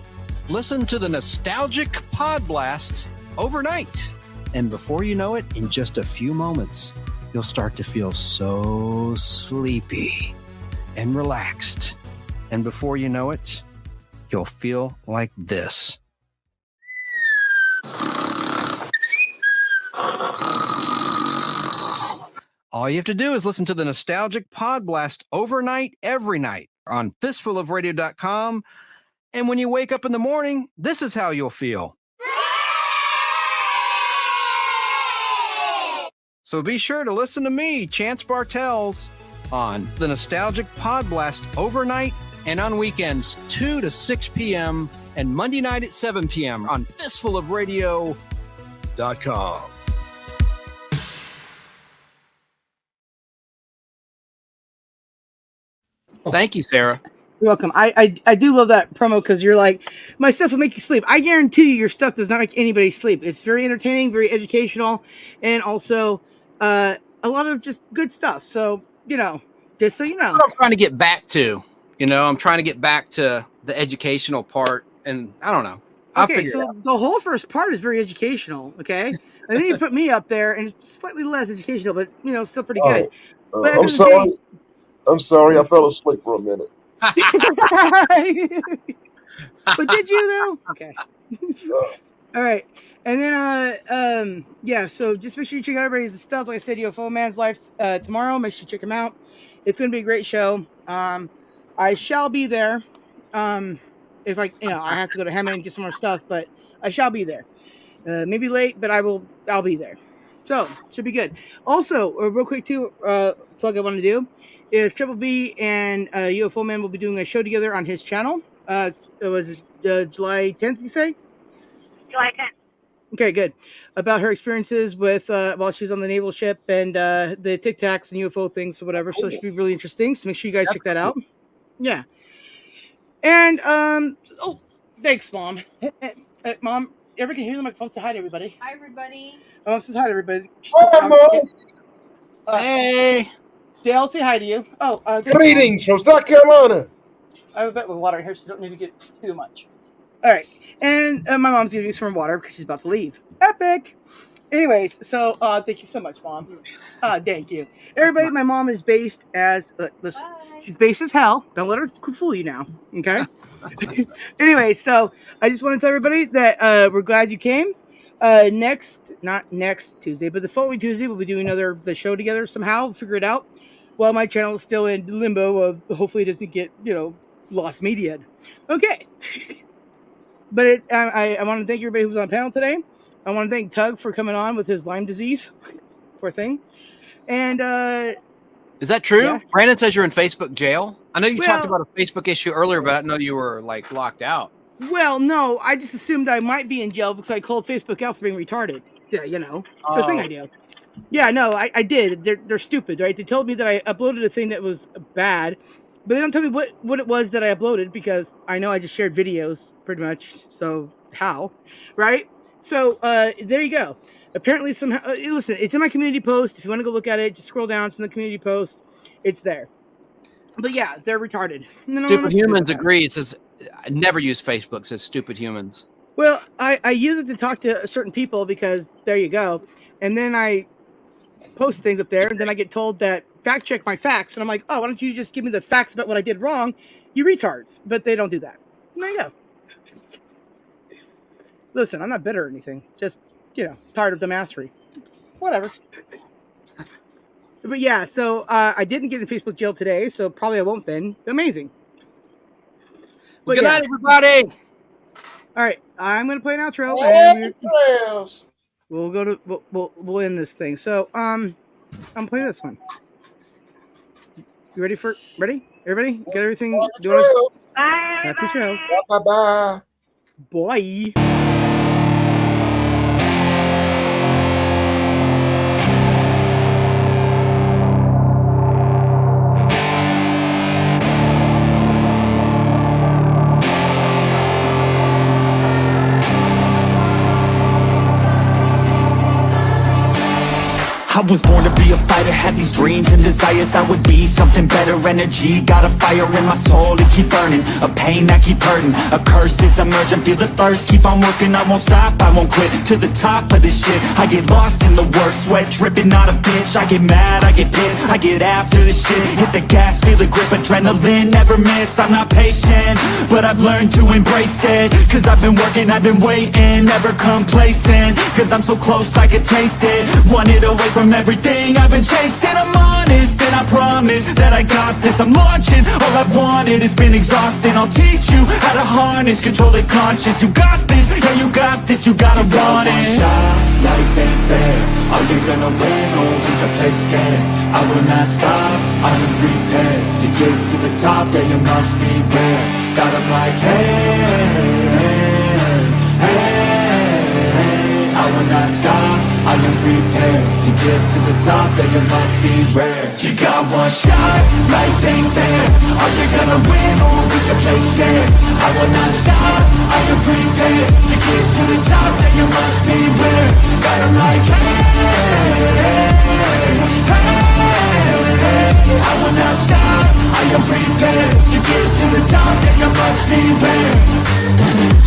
Listen to the nostalgic Pod Blast overnight. And before you know it, in just a few moments, you'll start to feel so sleepy and relaxed. And before you know it, you'll feel like this. All you have to do is listen to the nostalgic Pod Blast overnight, every night on fistfulofradio.com. And when you wake up in the morning, this is how you'll feel. So be sure to listen to me, Chance Bartels, on the nostalgic Pod Blast overnight and on weekends 2 to 6 p.m. and Monday night at 7 p.m. on fistfulofradio.com. Thank you, Sarah. You're welcome. I do love that promo because you're like, my stuff will make you sleep. I guarantee you your stuff does not make anybody sleep. It's very entertaining, very educational, and also a lot of just good stuff. So, just so you know. That's what I'm trying to get back to. I'm trying to get back to the educational part, and I don't know. Okay, so the whole first part is very educational, okay? And then you put me up there, and it's slightly less educational, but, still pretty good. But I'm sorry. I'm sorry. I fell asleep for a minute. But did you, though? Okay. All right. And then, so just make sure you check out everybody's stuff. Like I said, UFO Man's Life tomorrow. Make sure you check him out. It's going to be a great show. I shall be there. If I have to go to Hammond and get some more stuff, but I shall be there. Maybe late, but I'll be there. So should be good. Also, real quick too, plug I want to do is Triple B and UFO Man will be doing a show together on his channel. It was July 10th, you say? July 10th. Okay, good. About her experiences with while she was on the naval ship and the Tic Tacs and UFO things or whatever. So it should be really interesting. So make sure you guys check that out. Yeah. And thanks, Mom. Mom, everybody can hear the microphone. Say hi to everybody. Hi, everybody. Oh, say hi to everybody. Hi, Mom. Hey. Dale, say hi to you. Greetings from South Carolina. I have a bet with water in here, so you don't need to get too much. All right. And my mom's going to do some water because she's about to leave. Epic. Anyways, so thank you so much, Mom. Thank you. Everybody, my mom is based as, listen, she's based as hell. Don't let her fool you now, okay? Anyway, so I just want to tell everybody that we're glad you came. Not next Tuesday, but the following Tuesday, we'll be doing the show together somehow. We'll figure it out. While my channel is still in limbo of hopefully it doesn't get, lost media. Okay. But I want to thank everybody who was on panel today. I want to thank Tug for coming on with his Lyme disease. Poor thing. And is that true? Yeah. Brandon says you're in Facebook jail. I know you talked about a Facebook issue earlier, but I didn't know you were locked out. Well, no, I just assumed I might be in jail because I called Facebook out for being retarded. Yeah, the thing I do. Yeah, no, I did. They're stupid, right? They told me that I uploaded a thing that was bad, but they don't tell me what it was that I uploaded because I know I just shared videos pretty much. So how, right? So there you go. Apparently somehow, listen, it's in my community post. If you want to go look at it, just scroll down. It's in the community post. It's there. But yeah, they're retarded. Stupid Humans agree. It says, I never use Facebook. It says Stupid Humans. Well, I use it to talk to certain people because there you go. And then I post things up there, and then I get told that fact check my facts. And I'm like, oh, why don't you just give me the facts about what I did wrong, you retards. But they don't do that. And there you go. Listen, I'm not bitter or anything. Just, tired of the mastery. Whatever. But yeah, so I didn't get in Facebook jail today, so probably I won't then. Amazing. Well, good night, everybody. All right, I'm gonna play an outro, And we'll go to we'll end this thing. So I'm playing this one. You ready? Everybody, get everything. Bye. Happy trails. Bye. Bye. I was born to be a fighter, had these dreams and desires. I would be something better, energy, got a fire in my soul to keep burning, a pain that keep hurting, a curse is emerging, feel the thirst, keep on working, I won't stop, I won't quit, to the top of this shit, I get lost in the work, sweat dripping, not a bitch, I get mad, I get pissed, I get after this shit, hit the gas, feel the grip, adrenaline, never miss, I'm not patient, but I've learned to embrace it, cause I've been working, I've been waiting, never complacent, cause I'm so close I can taste it, want it away from everything I've been chasing. I'm honest and I promise that I got this. I'm launching, all I've wanted has been exhausting. I'll teach you how to harness, control the conscious. You got this, yeah you got this, you gotta want it. Life ain't fair, are you gonna win or lose a place scared? I will not stop, I am prepared to get to the top, yeah you must beware. Got 'em like hey, I will not stop, I am prepared to get to the top, yeah you must be rare. You got one shot, life ain't fair. Are you gonna win or lose your place scared? I will not stop, I am prepared to get to the top, yeah you must be rare. Got 'em like hey, I will not stop, I am prepared to get to the top, yeah you must be rare.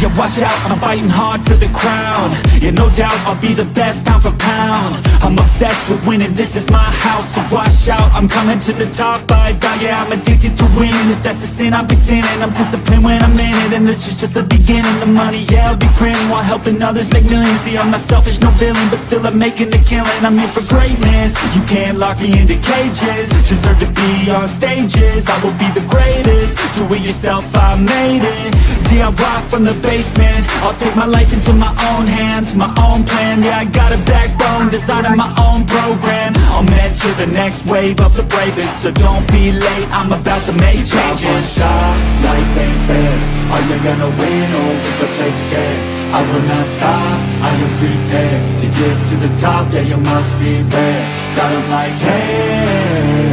Yeah, watch out, I'm fighting hard for the crown. Yeah, no doubt I'll be the best pound for pound. I'm obsessed with winning, this is my house. So watch out, I'm coming to the top. I vow, yeah, I'm addicted to winning. If that's a sin, I'll be sinning. I'm disciplined when I'm in it, and this is just the beginning. The money, yeah, I'll be printing while helping others make millions. See, I'm not selfish, no villain, but still I'm making the killing. I'm here for greatness, you can't lock me into cages. Deserve to be on stages, I will be the greatest. Do it yourself, I made it. Yeah, I rock from the basement. I'll take my life into my own hands, my own plan. Yeah, I got a backbone, designing my own program. I'll mentor the next wave of the bravest, so don't be late, I'm about to make changes. Shot, life ain't fair. Are you gonna win or lose the place scared? I will not stop, I am prepared to get to the top, yeah you must be rare. Got 'em like hey,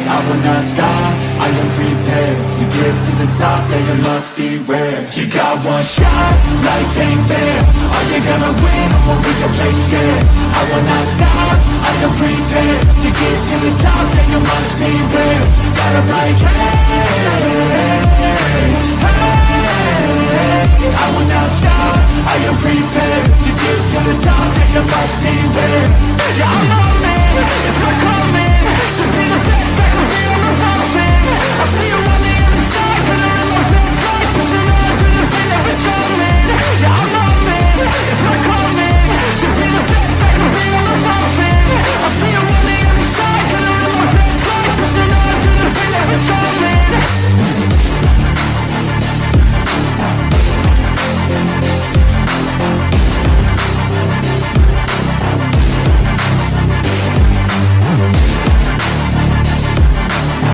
I will not stop, I am prepared to get to the top, yeah you must be rare. You got one shot, life ain't fair. Are you gonna win or lose your place scared? I will not stop, I am prepared to get to the top, yeah you must be rare. Got 'em like I will not stop, I am prepared to get to the top, yeah you must be rare. Yeah,